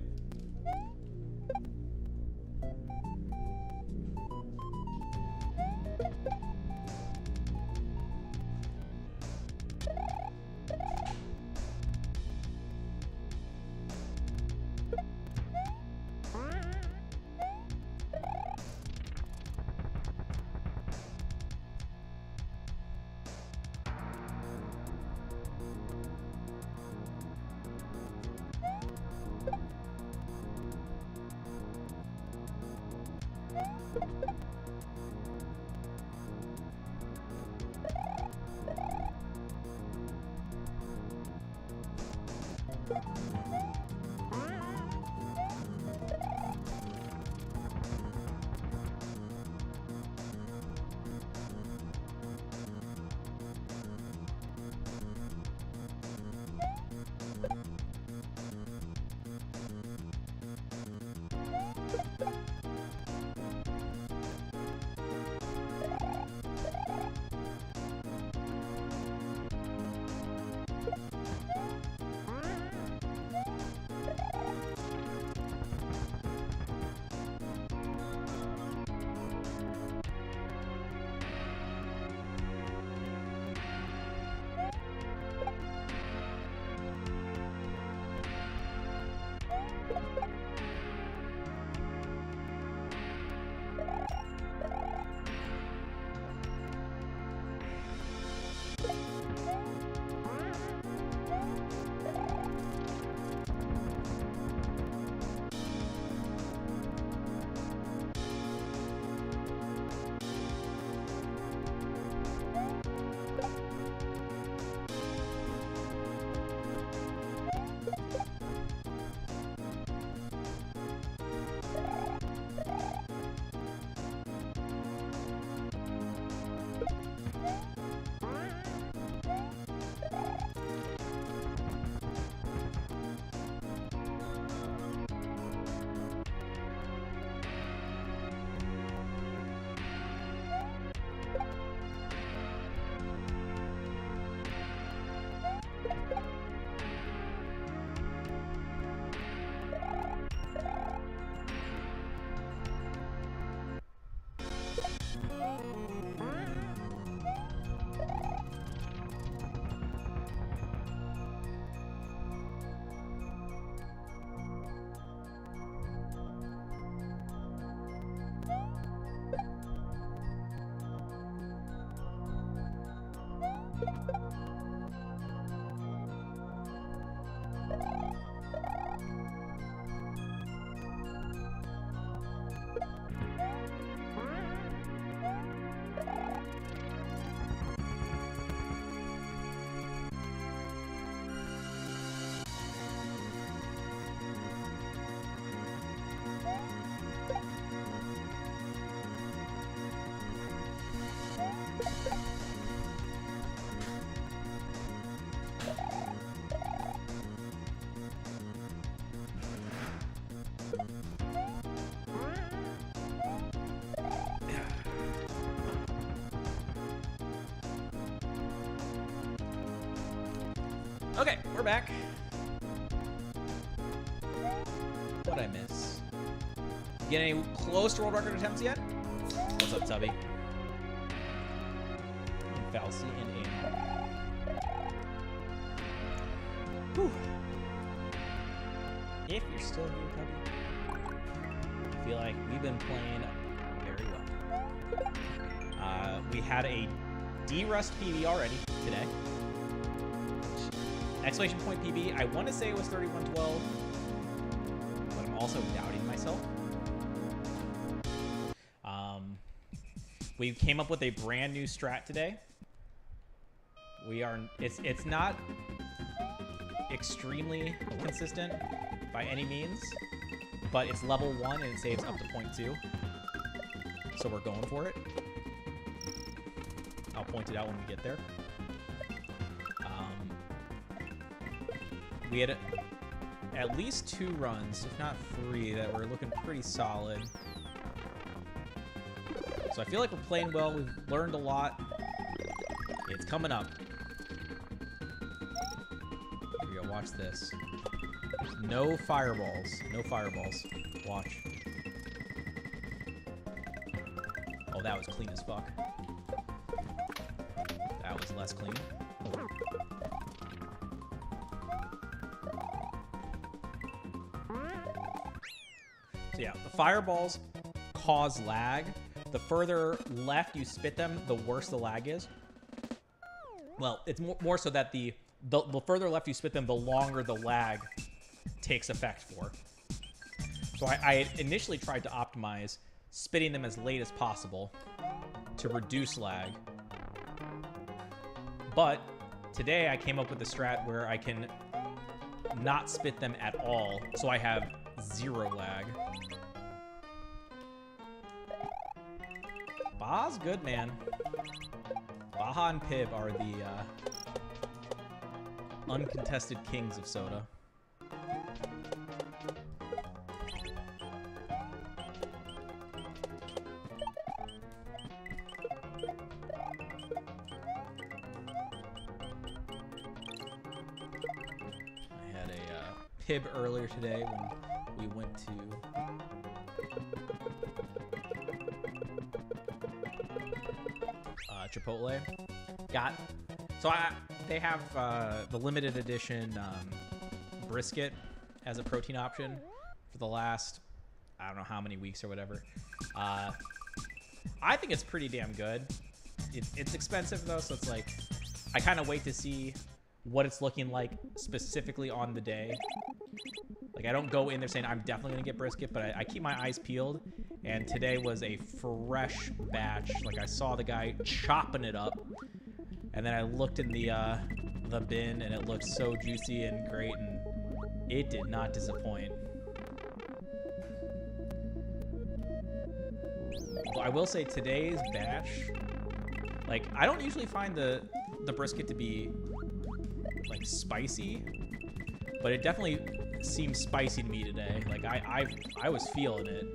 Okay, we're back. What'd I miss? Get any close to world record attempts yet? What's up, Tubby? And Falsey and aim. Whew. If you're still here, Tubby, I feel like we've been playing very well. We had a D-Rust PB already today. Exclamation point PB. I want to say it was 3112, but I'm also doubting myself. We came up with a brand new strat today. It's not extremely consistent by any means, but it's level 1 and it saves up to 0.2. So we're going for it. I'll point it out when we get there. We had at least 2 runs, if not 3, that were looking pretty solid. So I feel like we're playing well. We've learned a lot. It's coming up. Here we go. Watch this. No fireballs. No fireballs. Watch. Oh, that was clean as fuck. That was less clean. So yeah, the fireballs cause lag. The further left you spit them, the worse the lag is. Well, it's more so that the further left you spit them, the longer the lag takes effect for. So I initially tried to optimize spitting them as late as possible to reduce lag. But today I came up with a strat where I can not spit them at all, so I have 0 lag. Baja's good, man. Baja and Pib are the uncontested kings of soda. I had a Pib earlier today when we went to Chipotle. They have the limited edition brisket as a protein option for the last, I don't know how many weeks or whatever. I think it's pretty damn good. It's expensive though, so it's like I kind of wait to see what it's looking like specifically on the day. Like I don't go in there saying I'm definitely gonna get brisket, but I keep my eyes peeled. And today was a fresh batch. Like I saw the guy chopping it up, and then I looked in the bin, and it looked so juicy and great, and it did not disappoint. Well, I will say today's batch, like I don't usually find the brisket to be like spicy, but it definitely seemed spicy to me today. Like I was feeling it.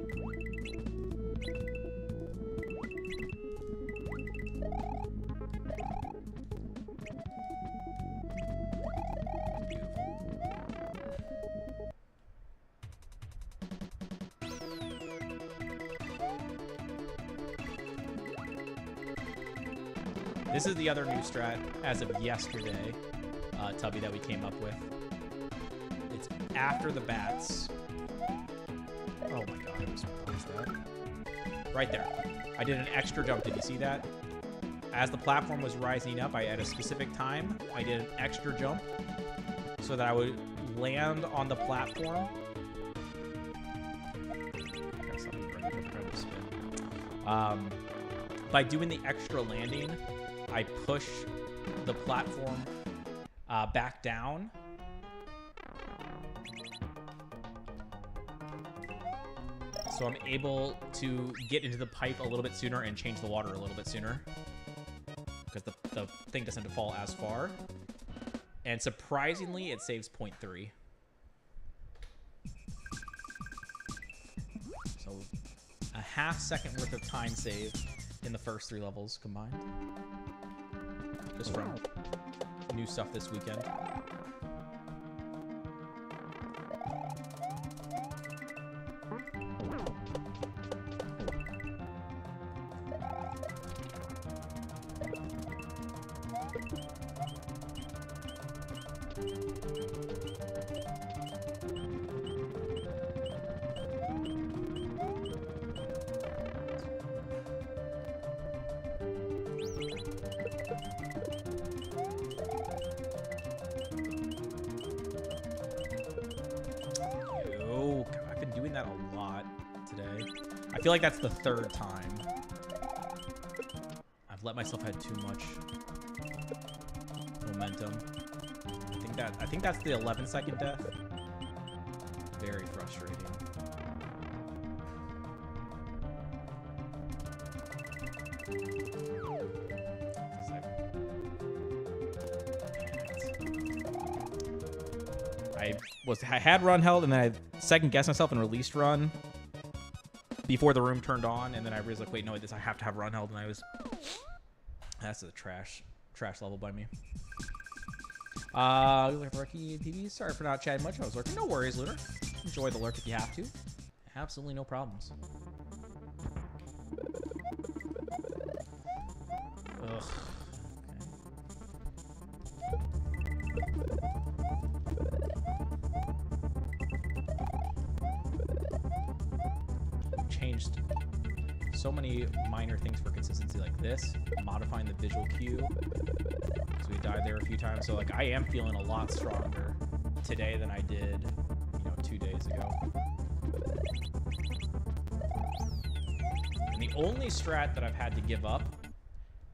This is the other new strat as of yesterday, Tubby, that we came up with. It's after the bats. Oh my god, I was surprised that. Right there. I did an extra jump. Did you see that? As the platform was rising up, at a specific time, I did an extra jump so that I would land on the platform. By doing the extra landing, I push the platform back down. So I'm able to get into the pipe a little bit sooner and change the water a little bit sooner. Because the thing doesn't have to fall as far. And surprisingly, it saves 0.3. half second worth of time save in the first 3 levels combined. Just from new stuff this weekend. I feel like that's the 3rd time. I've let myself have too much momentum. I think that's the 11-second death. Very frustrating. I had run held, and then I second guessed myself and released run before the room turned on, and then I realized, like, wait, no, I have to have run held, and I was... That's a trash level by me. Rookie PB, sorry for not chatting much. I was lurking. No worries, Lunar. Enjoy the lurk if you have to. Absolutely no problems. Ugh. Changed so many minor things for consistency, like this, modifying the visual cue, because we died there a few times. So like I am feeling a lot stronger today than I did, 2 days ago. And the only strat that I've had to give up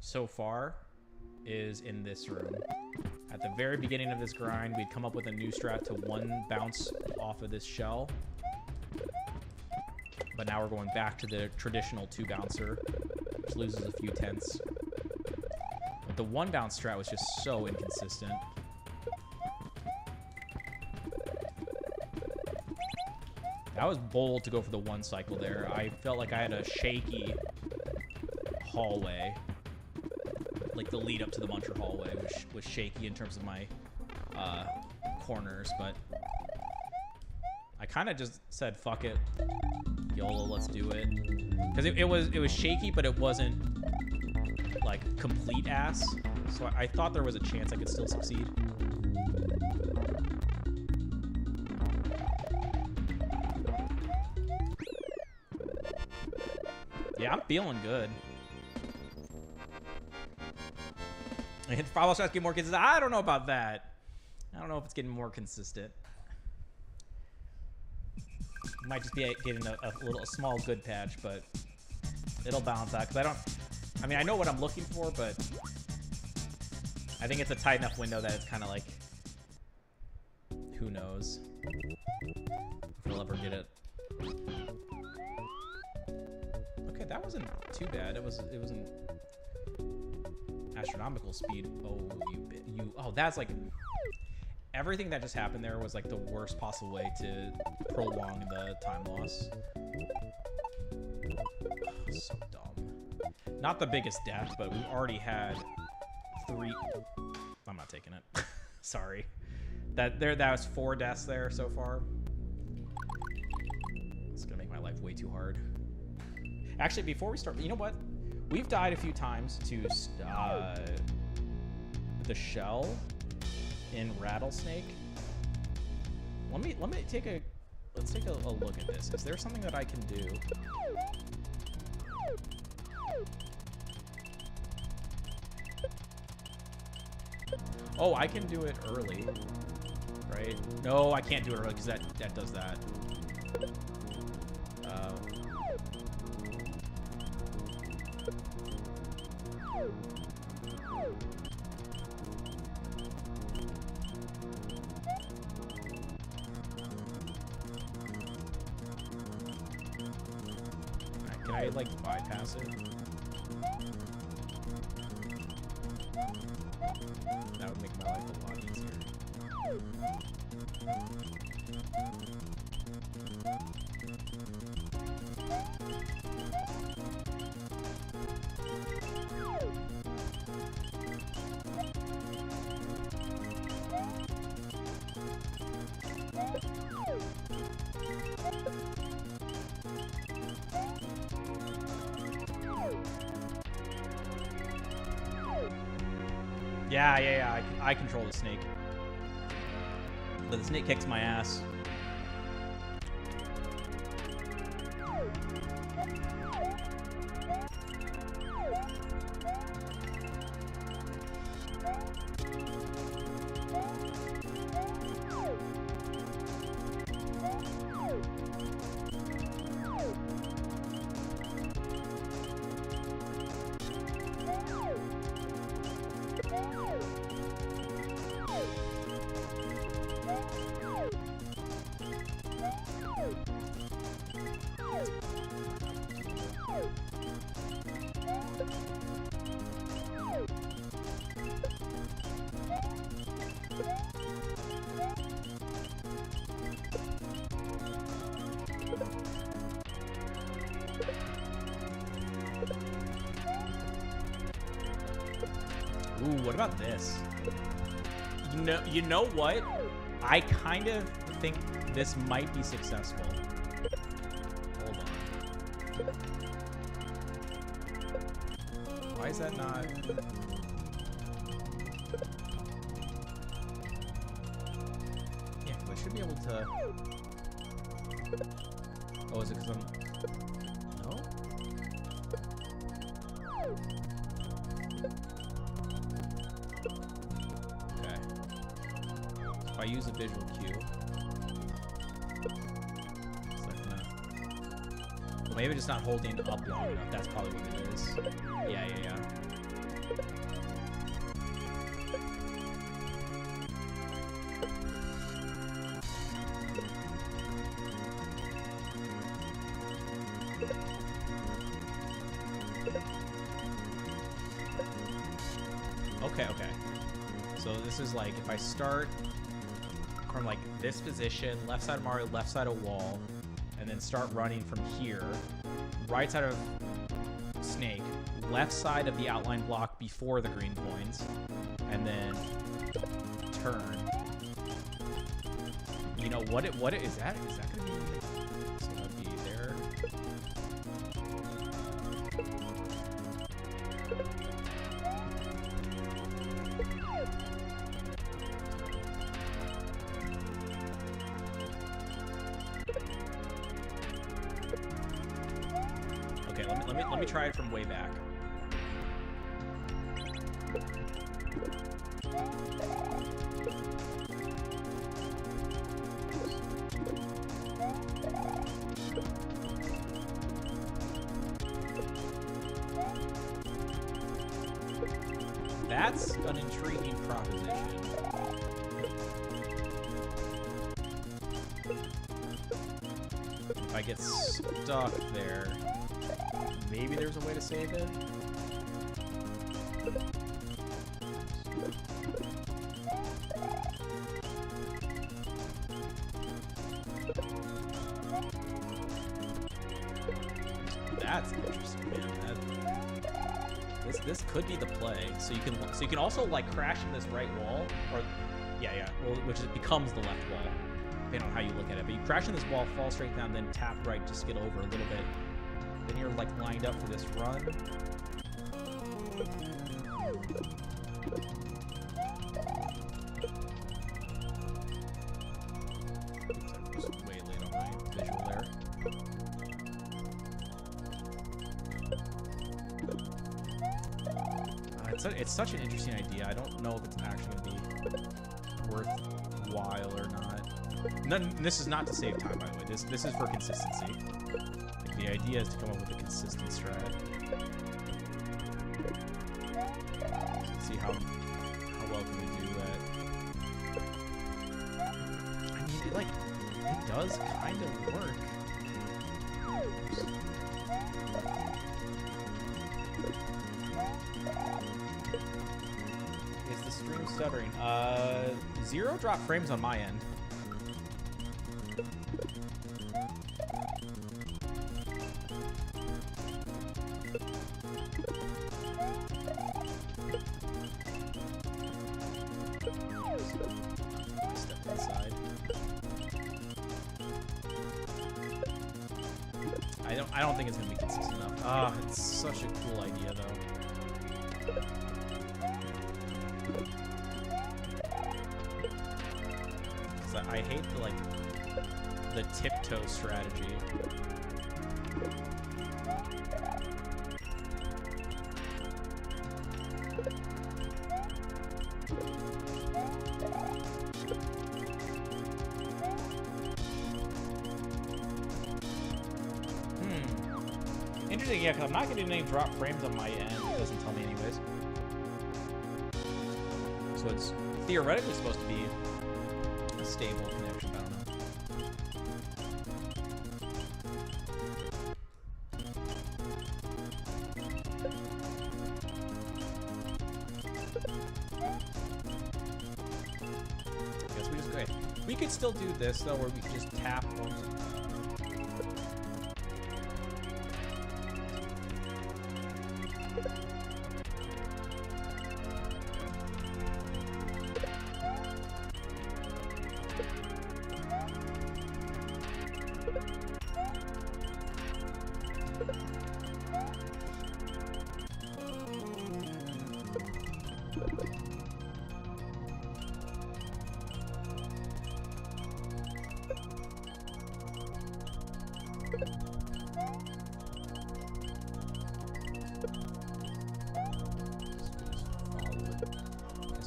so far is in this room. At the very beginning of this grind, we'd come up with a new strat to 1 bounce off of this shell. But now we're going back to the traditional 2 bouncer, which loses a few tenths. But the 1 bounce strat was just so inconsistent. That was bold to go for the 1 cycle there. I felt like I had a shaky hallway. Like the lead up to the Muncher hallway, which was shaky in terms of my corners, but I kind of just said, fuck it. YOLO, let's do it. Because it was shaky, but it wasn't like complete ass. So I thought there was a chance I could still succeed. Yeah, I'm feeling good. And follow shots get more consistent. I don't know about that. I don't know if it's getting more consistent. Might just be getting a small good patch, but it'll balance out. Because I know what I'm looking for, but I think it's a tight enough window that it's kind of like, who knows if we'll ever get it. Okay, that wasn't too bad. It wasn't astronomical speed. Oh, that's like... Everything that just happened there was like the worst possible way to prolong the time loss. So dumb. Not the biggest death, but we've already had 3... I'm not taking it. Sorry. That was 4 deaths there so far. It's gonna make my life way too hard. Actually, before we start, you know what? We've died a few times to the shell in Rattlesnake. Let's take a look at this. Is there something that I can do? Oh, I can do it early, right? No, I can't do it early because that does that. Can I like bypass it? That would make my life a lot easier. Yeah. I control the snake. But the snake kicks my ass. Ooh, what about this? You know what? I kind of think this might be successful. Hold on. Why is that not? Yeah, 'cause I should be able to. Oh, is it because I'm? No. Okay. If I use a visual cue. It's like that. Well, maybe just not holding up long enough. That's probably what it is. Yeah. Okay. So this is like if I start from like this position, left side of Mario, left side of wall, and then start running from here, right side of snake, left side of the outline block before the green coins, and then turn. You know what is that? Is that gonna be? So that'd be there. Okay, let me try it from way back. That's an intriguing proposition. If I get stuck there, maybe there's a way to save it? That's interesting, man. This could be the play. So you can also like crash in this right wall, or yeah, well, which becomes the left wall, depending on how you look at it. But you crash in this wall, fall straight down, then tap right, just get over a little bit. Then you're like lined up for this run. Oops, I was way late on my visual there. It's such an interesting idea. I don't know if it's actually going to be worthwhile or not. This is not to save time, by the way. This is for consistency. Like, the idea is to come up with a consistent strat. Let's see how well can we do that. I mean, it does kind of work. Is the stream stuttering? 0 drop frames on my end. Step inside. I don't think it's gonna be consistent enough. Ah, it's such a cool idea though. I hate the, like, the tiptoe strategy. Interesting, yeah, because I'm not getting any drop frames on my end. It doesn't tell me anyways. So it's theoretically supposed to be a stable connection, but I don't know. I guess we just go ahead. We could still do this, though, where we could just tap once.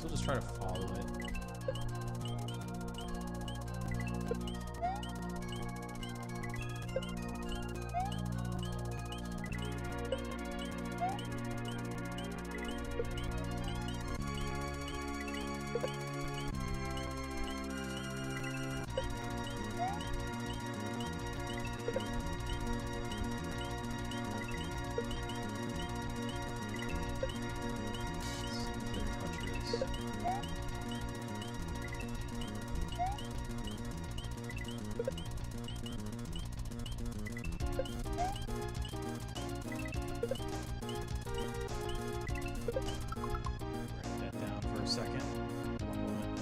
We'll just try to follow it. Second. One moment.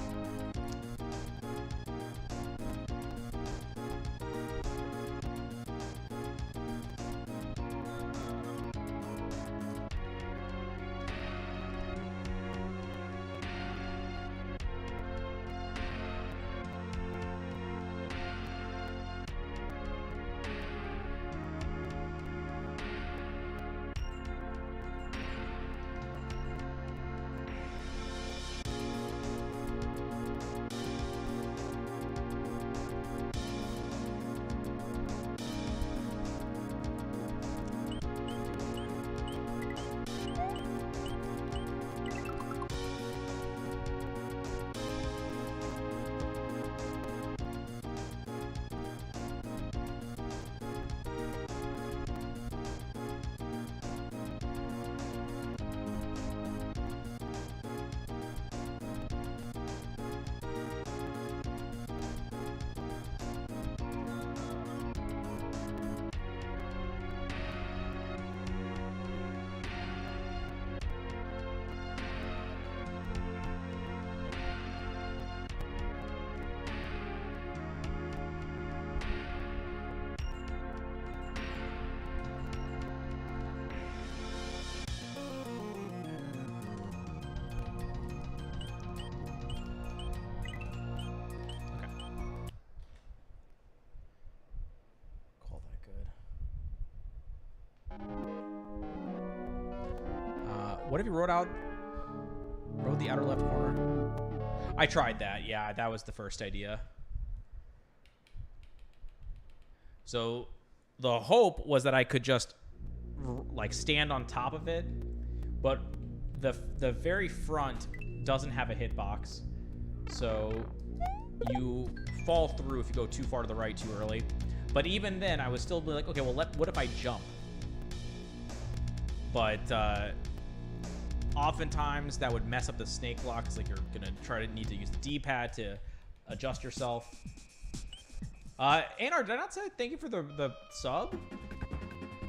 What if you rode the outer left corner? I tried that. Yeah, that was the first idea. So the hope was that I could just like stand on top of it, but the very front doesn't have a hitbox, so you fall through if you go too far to the right too early. But even then, I was still like, okay, well, what if I jump? But oftentimes that would mess up the snake lock, because like you're gonna need to use the D-pad to adjust yourself. Anar, did I not say thank you for the sub?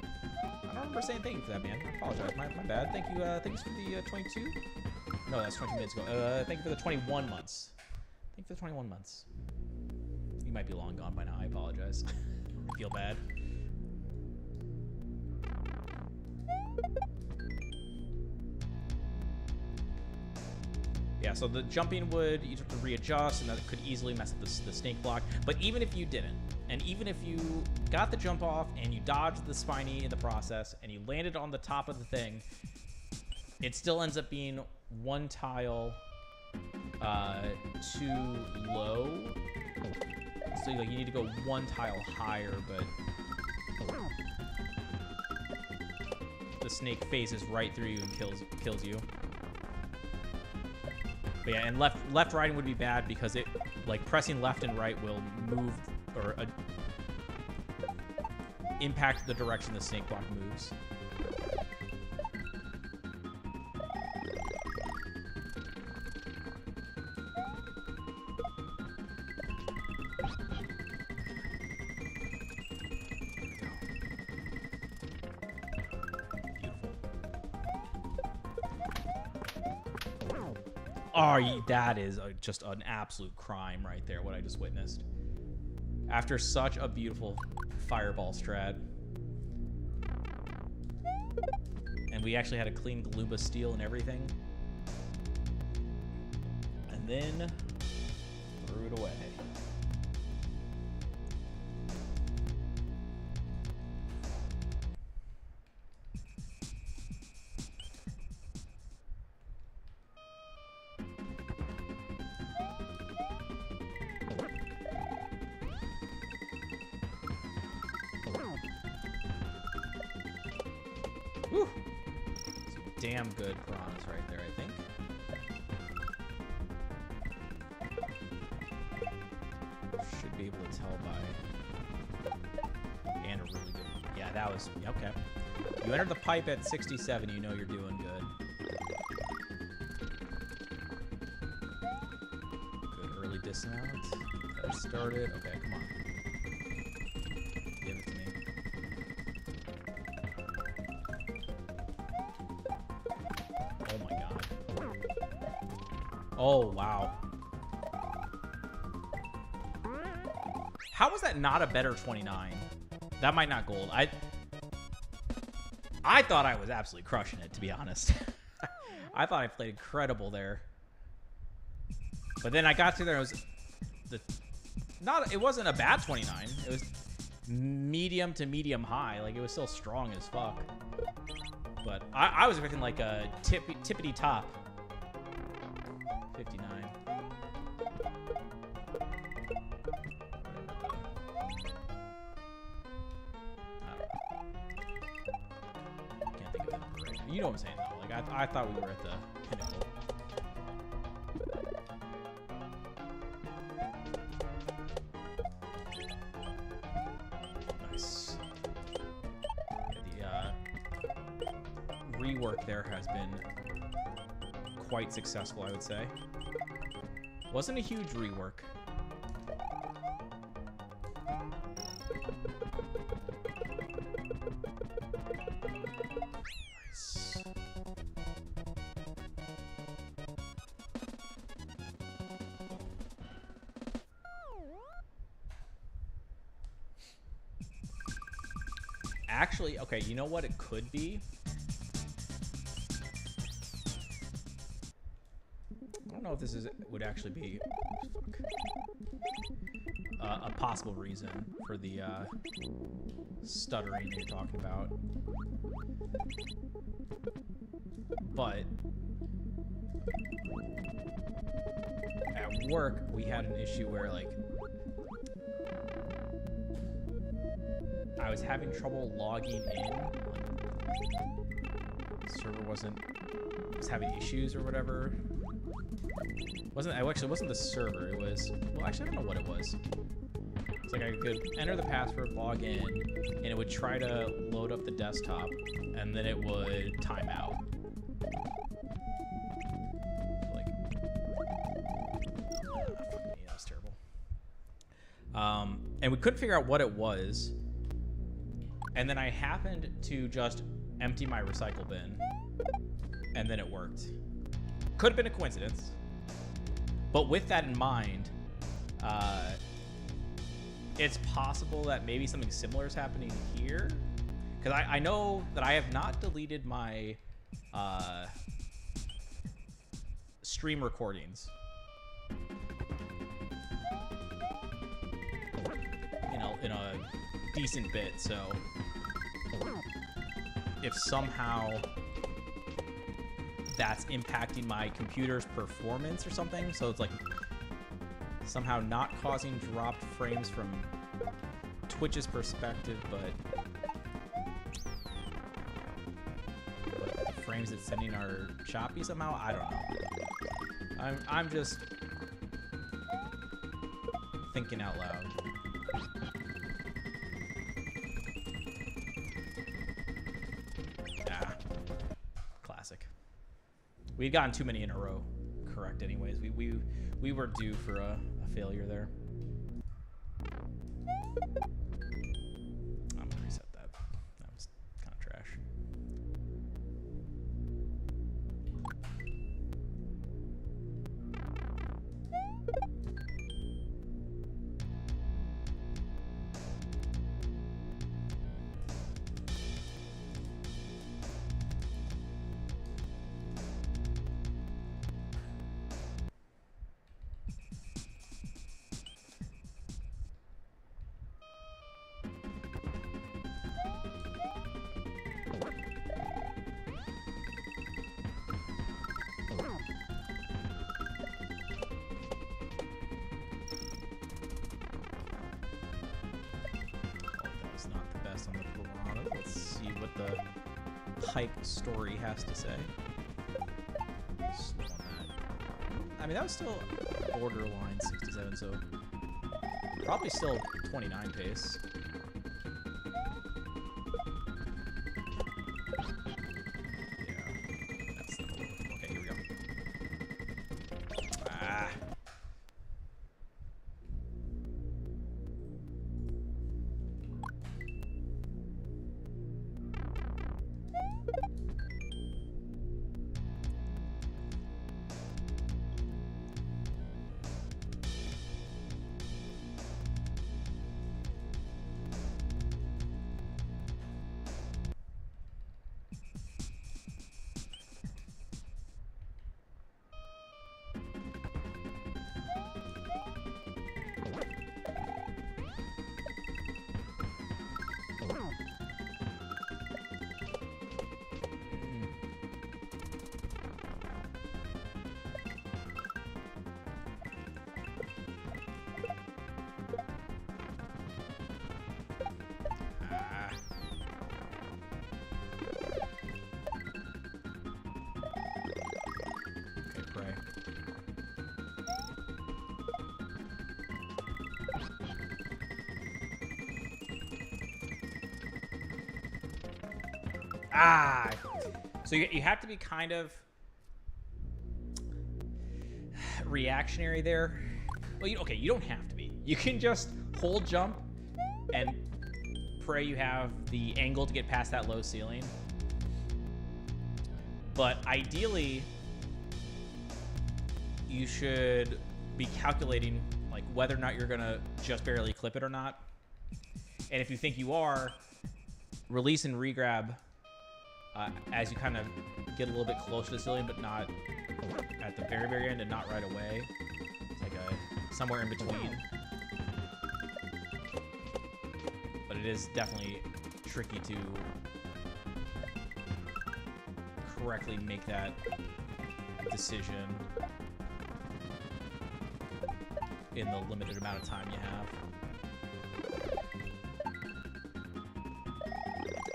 I don't remember saying thank you for that, man. I apologize. My bad. Thank you. Thanks for the 22. No, that's 22 minutes ago. Thank you for the 21 months. Thank you for the 21 months. You might be long gone by now. I apologize. I feel bad. Yeah, yeah, so the jumping would, you'd have to readjust, and that could easily mess up the snake block. But even if you didn't, and even if you got the jump off and you dodged the spiny in the process and you landed on the top of the thing, it still ends up being one tile too low. So like, you need to go one tile higher, but the snake phases right through you and kills you. But yeah, and left riding would be bad because it, like, pressing left and right will move or impact the direction the snake block moves. Oh, that is just an absolute crime right there, what I just witnessed. After such a beautiful fireball strat. And we actually had a clean Galuba steal and everything. And then threw it away. Whew. Some damn good prawns right there, I think. Should be able to tell by... And a really good... Yeah, that was... Yeah, okay. You entered the pipe at 67, you know you're doing good. Good early dismount. Got started. Okay, come on. Give it to me. Oh, wow. How was that not a better 29? That might not gold. I thought I was absolutely crushing it, to be honest. I thought I played incredible there. But then I got to there, it wasn't a bad 29. It was medium to medium high. Like, it was still strong as fuck. But I was expecting like a tippity top. 59. Can't think of the number right now. You know what I'm saying, though. Like, I thought we were at the pinnacle. Nice. Yeah, the rework there has been quite successful, I would say. Wasn't a huge rework. Nice. Actually, okay, you know what it could be? I don't know if this would actually be a possible reason for the stuttering you're talking about. But at work, we had an issue where, like, I was having trouble logging in. The server was having issues or whatever. It wasn't the server. It was, well, actually, I don't know what it was. It's like I could enter the password, log in, and it would try to load up the desktop, and then it would time out. Like, that was terrible. And we couldn't figure out what it was. And then I happened to just empty my recycle bin, and then it worked. Could have been a coincidence. But with that in mind, it's possible that maybe something similar is happening here. Because I know that I have not deleted my stream recordings. In a decent bit, so if somehow that's impacting my computer's performance or something, so it's like somehow not causing dropped frames from Twitch's perspective, but the frames it's sending are choppy somehow. I don't know. I'm just thinking out loud. Classic. We'd gotten too many in a row correct anyways. We were due for a failure there. I'm gonna reset that. That was kind of trash. Hike story has to say. Slow on that. I mean, that was still borderline 67, so probably still 29 pace. Yeah, that's the whole. Okay, here we go. Ah. Ah! So you have to be kind of reactionary there. Well, okay, you don't have to be. You can just hold jump and pray you have the angle to get past that low ceiling. But ideally, you should be calculating like whether or not you're gonna just barely clip it or not. And if you think you are, release and regrab as you kind of get a little bit closer to the ceiling, but not at the very, very end and not right away. It's like somewhere in between. But it is definitely tricky to correctly make that decision in the limited amount of time you have.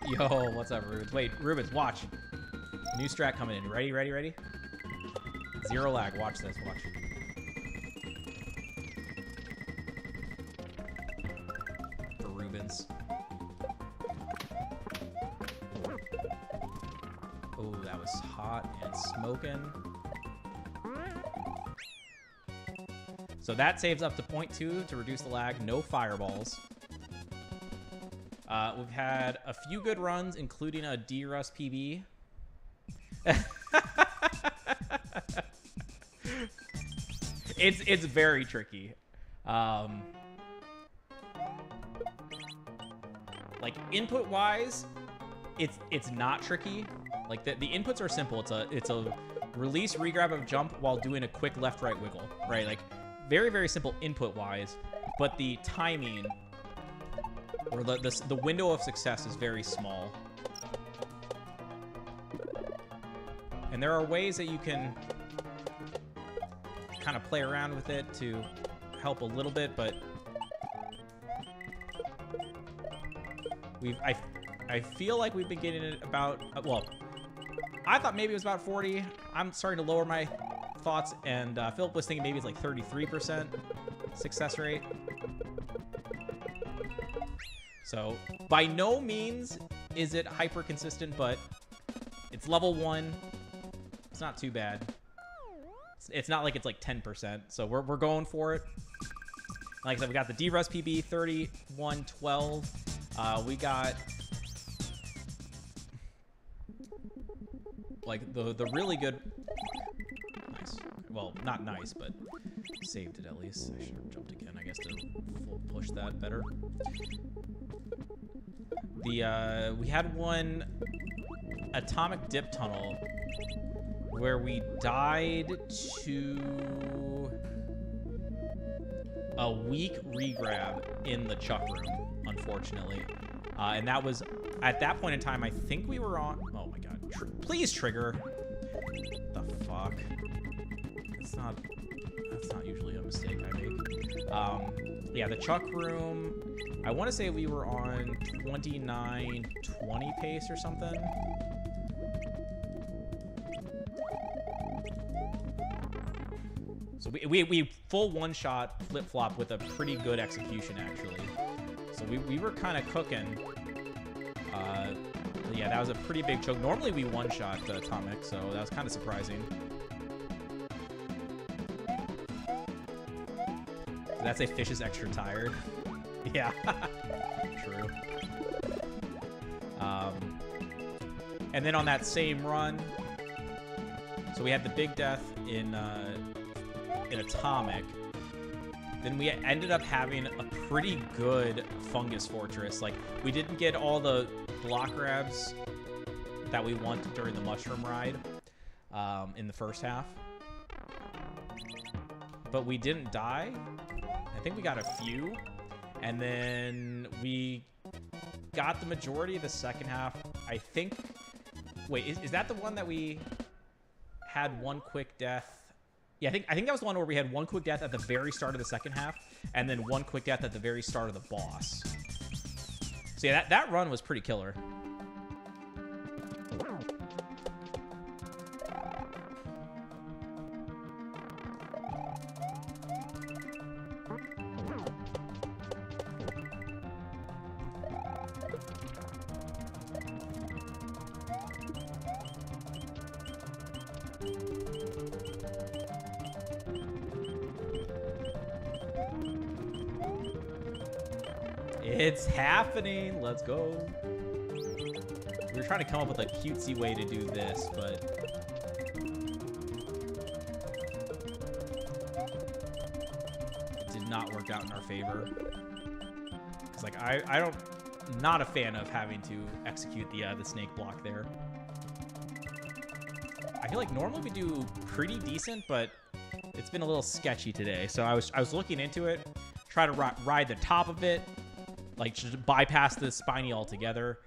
Yo, what's up, Rubens? Wait, Rubens, watch. New strat coming in. Ready, ready, ready? Zero lag. Watch this. Watch. For Rubens. Oh, that was hot and smoking. So that saves up to 0.2 to reduce the lag. No fireballs. We've had a few good runs, including a D-Rust PB. It's very tricky. Like input-wise, it's not tricky. Like the inputs are simple. It's a release, regrab of jump while doing a quick left-right wiggle, right? Like, very, very simple input-wise, but the timing, or the window of success is very small. And there are ways that you can kind of play around with it to help a little bit, but I feel like we've been getting it about, well, I thought maybe it was about 40. I'm starting to lower my thoughts, and Philip was thinking maybe it's like 33% success rate. So by no means is it hyper consistent, but it's level 1. It's not too bad. It's not like it's like 10%, so we're going for it. Like I said, we got the DRES PB 3112. We got like the really good, nice. Well, not nice, but saved it at least. I should have jumped again, I guess, to full push that better. The we had one atomic dip tunnel where we died to a weak regrab in the chuck room, unfortunately. And that was, at that point in time, I think we were on, oh my god, please trigger. The fuck? That's not usually a mistake I make. Yeah, the chuck room, I want to say we were on 29-20 pace or something. So we full one-shot flip-flop with a pretty good execution, actually. So we were kind of cooking. Yeah, that was a pretty big choke. Normally we one-shot Atomic, so that was kind of surprising. Did that say Fish is extra tired? Yeah, true. And then on that same run, so we had the big death in Atomic. Then we ended up having a pretty good Fungus Fortress. Like, we didn't get all the block grabs that we wanted during the Mushroom Ride in the first half. But we didn't die. I think we got a few. And then we got the majority of the second half. I think... Wait, is that the one that we had one quick death? Yeah, I think that was the one where we had one quick death at the very start of the second half, and then one quick death at the very start of the boss. So yeah, that run was pretty killer. It's happening. Let's go. We were trying to come up with a cutesy way to do this, but it did not work out in our favor. Because, like, I'm not a fan of having to execute the snake block there. I feel like normally we do pretty decent, but it's been a little sketchy today. So I was looking into it, try to ride the top of it. Like, just bypass the spiny altogether.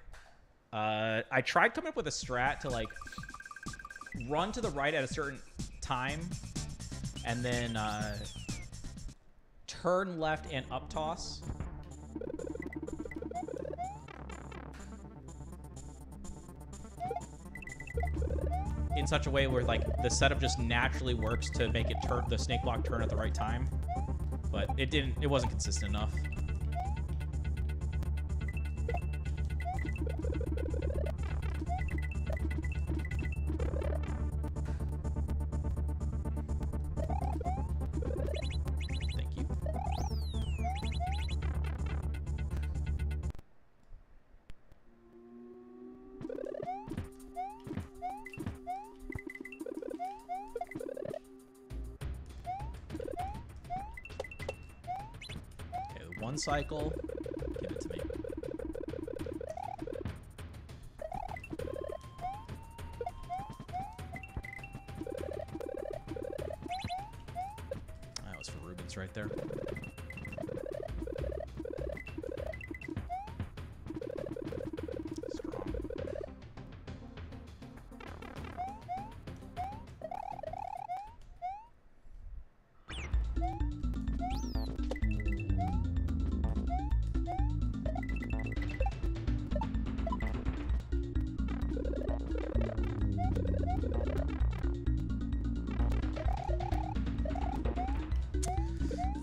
I tried coming up with a strat to, like, run to the right at a certain time and then turn left and up toss. In such a way where, like, the setup just naturally works to make it turn, the snake block turn at the right time. But it wasn't consistent enough. One cycle, give it to me. difference right there. Strong.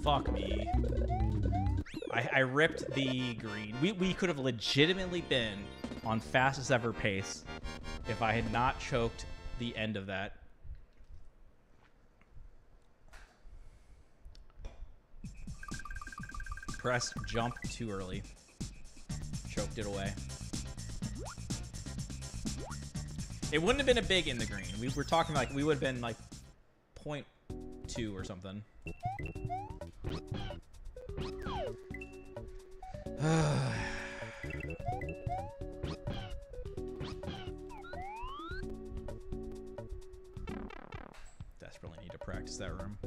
Fuck me. I ripped the green. We could have legitimately been on fastest ever pace if I had not choked the end of that. Pressed jump too early. Choked it away. It wouldn't have been a big in the green. We were talking like we would have been like 0.2 or something. Desperately need to practice that room.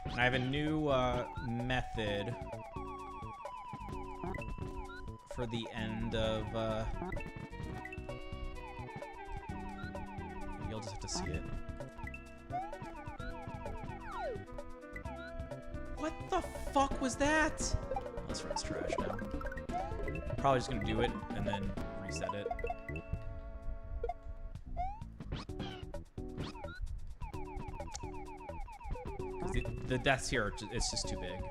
And I have a new method for the end of... you'll just have to see it. What the fuck was that? This run's trash now. Probably just gonna do it and then reset it. The deaths here, it's just too big.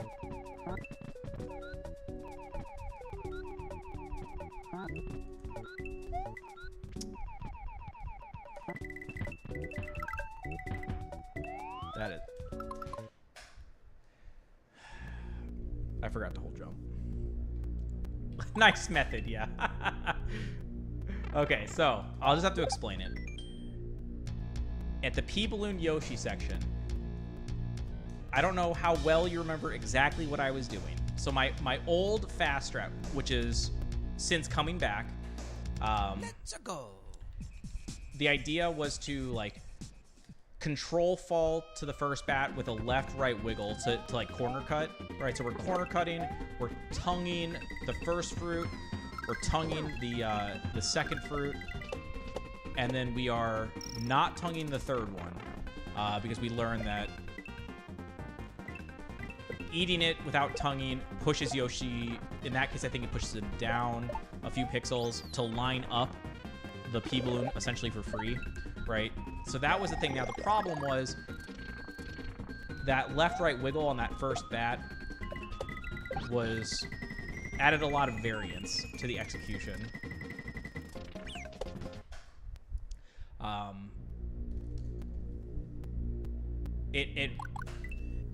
That is... I forgot to hold jump. Nice method, yeah. Okay, so I'll just have to explain it. At the P-Balloon Yoshi section, I don't know how well you remember exactly what I was doing. So my old fast strat, which is since coming back, Let's go. the idea was to like control fall to the first bat with a left-right wiggle to like corner cut, right? So we're corner cutting, we're tonguing the first fruit, we're tonguing the second fruit, and then we are not tonguing the third one because we learned that eating it without tonguing pushes Yoshi, in that case I think it pushes him down a few pixels to line up the P-Balloon essentially for free, right? So that was the thing. Now the problem was that left-right wiggle on that first bat was added a lot of variance to the execution.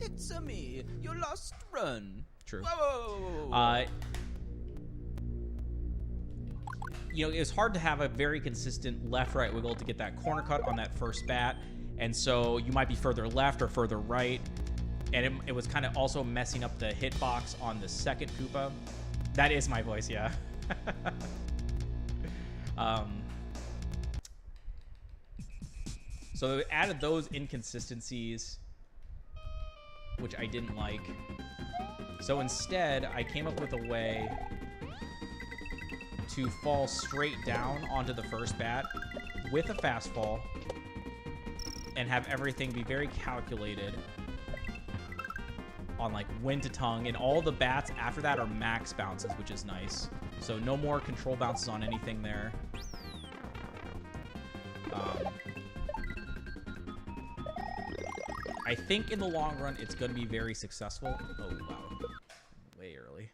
It's a me, your last run. True. Whoa. You know, it was hard to have a very consistent left-right wiggle to get that corner cut on that first bat, and so you might be further left or further right, and it was kind of also messing up the hitbox on the second Koopa. That is my voice, yeah. So it added those inconsistencies, which I didn't like. So instead, I came up with a way to fall straight down onto the first bat with a fast fall and have everything be very calculated on like when to tongue, and all the bats after that are max bounces, which is nice. So no more control bounces on anything there. I think in the long run it's going to be very successful. Oh wow, way early.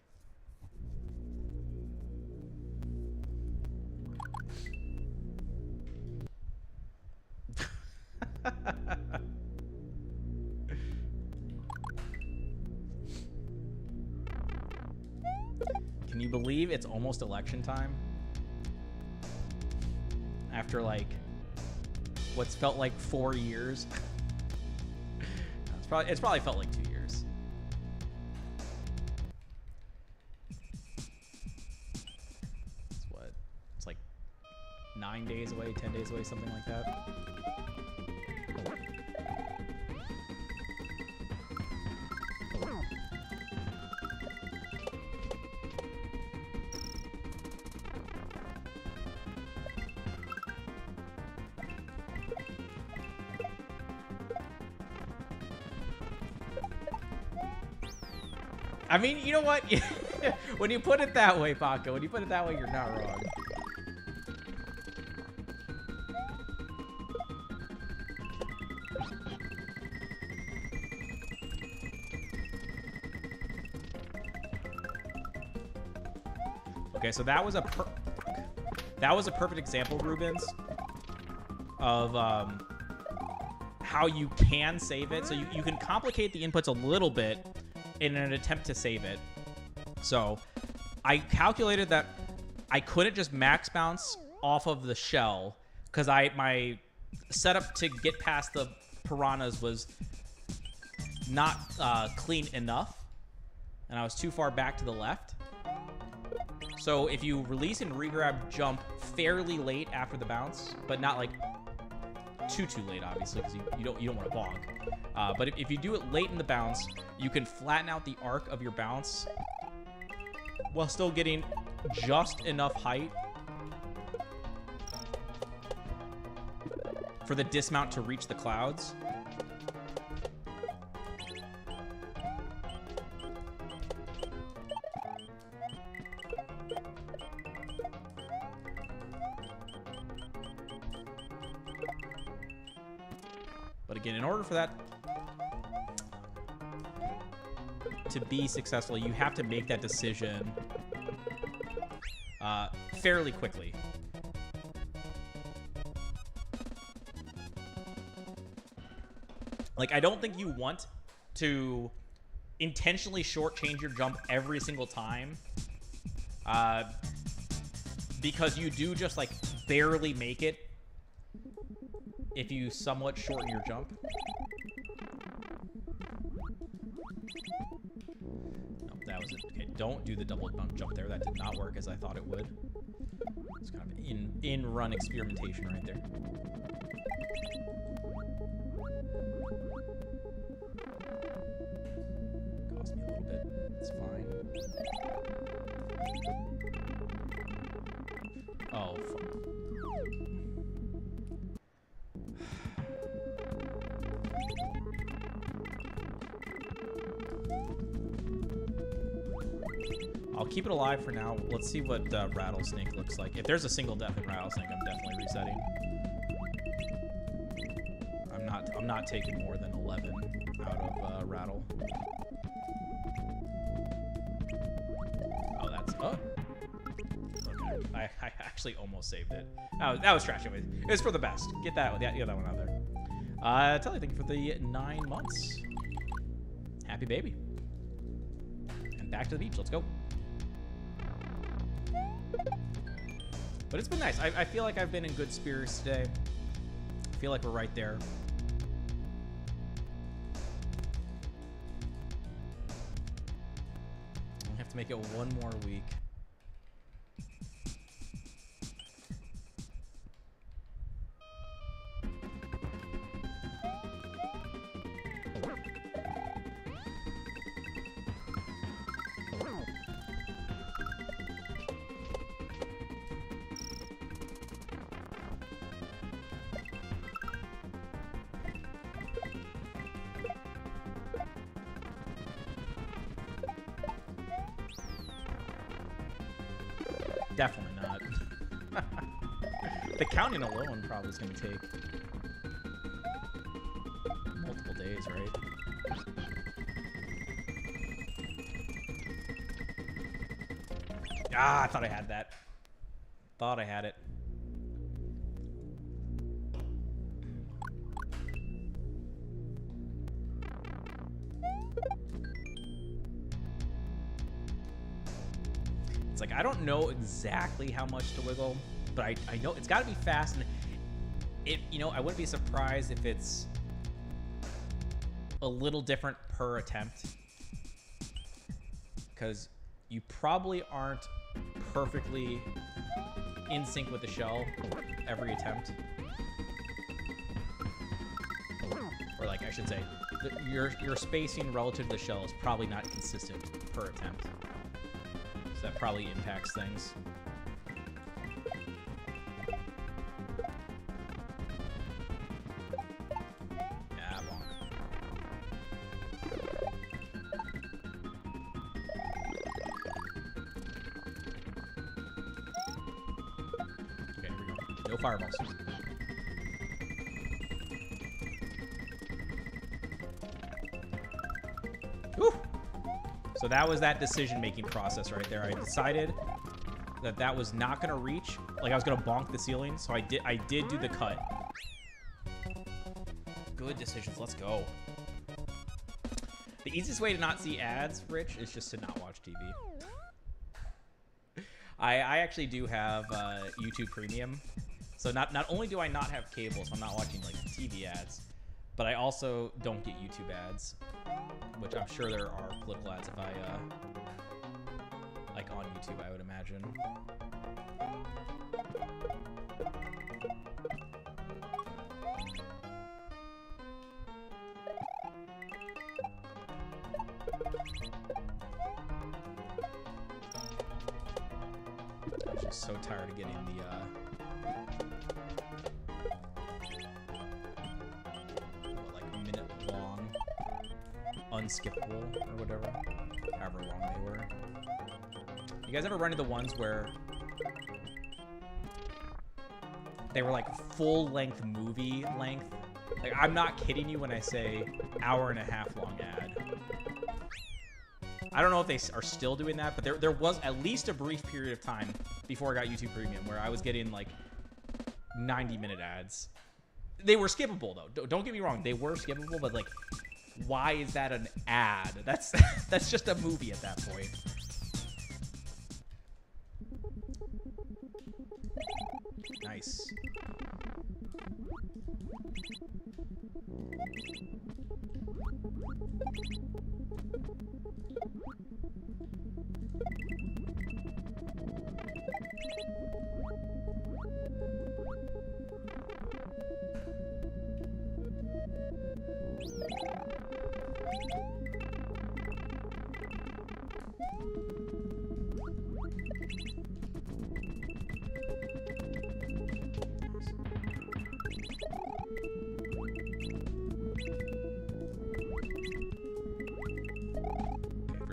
Can you believe it's almost election time? After like what's felt like 4 years. It's probably felt like 2 years. It's what? It's like 9 9 days away, 10 days away, something like that. I mean, you know what? When you put it that way, Paco, when you put it that way, you're not wrong. Okay, so that was a perfect example, Rubens, of how you can save it. So you can complicate the inputs a little bit in an attempt to save it. So I calculated that I couldn't just max bounce off of the shell because my setup to get past the piranhas was not clean enough, and I was too far back to the left. So if you release and regrab jump fairly late after the bounce, but not like too late, obviously, because you don't want to bonk. But if you do it late in the bounce, you can flatten out the arc of your bounce while still getting just enough height for the dismount to reach the clouds. But again, in order for that to be successful, you have to make that decision fairly quickly. Like, I don't think you want to intentionally shortchange your jump every single time, because you do just like barely make it if you somewhat shorten your jump. Nope, that was it. Okay, don't do the double bump jump there. That did not work as I thought it would. It's kind of in-run experimentation right there. Cost me a little bit. It's fine. Oh, fuck. I'll keep it alive for now. Let's see what Rattlesnake looks like. If there's a single death in Rattlesnake, I'm definitely resetting. I'm not taking more than 11 out of Rattle. Oh, that's okay. I actually almost saved it. Oh, that was trash. It was for the best. Get that one out there. Telly, thank you for the 9 months. Happy baby. And back to the beach. Let's go. But it's been nice. I feel like I've been in good spirits today. I feel like we're right there. I have to make it one more week. Definitely not. The counting alone probably is going to take multiple days, right? Ah, I thought I had that. Thought I had it. It's like, I don't know exactly how much to wiggle, but I know it's got to be fast, and I wouldn't be surprised if it's a little different per attempt, because you probably aren't perfectly in sync with the shell every attempt. Or like I should say, your spacing relative to the shell is probably not consistent per attempt. So that probably impacts things. Yeah, bonk. Okay, here we go. No fireballs. Whew. So that was that decision-making process right there. I decided that that was not going to reach. Like, I was going to bonk the ceiling, so I did do the cut. Good decisions. Let's go. The easiest way to not see ads, Rich, is just to not watch TV. I actually do have YouTube Premium. So not only do I not have cable, so I'm not watching, like, TV ads, but I also don't get YouTube ads, which I'm sure there are political ads if I, like on YouTube, I would imagine. I'm just so tired of getting the, unskippable or whatever, however long they were. You guys ever run into the ones where they were like full-length movie length? Like, I'm not kidding you when I say hour-and-a-half long ad. I don't know if they are still doing that, but there was at least a brief period of time before I got YouTube Premium where I was getting like 90-minute ads. They were skippable though. Don't get me wrong, they were skippable, but like, why is that an ad? That's just a movie at that point. Nice.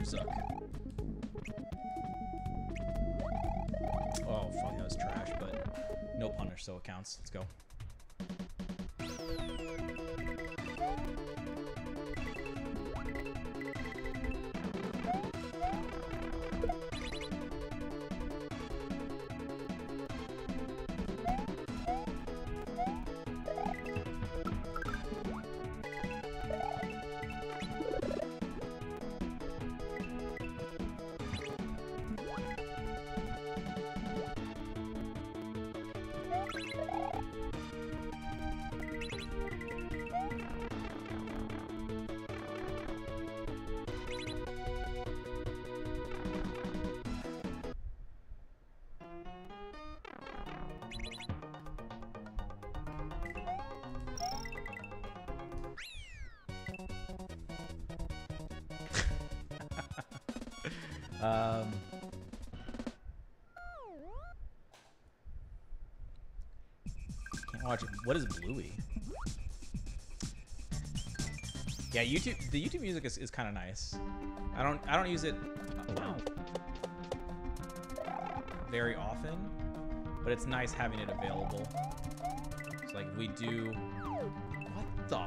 Suck. Oh, fuck, that was trash, but no punish, so it counts. Let's go. Can't watch it. What is Bluey? Yeah, YouTube. The YouTube music is kind of nice. I don't use it very often, but it's nice having it available. So like we do. What the?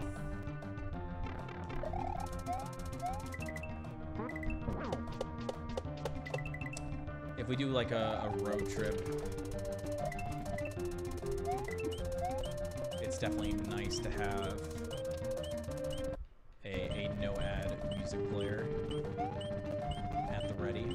If we do like a road trip, it's definitely nice to have a no ad music player at the ready.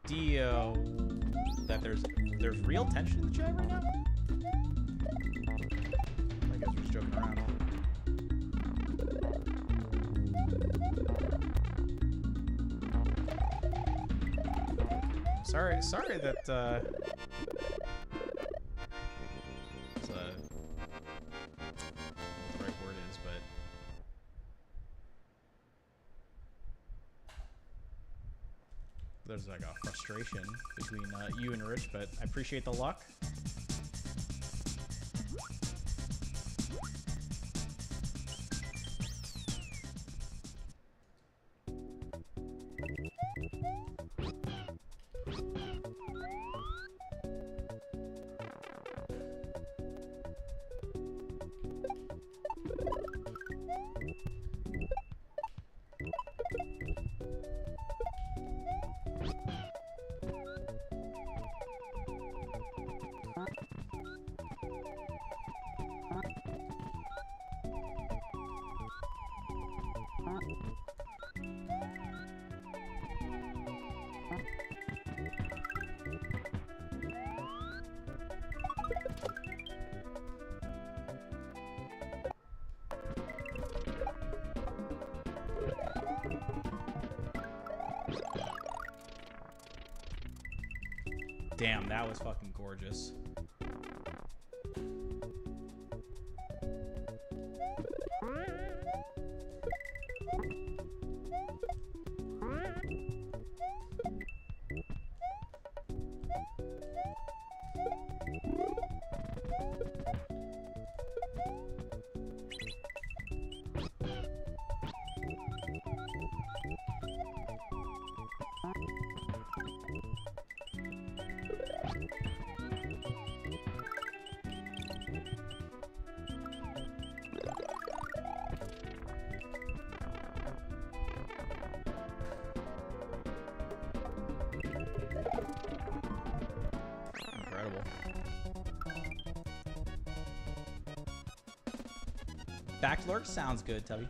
idea that there's real tension in the chat right now. I guess we're just joking around. Sorry that it's, what the right word is, but there's like a frustration between you and Rich, but I appreciate the luck. Damn, that was fucking gorgeous. Back lurk sounds good, Tubby.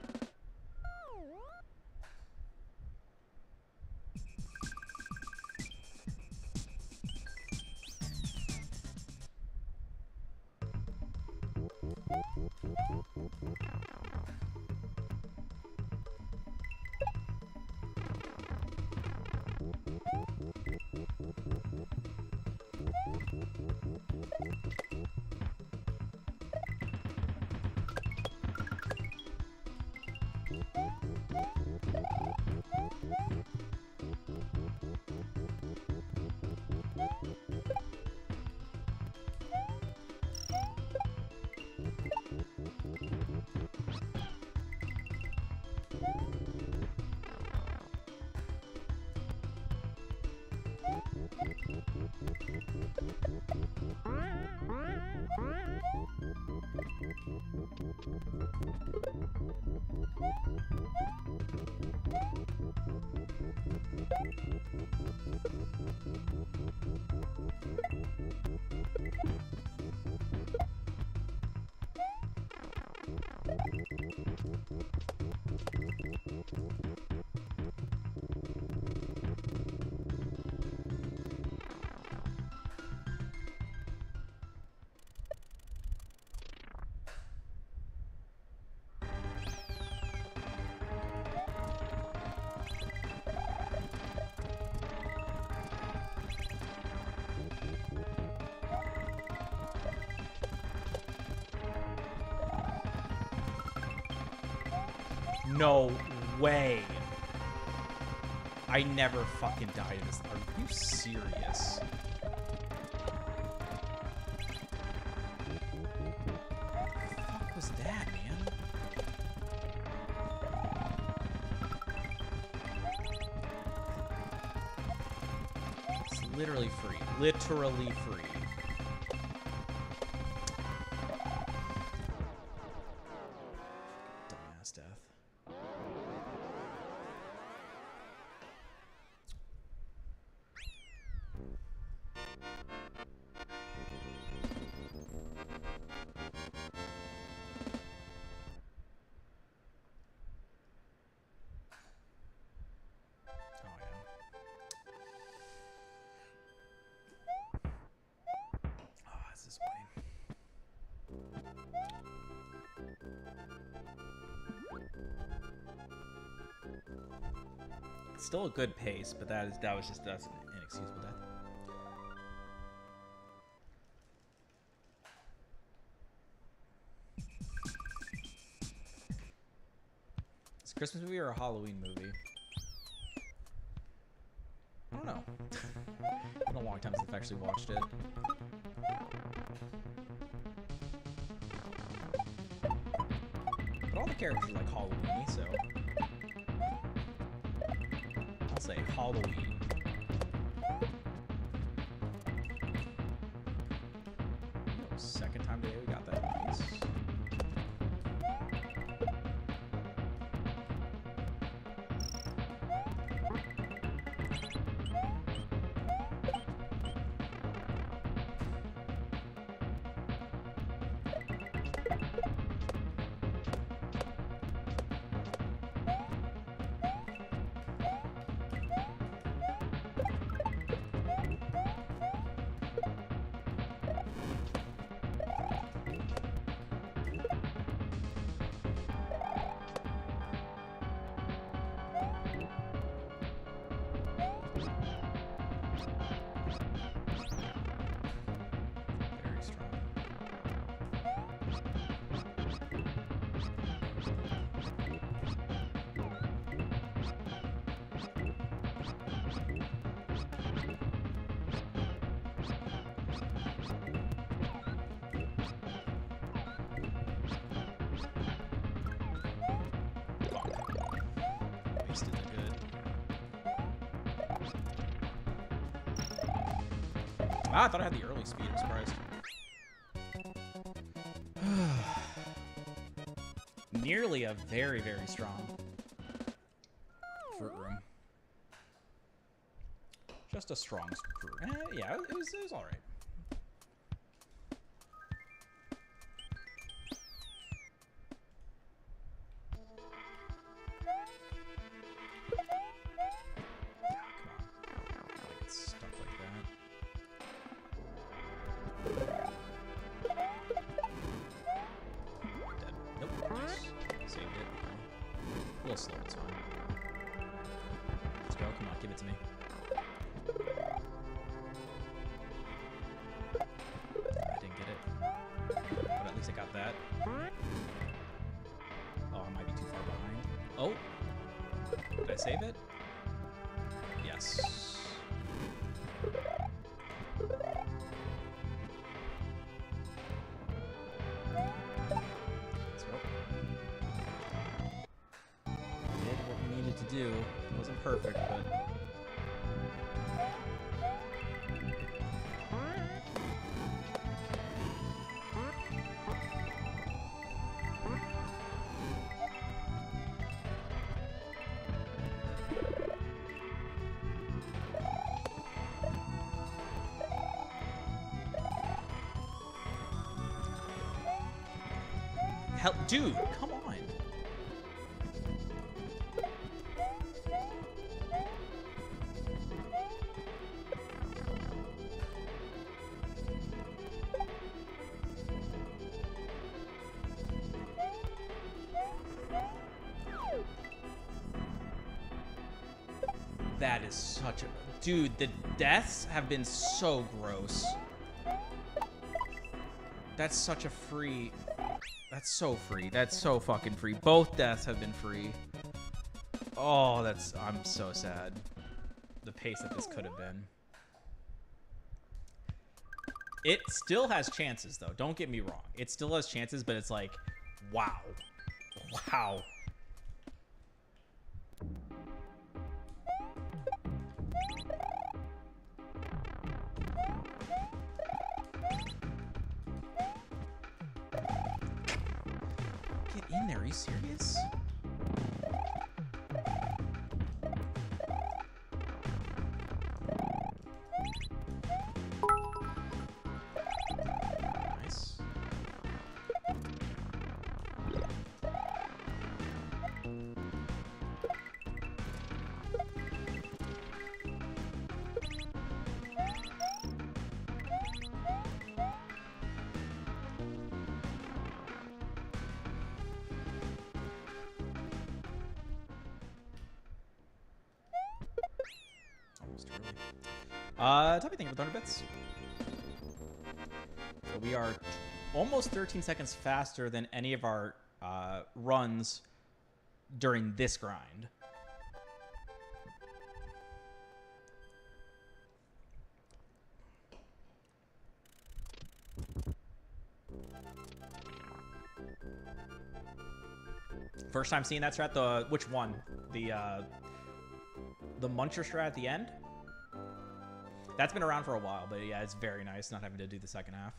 No way. I never fucking died in this. Are you serious? What the fuck was that, man? It's literally free. Literally free. Dumbass death. disappointing. It's still a good pace, but that's an inexcusable death. It's a Christmas movie or a Halloween movie? I don't know. It's been a long time since I've actually watched it. But all the characters are like Halloween-y, so I'll say Halloween. Oh, second time today we got that. Nice. Very strong. Wasted the good. Ah, I thought I had the early speed. I'm surprised. Nearly a very, very strong fruit room. Just a strong fruit. Yeah, it was all right. Come on. I get stuck like that. Dead. Nope. Just saved it. A little slow, it's fine. Let's go. Come on, give it to me. I didn't get it. But at least I got that. Oh, I might be too far behind. Oh! Did I save it? Yes. Let's go. Did what we needed to do. It wasn't perfect, but... Hell, dude, come on. That is such a... Dude, the deaths have been so gross. That's such a free... That's so free. That's so fucking free. Both deaths have been free. Oh, that's... I'm so sad. The pace that this could have been. It still has chances, though. Don't get me wrong. It still has chances, but it's like... Wow. Wow. Get in there, are you serious? Nice. Type of thing with 100 bits. So we are almost 13 seconds faster than any of our runs during this grind. First time seeing that strat, the which one? The Muncher strat at the end? That's been around for a while, but yeah, it's very nice not having to do the second half.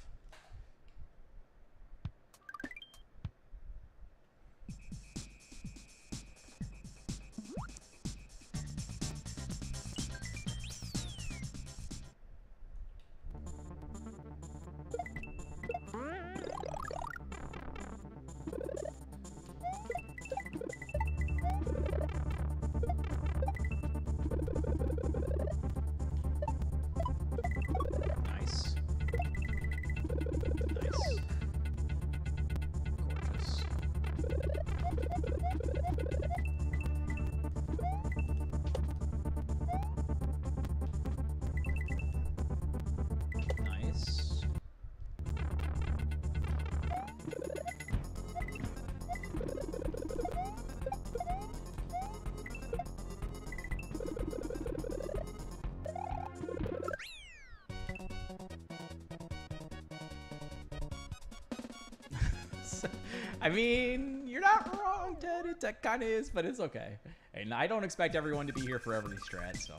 I mean, you're not wrong, Ted. It kind of is, but it's okay. And I don't expect everyone to be here forever these strats, so.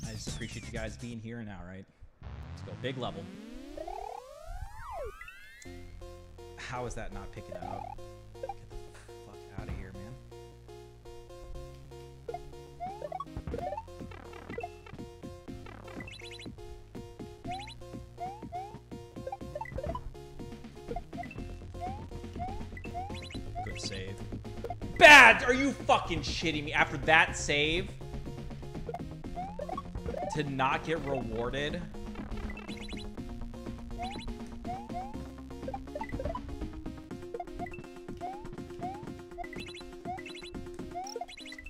I just appreciate you guys being here and now, right? Let's go. Big level. How is that not picking up? Get the fuck out of here, man. Save. Bad! Are you fucking shitting me? After that save, to not get rewarded?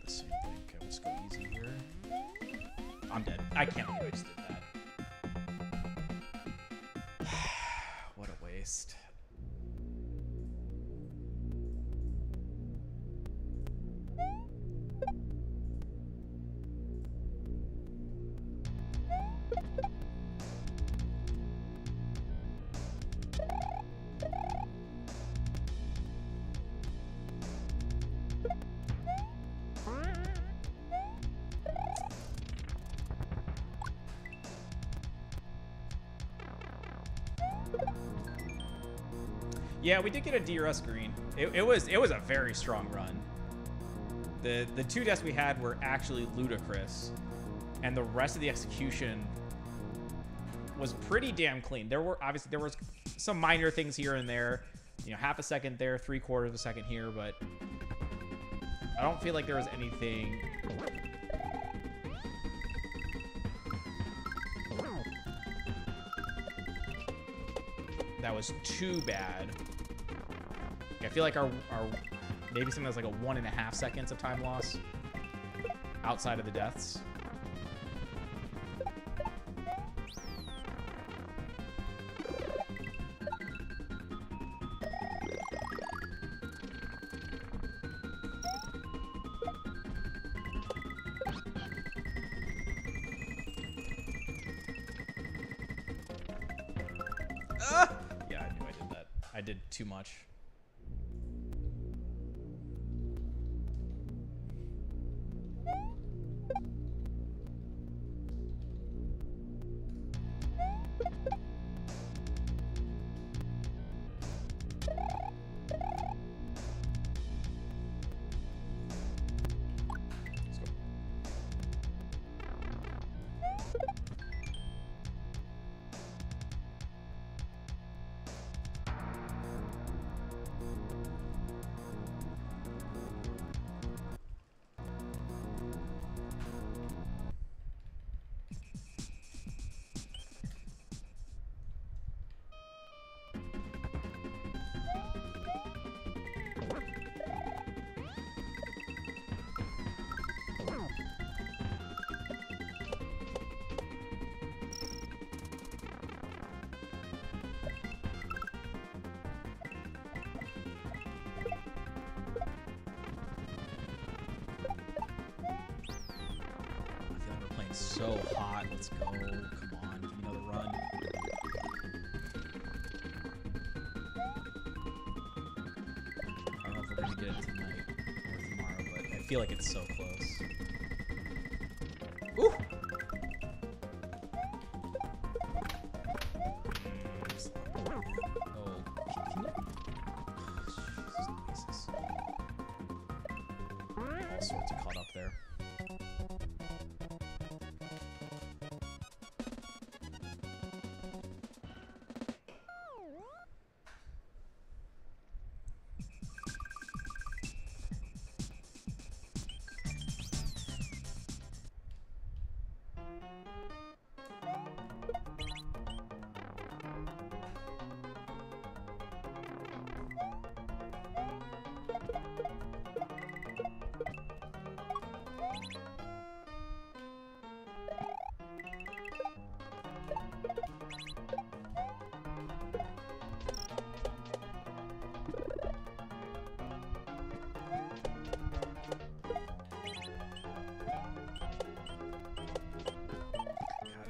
The same thing. Okay, let's go easy here. I'm dead. I can't believe I just did that. What a waste. Yeah, we did get a DRS green. It was a very strong run. The two deaths we had were actually ludicrous, and the rest of the execution was pretty damn clean. There was some minor things here and there, you know, half a second there, 3/4 of a second here, but I don't feel like there was anything that was too bad. I feel like our maybe something that's like a 1.5 seconds of time loss outside of the deaths. Yeah, I knew I did that. I did too much. getting so hot. Let's go. Come on, give me another run. I don't know if we're gonna get it tonight or tomorrow, but I feel like it's so close. Ooh! Oh, can you? Jesus. All sorts of caught up there.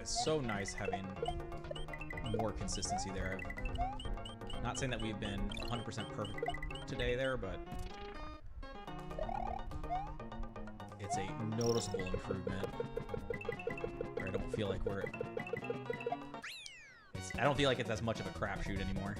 So nice having more consistency there. Not saying that we've been 100% perfect today there, but it's a noticeable improvement. I don't feel like I don't feel like it's as much of a crapshoot anymore.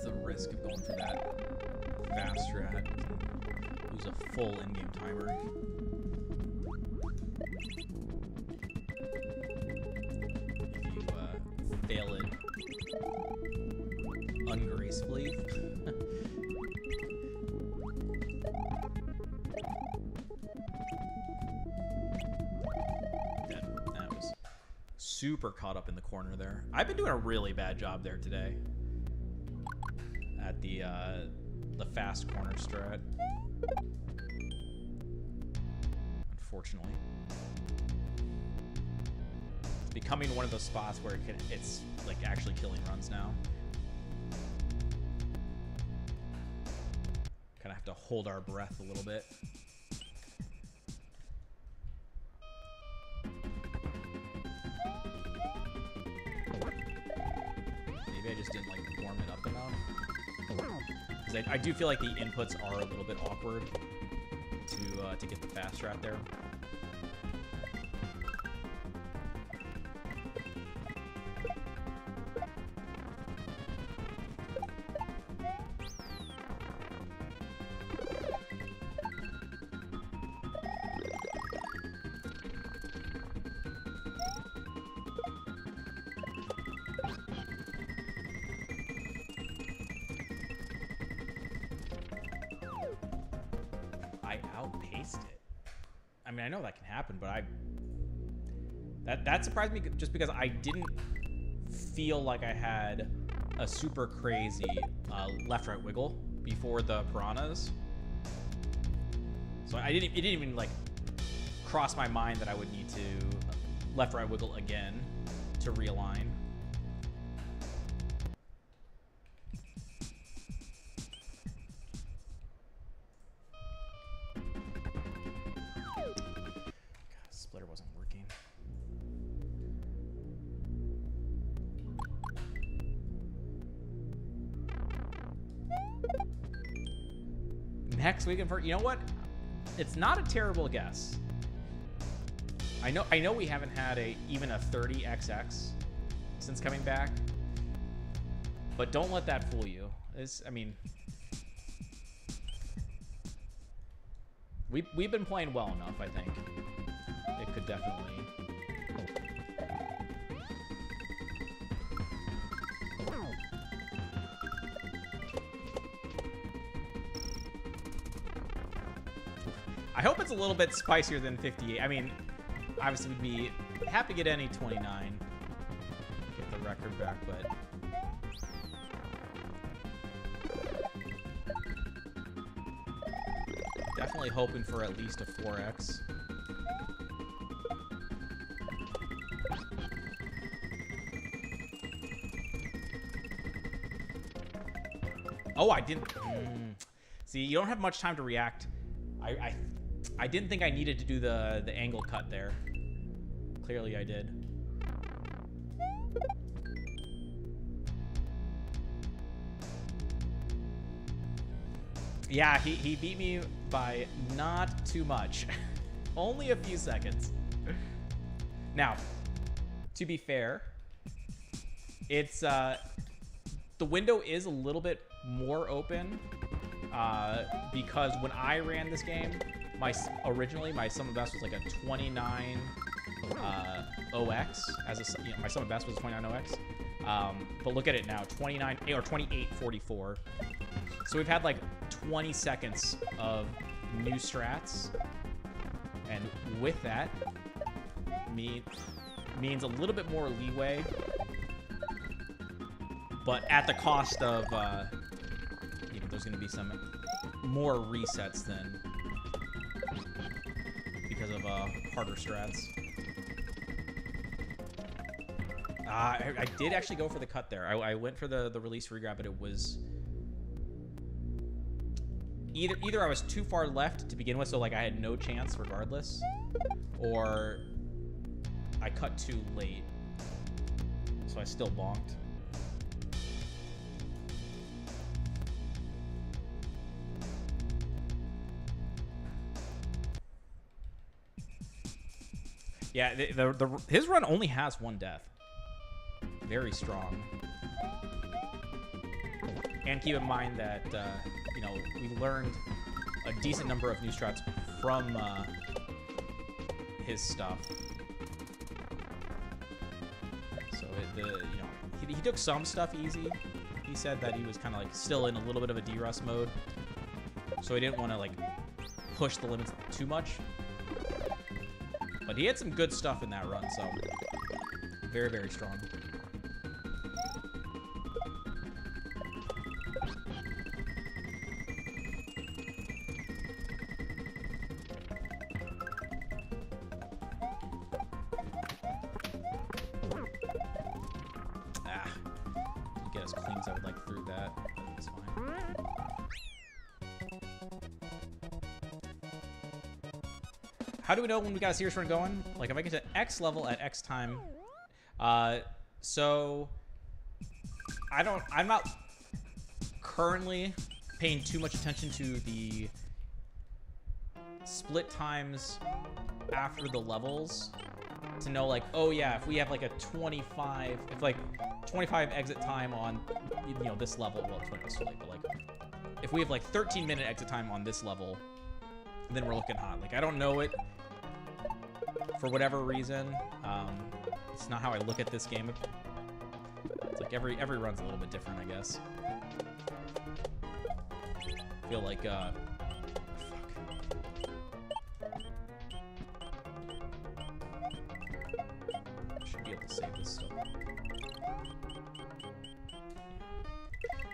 The risk of going for that fast strat. Use a full in-game timer. If you fail it ungracefully. that was super caught up in the corner there. I've been doing a really bad job there today. At the fast corner strat. Unfortunately. It's becoming one of those spots where it's like actually killing runs now. Kind of have to hold our breath a little bit. Maybe I just didn't like warm it up enough. I do feel like the inputs are a little bit awkward to get the fast strat there. Outpaced it. I mean, I know that can happen, but that surprised me just because I didn't feel like I had a super crazy left-right wiggle before the piranhas. So it didn't even like cross my mind that I would need to left-right wiggle again to realign. Next weekend for, you know what? It's not a terrible guess. I know we haven't had even a 30XX since coming back, but don't let that fool you. I mean, we've been playing well enough. I think it could definitely. I hope it's a little bit spicier than 58. I mean, obviously we'd be happy to get any 29. Get the record back, but... Definitely hoping for at least a 4x. Oh, I didn't... See, you don't have much time to react. I didn't think I needed to do the angle cut there. Clearly I did. Yeah, he beat me by not too much. Only a few seconds. Now, to be fair, it's the window is a little bit more open because when I ran this game, originally my sum of best was like a 29 OX my sum of best was a 29 OX. But look at it now, 29 or 2844. So we've had like 20 seconds of new strats, and with that means a little bit more leeway, but at the cost of there's going to be some more resets than because of harder strats. I did actually go for the cut there. I went for the release regrab, but it was either I was too far left to begin with, so like I had no chance regardless, or I cut too late, so I still bonked. Yeah, his run only has one death. Very strong. And keep in mind that, we learned a decent number of new strats from his stuff. So, he took some stuff easy. He said that he was kind of like still in a little bit of a D-Rust mode. So he didn't want to like push the limits too much. But he had some good stuff in that run, so very, very strong. Get as clean as I would like through that. That's fine. How do we know when we got a serious run going? Like, if I get to X level at X time, so I'm not currently paying too much attention to the split times after the levels to know, like, oh yeah, if we have like a 25 exit time on, this level, well, 20 was too late, but like, if we have like 13-minute exit time on this level, then we're looking hot. Like, I don't know it for whatever reason. It's not how I look at this game. It's like every run's a little bit different, I guess. I feel like fuck. Should be able to save this stuff.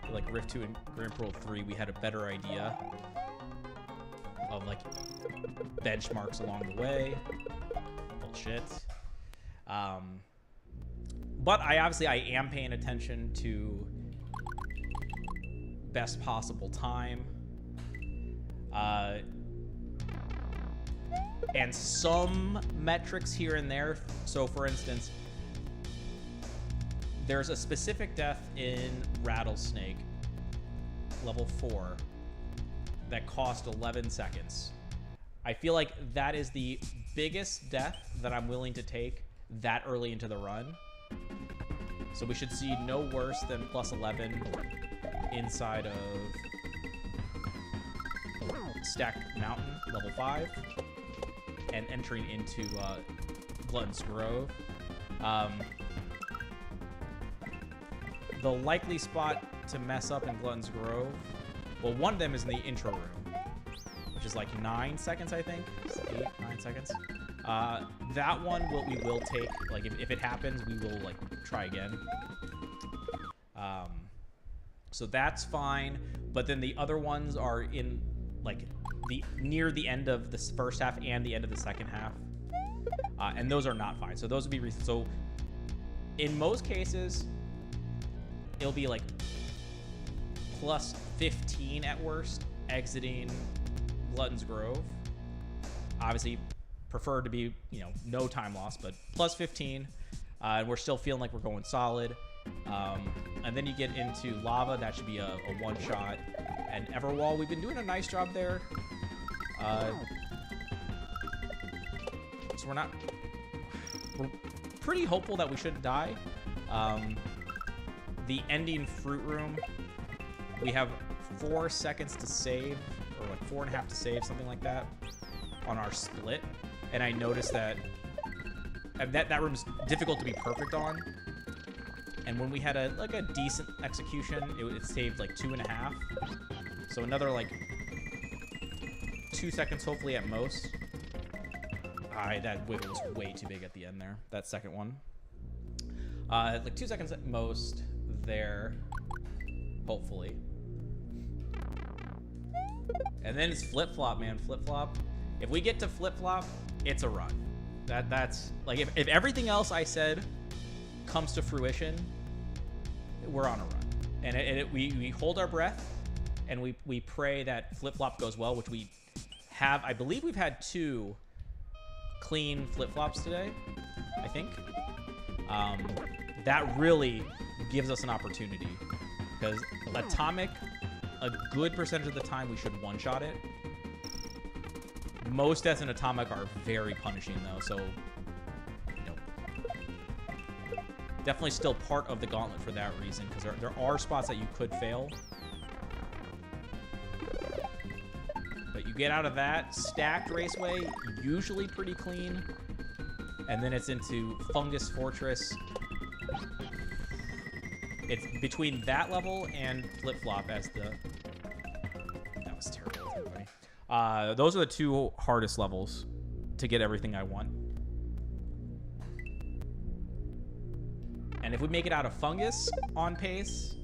I feel like Rift 2 and Grand Prix 3, we had a better idea of like benchmarks along the way. Bullshit. But I am paying attention to best possible time. And some metrics here and there. So for instance, there's a specific death in Rattlesnake, level 4, that cost 11 seconds. I feel like that is the biggest death that I'm willing to take that early into the run. So we should see no worse than plus 11 inside of Stacked Mountain, level 5, and entering into Glutton's Grove. The likely spot to mess up in Glutton's Grove, well, one of them is in the intro room. which is like 9 seconds, I think. 8, 9 seconds. That one we will take. Like, if it happens, we will, like, try again. So that's fine. But then the other ones are in, like, near the end of the first half and the end of the second half. And those are not fine. So those would be... So in most cases, it'll be, like, plus 15 at worst, exiting Glutton's Grove. Obviously, prefer to be, you know, no time loss, but plus 15. And we're still feeling like we're going solid. And then you get into Lava. That should be a one-shot. And Everwall, we've been doing a nice job there. So we're pretty hopeful that we shouldn't die. The ending Fruit Room, we have 4 seconds to save, or like 4.5 to save, something like that, on our split. And I noticed that that room's difficult to be perfect on. And when we had a decent execution, it saved like 2.5. So another like 2 seconds, hopefully at most. That wiggle was way too big at the end there. That second one. Like 2 seconds at most there, hopefully. And then it's flip-flop, man. Flip-flop. If we get to flip-flop, it's a run. That's like, if everything else I said comes to fruition, we're on a run. And we hold our breath, and we pray that flip-flop goes well, which we have. I believe we've had 2 clean flip-flops today, I think. That really gives us an opportunity, because Atomic, a good percentage of the time, we should one-shot it. Most deaths in Atomic are very punishing, though, so, you know, definitely still part of the gauntlet for that reason, because there are spots that you could fail. But you get out of that. Stacked Raceway, usually pretty clean. And then it's into Fungus Fortress. It's between that level and Flip-Flop as the... That was terrible, everybody. Those are the 2 hardest levels to get everything I want. And if we make it out of Fungus on pace,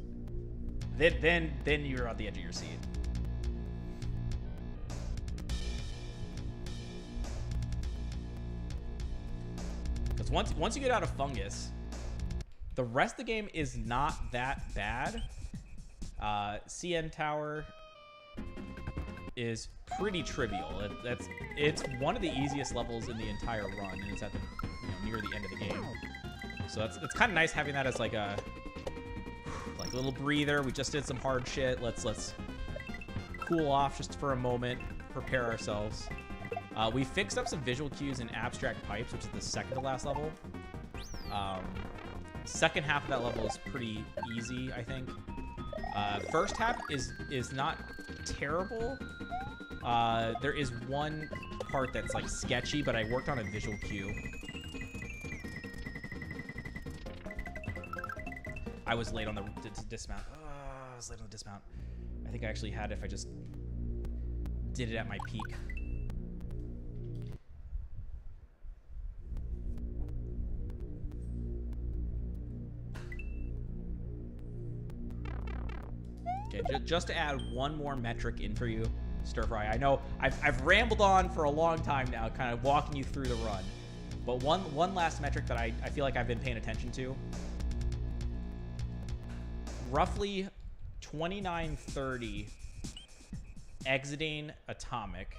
then you're on the edge of your seat. Because once you get out of Fungus, the rest of the game is not that bad. CN Tower is pretty trivial. It's one of the easiest levels in the entire run, and it's at the near the end of the game. So it's kind of nice having that as like a little breather. We just did some hard shit. Let's cool off just for a moment, prepare ourselves. We fixed up some visual cues in Abstract Pipes, which is the second to last level. Second half of that level is pretty easy, I think. First half is not terrible. There is one part that's like sketchy, but I worked on a visual cue. I was late on the dismount. I was late on the dismount. I think I actually had it if I just did it at my peak. Okay, just to add one more metric in for you, Stir Fry. I know I've rambled on for a long time now, kind of walking you through the run. But one last metric that I feel like I've been paying attention to. Roughly 29:30 exiting Atomic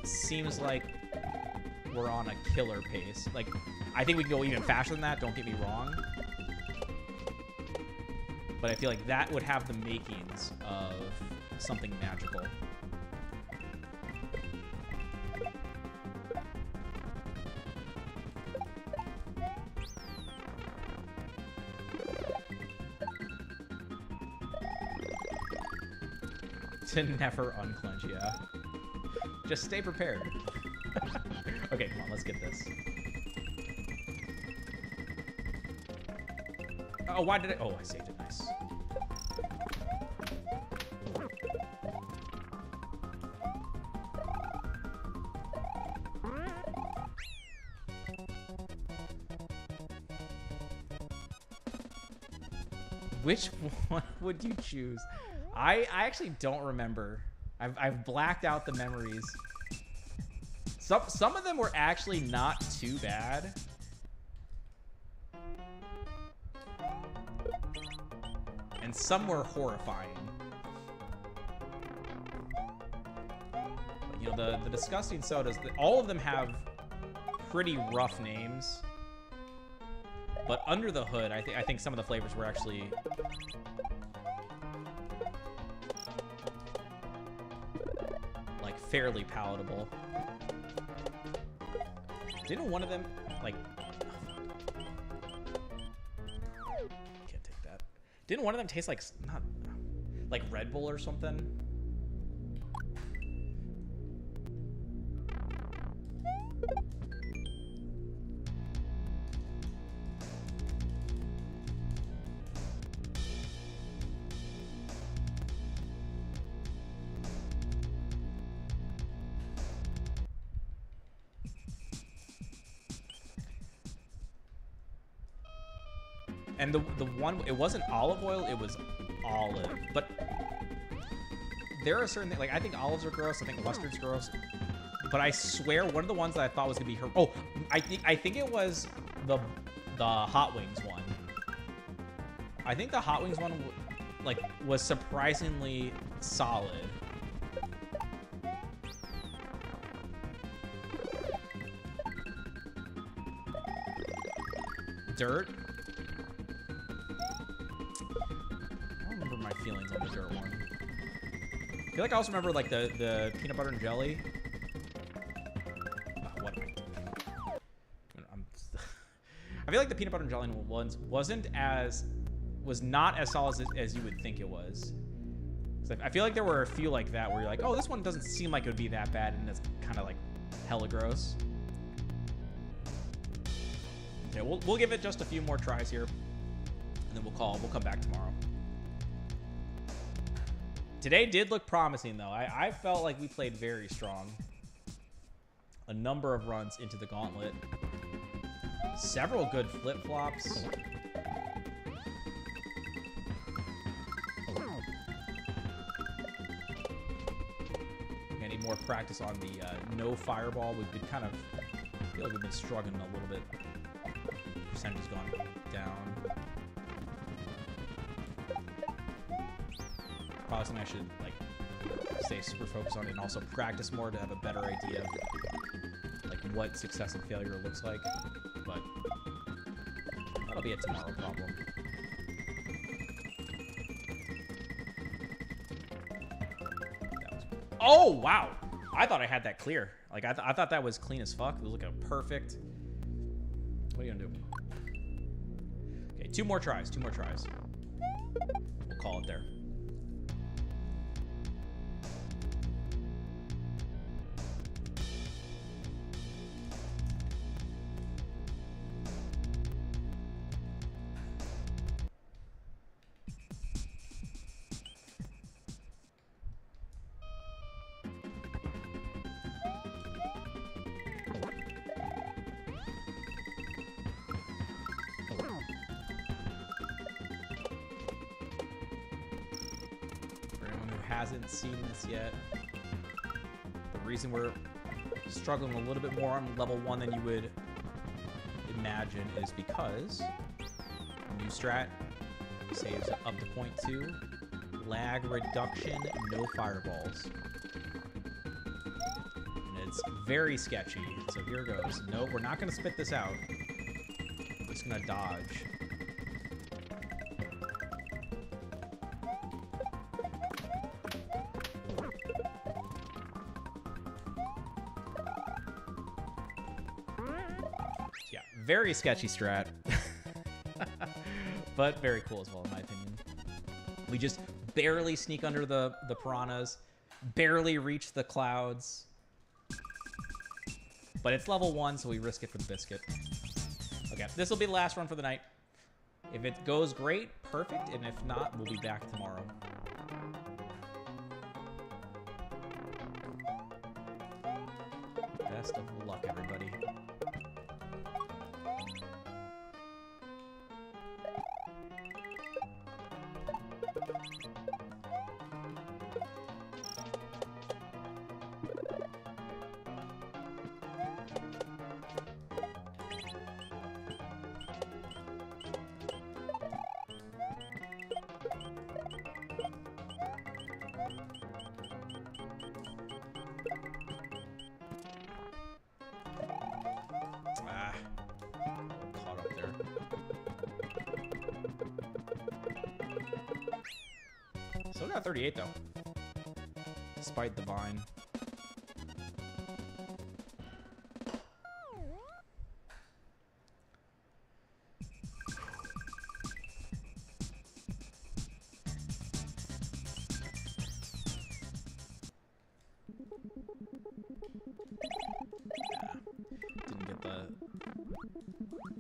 seems like we're on a killer pace. Like, I think we can go even faster than that, don't get me wrong. But I feel like that would have the makings of something magical. To never unclench, yeah. Just stay prepared. Okay, come on, let's get this. Oh, why did I... Oh, I saved it. Nice. Which one would you choose? I actually don't remember. I've blacked out the memories. Some of them were actually not too bad. And some were horrifying. But, you know, the disgusting sodas, all of them have pretty rough names. But under the hood, I think some of the flavors were actually like fairly palatable. Didn't one of them like can't take that. Didn't one of them taste like not like Red Bull or something? And the one, it wasn't olive oil, it was olive. But there are certain things, like I think olives are gross, I think mustard's gross. But I swear one of the ones that I thought was gonna be her, oh, I think it was the Hot Wings one. I think the Hot Wings one like was surprisingly solid. Dirt. Feelings on the dirt one. I feel like I also remember like the peanut butter and jelly. What am I doing? I feel like the peanut butter and jelly ones was not as solid as you would think it was. So I feel like there were a few like that where you're like, oh, this one doesn't seem like it would be that bad, and it's kind of like hella gross. Okay, we'll give it just a few more tries here, and then we'll come back tomorrow. Today did look promising, though. I felt like we played very strong. A number of runs into the gauntlet. Several good flip-flops. I need more practice on the no fireball. We've been kind of... I feel like we've been struggling a little bit. Percentage has gone down. Probably something I should like stay super focused on and also practice more to have a better idea of like what success and failure looks like. But that'll be a tomorrow problem. Oh wow! I thought I had that clear. Like I thought that was clean as fuck. It was like a perfect. What are you gonna do? Okay, two more tries. We'll call it there. Hasn't seen this yet. The reason we're struggling a little bit more on level 1 than you would imagine is because new strat saves up to 0.2, lag reduction, no fireballs. And it's very sketchy. So here goes. No, we're not going to spit this out. We're just going to dodge. Very sketchy strat, but very cool as well, in my opinion. We just barely sneak under the piranhas, barely reach the clouds, but it's level 1, so we risk it for the biscuit. Okay, this will be the last run for the night. If it goes great, perfect, and if not, we'll be back tomorrow. Best of luck, everybody. Ah, caught up there. Still got 38 though, despite the vine. Didn't get the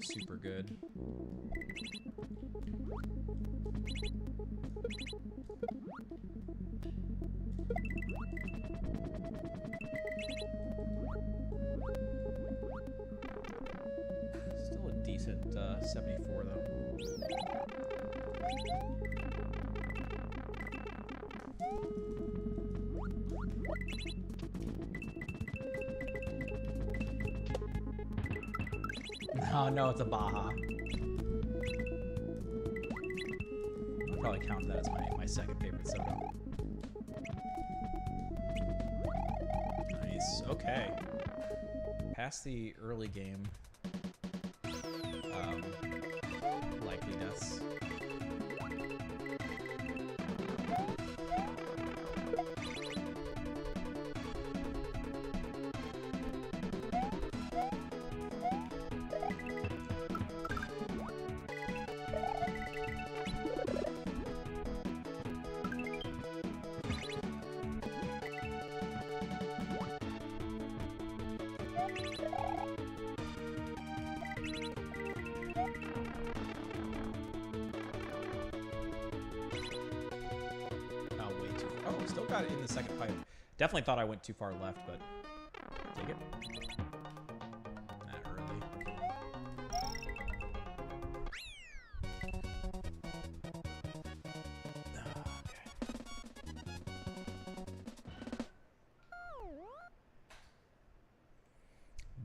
super good. Still a decent 74 though. Oh no, it's a Baja. I'll probably count that as my second favorite soda. Nice, okay. Past the early game. Likely deaths. Still got it in the second pipe. Definitely thought I went too far left, but take it. Not early. Okay.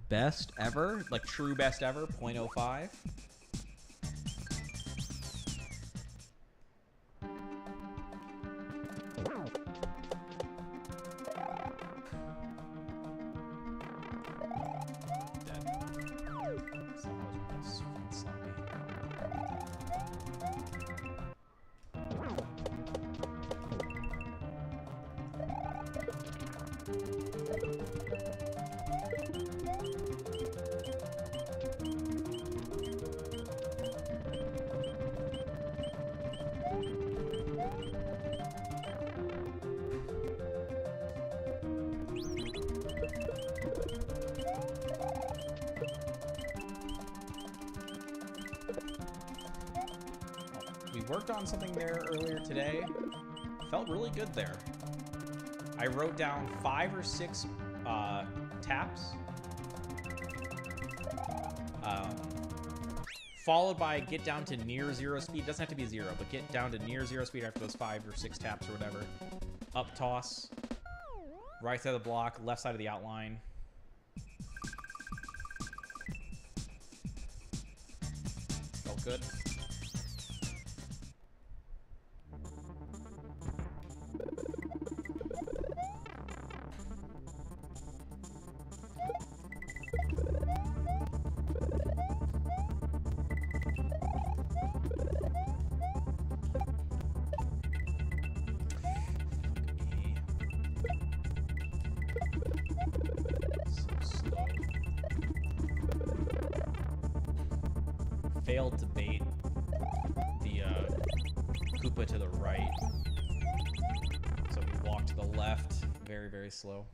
Best ever? Like true best ever? 0.05? Worked on something there earlier today. Felt really good there. I wrote down 5 or 6 taps. Followed by get down to near 0 speed. Doesn't have to be 0, but get down to near 0 speed after those 5 or 6 taps or whatever. Up toss. Right side of the block, left side of the outline. Felt good. Failed to bait the Koopa to the right. So we walked to the left. Very, very slow.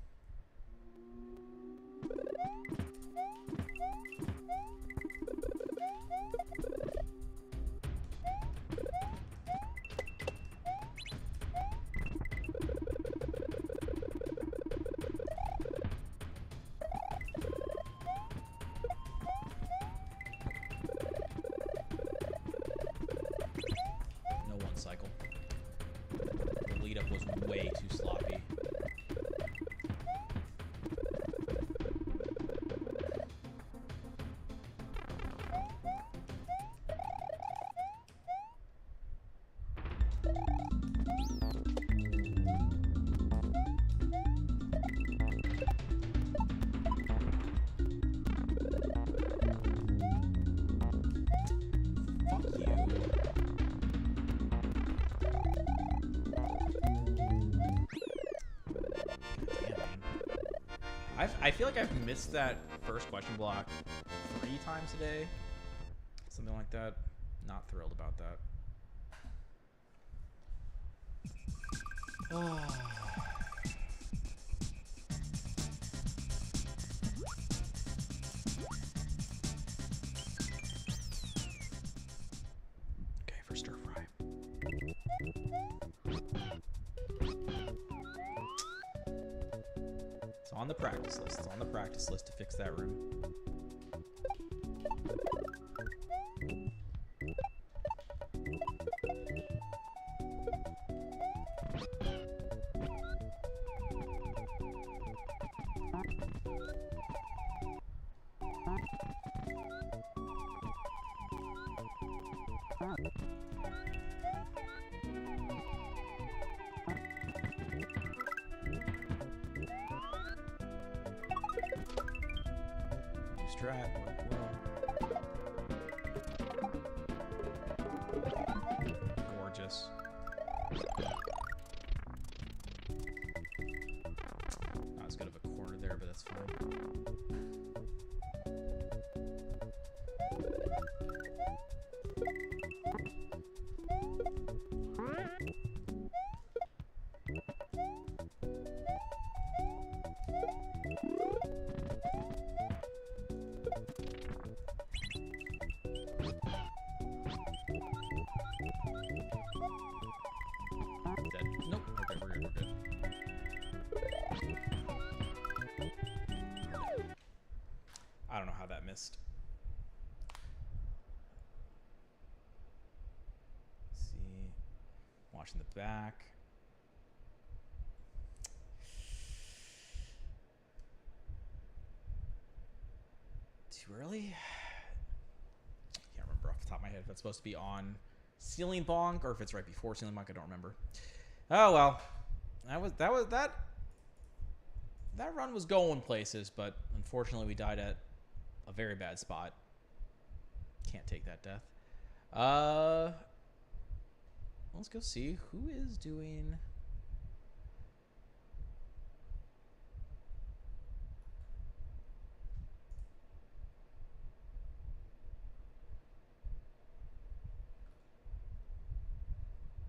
Cycle. The lead up was way too sloppy. I feel like I've missed that first question block 3 times today. Something like that. Not thrilled about that. Okay, for stir fry. It's on the practice list. It's on the practice list to fix that room. Strat, gorgeous. Not as good of a corner there, but that's fine. Dead. Nope. Okay, we're good. We're good. I don't know how that missed. Let's see. Watching the back. Too early? Can't remember off the top of my head if it's supposed to be on Ceiling Bonk or if it's right before Ceiling Bonk. I don't remember. Oh well, that run was going places, but unfortunately we died at a very bad spot. Can't take that death. Let's go see who is doing.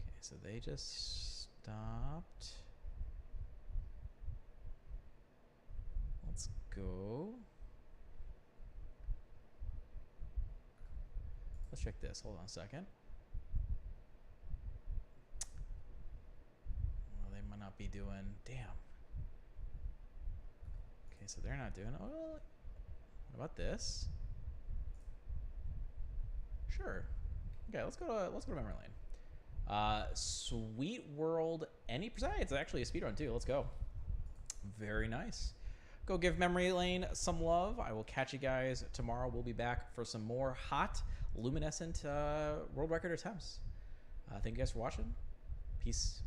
Okay, so they just stopped. Let's go. Let's check this. Hold on a second. Well, they might not be doing. Damn. Okay, so they're not doing. Oh, what about this? Sure. Okay, let's go to memory lane. Sweet World Any percent. It's actually a speedrun too. Let's go. Very nice. Go give memory lane some love. I will catch you guys tomorrow. We'll be back for some more hot Luminescent world record attempts. Thank you guys for watching. Peace.